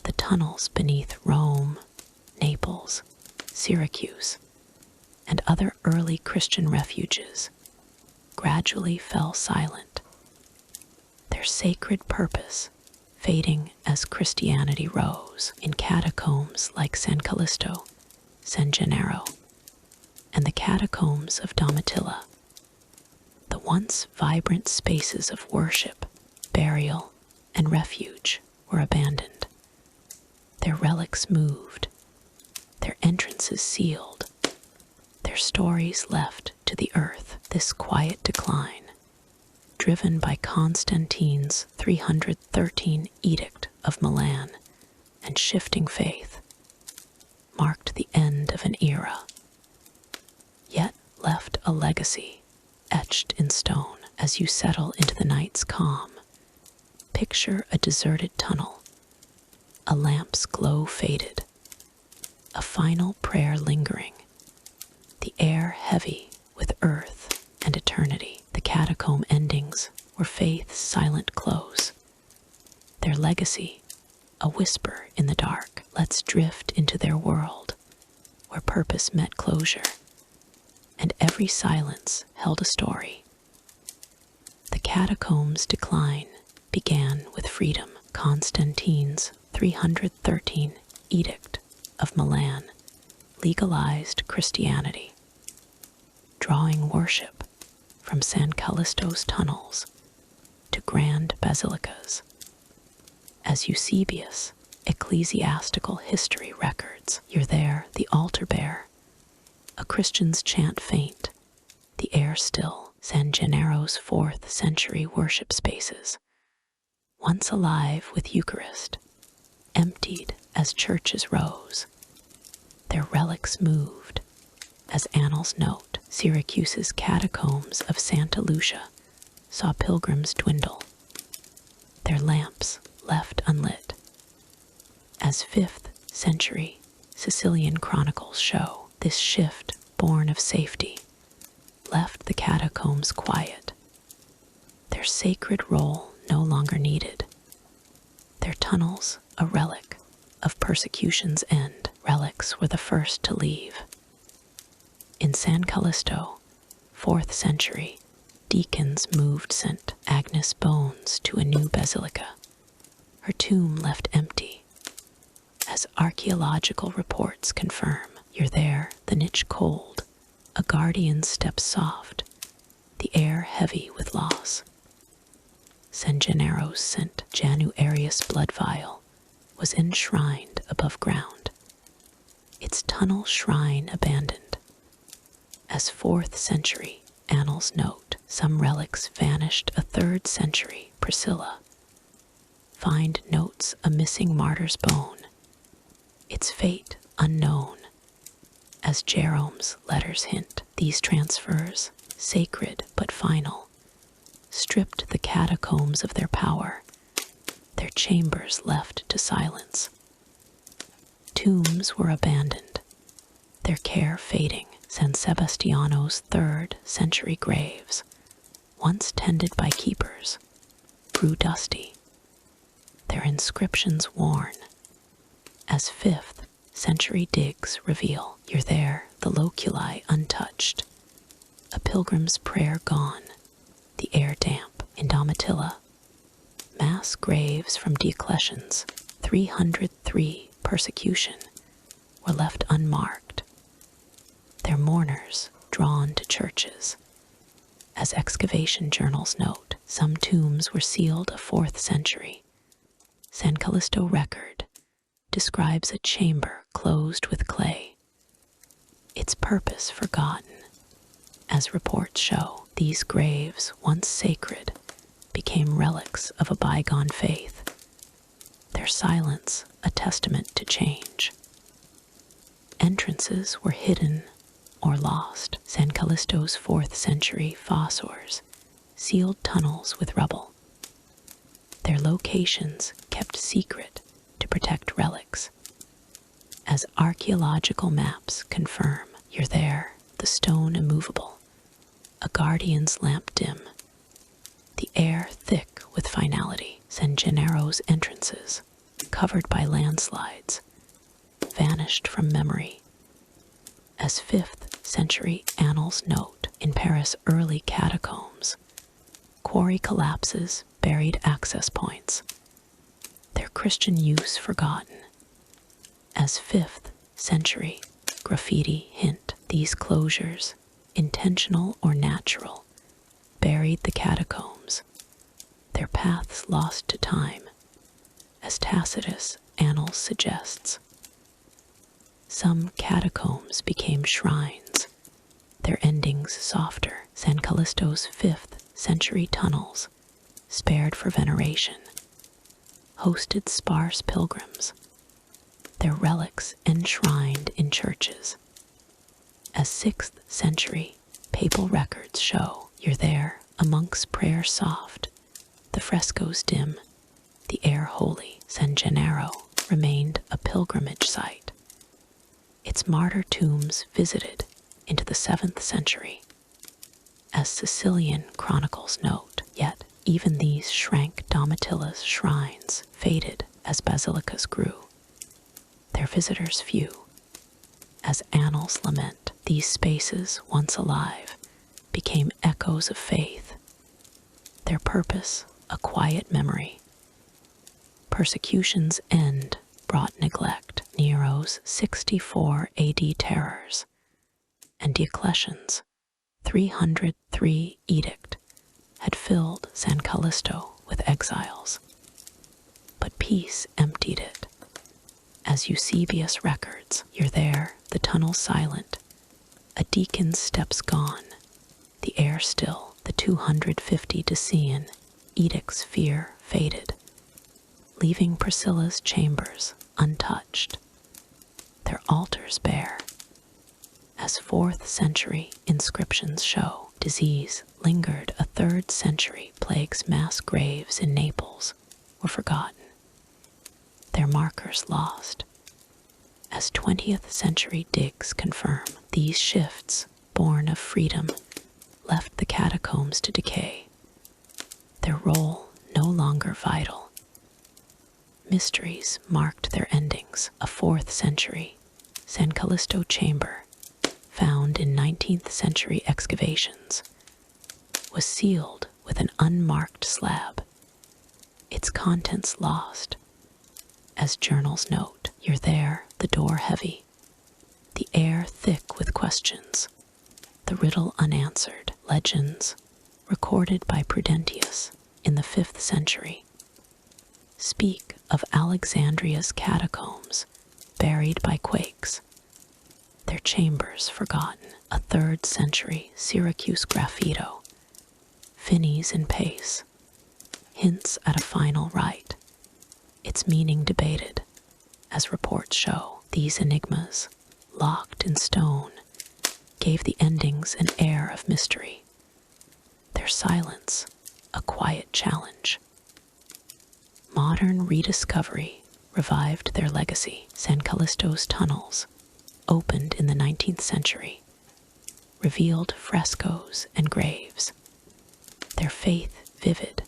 The tunnels beneath Rome, Naples, Syracuse, and other early Christian refuges gradually fell silent, their sacred purpose fading as Christianity rose. In catacombs like San Callisto, San Gennaro, and the catacombs of Domitilla, the once vibrant spaces of worship, burial, and refuge were abandoned, their relics moved, their entrances sealed, their stories left to the earth. This quiet decline, driven by Constantine's 313 Edict of Milan and shifting faith, marked the end of an era, yet left a legacy etched in stone. As you settle into the night's calm, picture a deserted tunnel, a lamp's glow faded, a final prayer lingering, the air heavy with earth and eternity. The catacomb endings were faith's silent close, their legacy a whisper in the dark. Let's drift into their world, where purpose met closure, and every silence held a story. The catacombs' decline began with freedom. Constantine's 313 Edict of Milan legalized Christianity, drawing worship from San Callisto's tunnels to grand basilicas. As Eusebius' ecclesiastical history records, you're there, the altar bare, a Christian's chant faint, the air still. San Gennaro's 4th century worship spaces, once alive with Eucharist, emptied as churches rose, their relics moved. As annals note, Syracuse's catacombs of Santa Lucia saw pilgrims dwindle, their lamps left unlit. As 5th century Sicilian chronicles show, this shift, born of safety, left the catacombs quiet, their sacred role no longer needed, their tunnels a relic of persecution's end. Relics were the first to leave. In San Callisto, 4th century, deacons moved St. Agnes' bones to a new basilica, her tomb left empty. As archaeological reports confirm, you're there, the niche cold, a guardian's step soft, the air heavy with loss. San Gennaro's scent, Januarius blood vial, was enshrined above ground, its tunnel shrine abandoned. As 4th century annals note, some relics vanished a 3rd century Priscilla. Find notes a missing martyr's bone, its fate unknown. As Jerome's letters hint, these transfers, sacred but final, stripped the catacombs of their power, their chambers left to silence. Tombs were abandoned, their care fading. San Sebastiano's 3rd century graves, once tended by keepers, grew dusty, their inscriptions worn. As 5th century digs reveal, you're there, the loculi untouched, a pilgrim's prayer gone, the air damp. In Domitilla, mass graves from Diocletian's 303 persecution were left unmarked, their mourners drawn to churches. As excavation journals note, some tombs were sealed a 4th century. San Callisto record describes a chamber closed with clay, its purpose forgotten. As reports show, these graves, once sacred, became relics of a bygone faith, their silence a testament to change. Entrances were hidden or lost. San Callisto's 4th century fossors sealed tunnels with rubble, their locations kept secret to protect relics. As archaeological maps confirm, you're there, the stone immovable, a guardian's lamp dim, the air thick with finality. San Gennaro's entrances, covered by landslides, vanished from memory. As 5th century annals note, in Paris' early catacombs, quarry collapses buried access points, their Christian use forgotten. As 5th century graffiti hint, these closures, intentional or natural, buried the catacombs, their paths lost to time, as Tacitus' Annals suggests. Some catacombs became shrines, their endings softer. San Callisto's 5th century tunnels, spared for veneration, hosted sparse pilgrims, their relics enshrined in churches. As 6th century papal records show, you're there, a monk's prayer soft, the frescoes dim, the air holy. San Gennaro remained a pilgrimage site, its martyr tombs visited into the 7th century. As Sicilian chronicles note, yet even these shrank Domitilla's shrines faded as basilicas grew, their visitors few. As annals lament, these spaces, once alive, became echoes of faith, their purpose a quiet memory. Persecution's end brought neglect. Nero's 64 AD terrors and Diocletian's 303 edict had filled San Callisto with exiles, but peace emptied it. As Eusebius records, you're there, the tunnel silent, a deacon's steps gone, the air still, the 250 Decian edict's fear faded, leaving Priscilla's chambers untouched, their altars bare. As 4th century inscriptions show, disease lingered a 3rd century plague's mass graves in Naples were forgotten, their markers lost. As 20th century digs confirm, these shifts, born of freedom, left the catacombs to decay, their role no longer vital. Mysteries marked their endings. A 4th century San Callisto chamber, found in 19th century excavations, was sealed with an unmarked slab, its contents lost. As journals note, you're there, the door heavy, the air thick with questions. the riddle unanswered. Legends, recorded by Prudentius in the 5th century, speak of Alexandria's catacombs buried by quakes, their chambers forgotten. A 3rd century Syracuse graffito, Phineas in pace, hints at a final rite, its meaning debated, as reports show. These enigmas, locked in stone, gave the endings an air of mystery, their silence a quiet challenge. Modern rediscovery revived their legacy. San Callisto's tunnels, opened in the 19th century, revealed frescoes and graves, their faith vivid,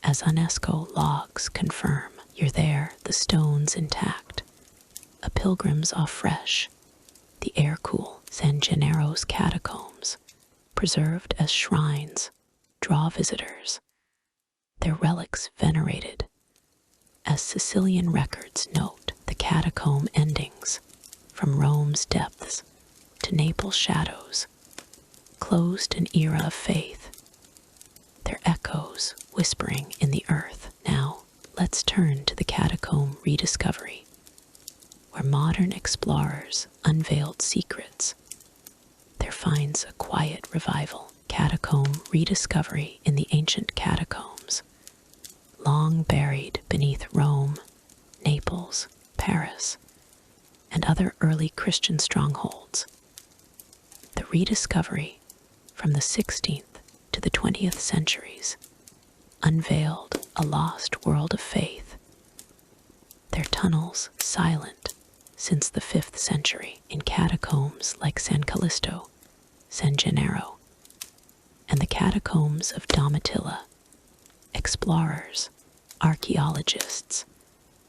as UNESCO logs confirm. You're there, the stones intact, a pilgrim's off fresh, the air cool. San Gennaro's catacombs, preserved as shrines, draw visitors, their relics venerated. As Sicilian records note, the catacomb endings, from Rome's depths to Naples' shadows, closed an era of faith, their echoes whispering in the earth. Now, let's turn to the catacomb rediscovery, where modern explorers unveiled secrets. There finds a quiet revival. Catacomb rediscovery in the ancient catacombs, long buried beneath Rome, Naples, Paris, and other early Christian strongholds. The rediscovery from the 16th to the 20th centuries unveiled a lost world of faith, their tunnels silent since the 5th century. In catacombs like San Callisto, San Gennaro, and the catacombs of Domitilla, explorers, archaeologists,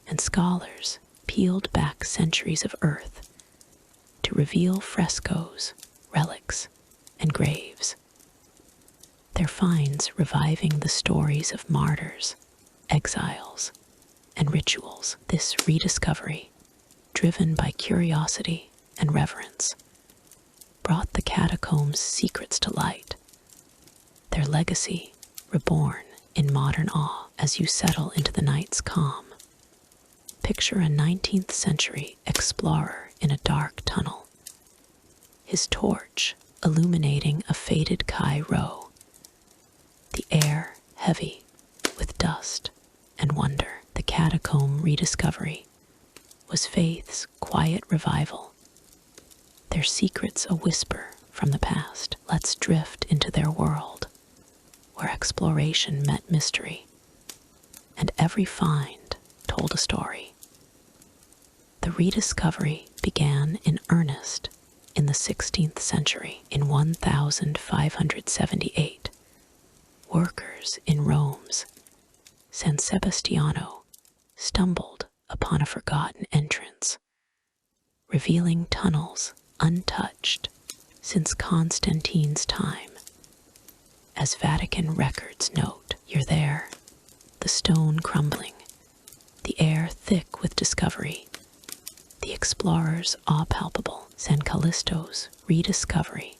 and scholars peeled back centuries of earth to reveal frescoes, relics, and graves, their finds reviving the stories of martyrs, exiles, and rituals. This rediscovery, driven by curiosity and reverence, brought the catacombs' secrets to light, their legacy reborn in modern awe. As you settle into the night's calm, picture a 19th century explorer in a dark tunnel, his torch illuminating a faded Kai row, the air heavy with dust and wonder. The catacomb rediscovery was faith's quiet revival, their secrets a whisper from the past. Let's drift into their world, where exploration met mystery, and every find told a story. The rediscovery began in earnest in the 16th century. In 1578, workers in Rome's San Sebastiano stumbled upon a forgotten entrance, revealing tunnels untouched since Constantine's time. As Vatican records note, you're there, the stone crumbling, the air thick with discovery, the explorer's awe palpable. San Callisto's rediscovery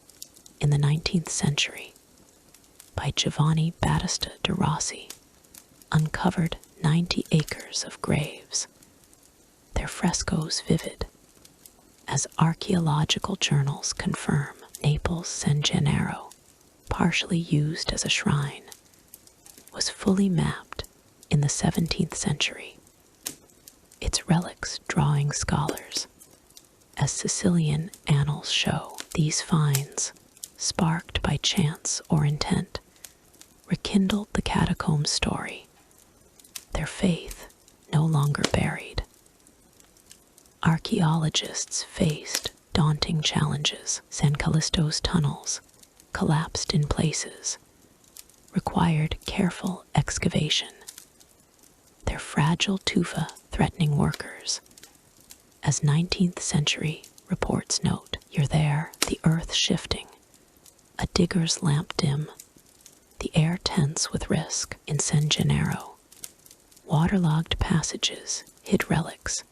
in the 19th century by Giovanni Battista de Rossi uncovered 90 acres of graves, their frescoes vivid, as archaeological journals confirm. Naples' San Gennaro, partially used as a shrine, was fully mapped in the 17th century, its relics drawing scholars. As Sicilian annals show, these finds, sparked by chance or intent, rekindled the catacomb story, their faith no longer buried. Archaeologists faced daunting challenges. San Callisto's tunnels, collapsed in places, required careful excavation, their fragile tufa threatening workers. As 19th century reports note, you're there, the earth shifting, a digger's lamp dim, the air tense with risk. In San Gennaro, waterlogged passages hid relics,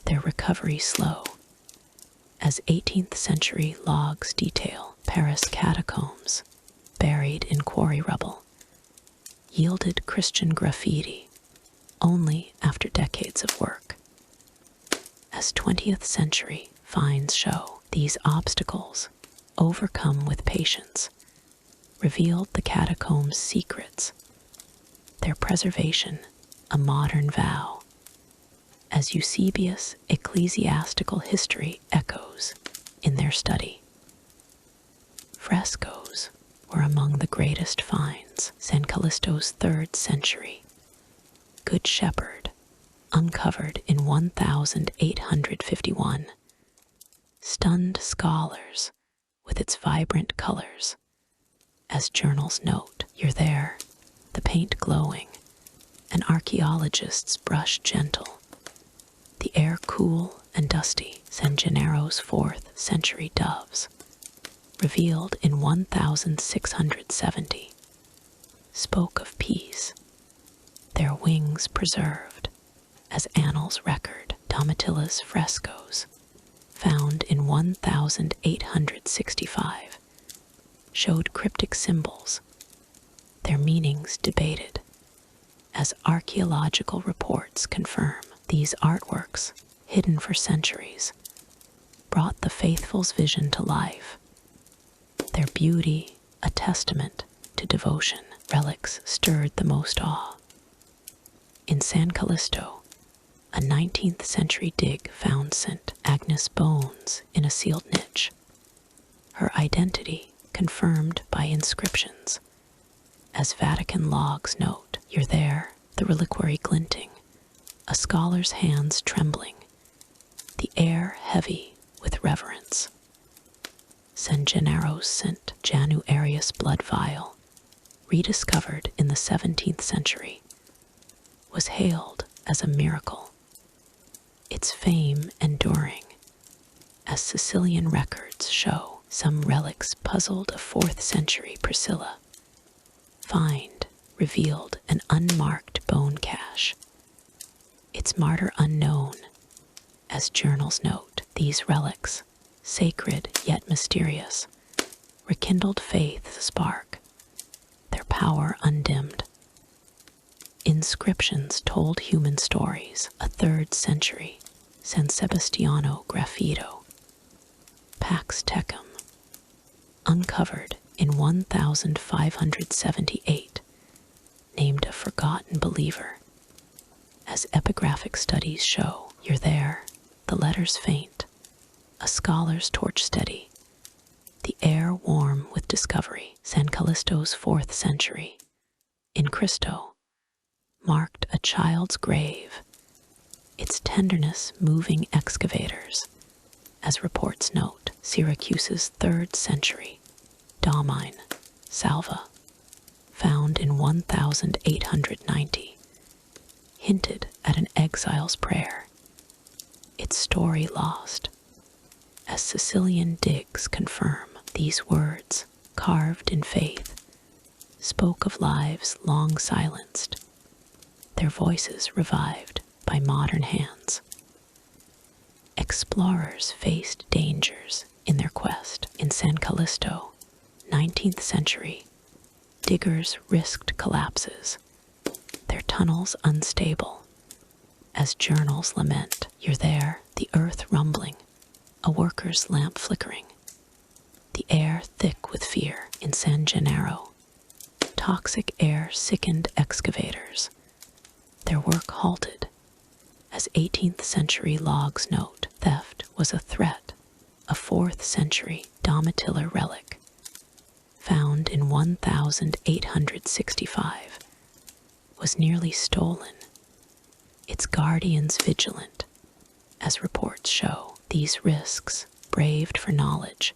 their recovery slow, as 18th century logs detail. Paris catacombs, buried in quarry rubble, yielded Christian graffiti only after decades of work. As 20th century finds show, these obstacles, overcome with patience, revealed the catacombs' secrets, their preservation a modern vow, as Eusebius' ecclesiastical history echoes in their study. Frescoes were among the greatest finds. San Callisto's 3rd century Good Shepherd, uncovered in 1851, stunned scholars with its vibrant colors. As journals note, you're there, the paint glowing, and archaeologists' brush gentle, the air cool and dusty. San Gennaro's 4th century doves, revealed in 1670, spoke of peace, their wings preserved as annals record. Domitilla's frescoes, found in 1865, showed cryptic symbols, their meanings debated, as archaeological reports confirm. These artworks, hidden for centuries, brought the faithful's vision to life, their beauty a testament to devotion. Relics stirred the most awe. In San Callisto, a 19th century dig found St. Agnes' bones in a sealed niche, her identity confirmed by inscriptions. As Vatican logs note, you're there, the reliquary glinting, a scholar's hands trembling, the air heavy with reverence. San Gennaro's St. Januarius blood vial, rediscovered in the 17th century, was hailed as a miracle, its fame enduring, as Sicilian records show. Some relics puzzled a 4th century Priscilla. Find revealed an unmarked bone cache, its martyr unknown. As journals note, these relics, sacred yet mysterious, rekindled faith's spark, their power undimmed. Inscriptions told human stories. A 3rd century San Sebastiano graffito, Pax Tecum, uncovered in 1578, named a forgotten believer. As epigraphic studies show, you're there, the letters faint, a scholar's torch steady, the air warm with discovery. San Callisto's 4th century, in Cristo, marked a child's grave, its tenderness moving excavators. As reports note, Syracuse's 3rd century Domine, Salva, found in 1890, hinted at an exile's prayer, its story lost. As Sicilian digs confirm, these words, carved in faith, spoke of lives long silenced, their voices revived by modern hands. Explorers faced dangers in their quest. In San Callisto, 19th century, diggers risked collapses, their tunnels unstable. As journals lament, you're there, the earth rumbling, a worker's lamp flickering, the air thick with fear. In San Gennaro, toxic air sickened excavators, their work halted. As 18th century logs note, theft was a threat. A 4th century Domitilla relic, found in 1865, was nearly stolen, its guardians vigilant. As reports show, these risks, braved for knowledge,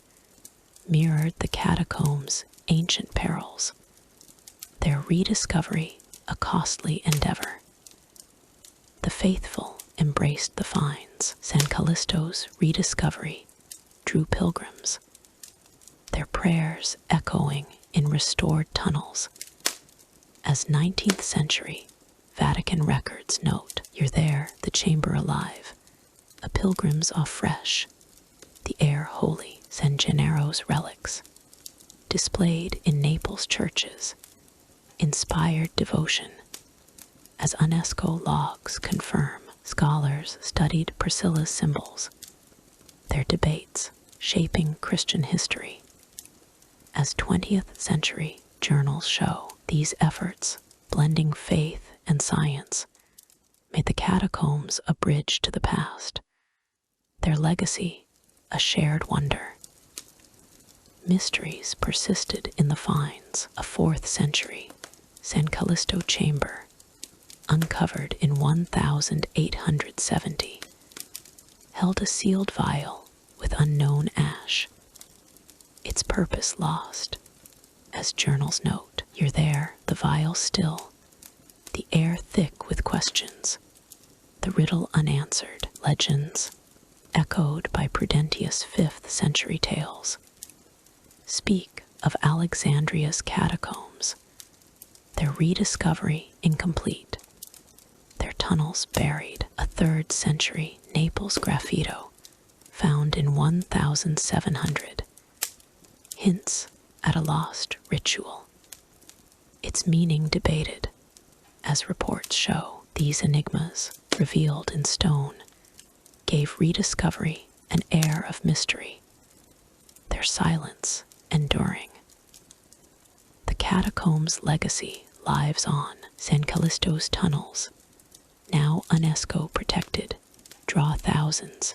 mirrored the catacombs' ancient perils, their rediscovery a costly endeavor. The faithful embraced the finds. San Callisto's rediscovery drew pilgrims, their prayers echoing in restored tunnels. As 19th century Vatican records note, you're there, the chamber alive, a pilgrim's off fresh, the air holy San Gennaro's relics, displayed in Naples churches, inspired devotion. As UNESCO logs confirm, scholars studied Priscilla's symbols, their debates shaping Christian history. As 20th century journals show, these efforts, blending faith and science, made the catacombs a bridge to the past, their legacy a shared wonder. Mysteries persisted in the finds. A 4th century San Callisto chamber, uncovered in 1870, held a sealed vial with unknown ash, its purpose lost. As journals note, "You're there, the vial still, the air thick with questions, the riddle unanswered." Legends, echoed by Prudentius' 5th century tales, speak of Alexandria's catacombs, their rediscovery incomplete, their tunnels buried. A 3rd century Naples graffito, found in 1700, hints at a lost ritual, its meaning debated. As reports show, these enigmas, revealed in stone, gave rediscovery an air of mystery, their silence enduring. The catacombs' legacy lives on. San Callisto's tunnels, now UNESCO protected, draw thousands,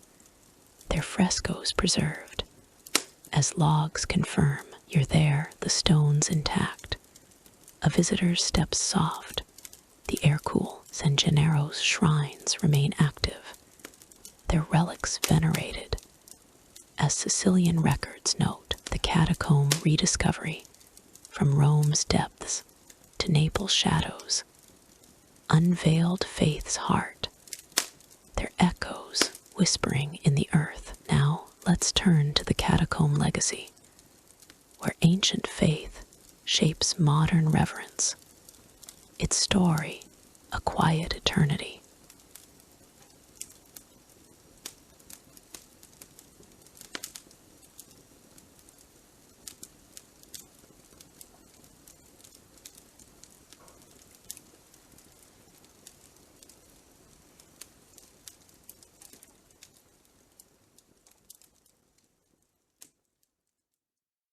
their frescoes preserved. As logs confirm, "You're there, the stones intact, a visitor's steps soft, the air cool." San Gennaro's shrines remain active, their relics venerated. As Sicilian records note, the catacomb rediscovery, from Rome's depths to Naples' shadows, unveiled faith's heart, their echoes whispering in the earth. Now let's turn to the catacomb legacy, where ancient faith shapes modern reverence. Its story, a quiet eternity.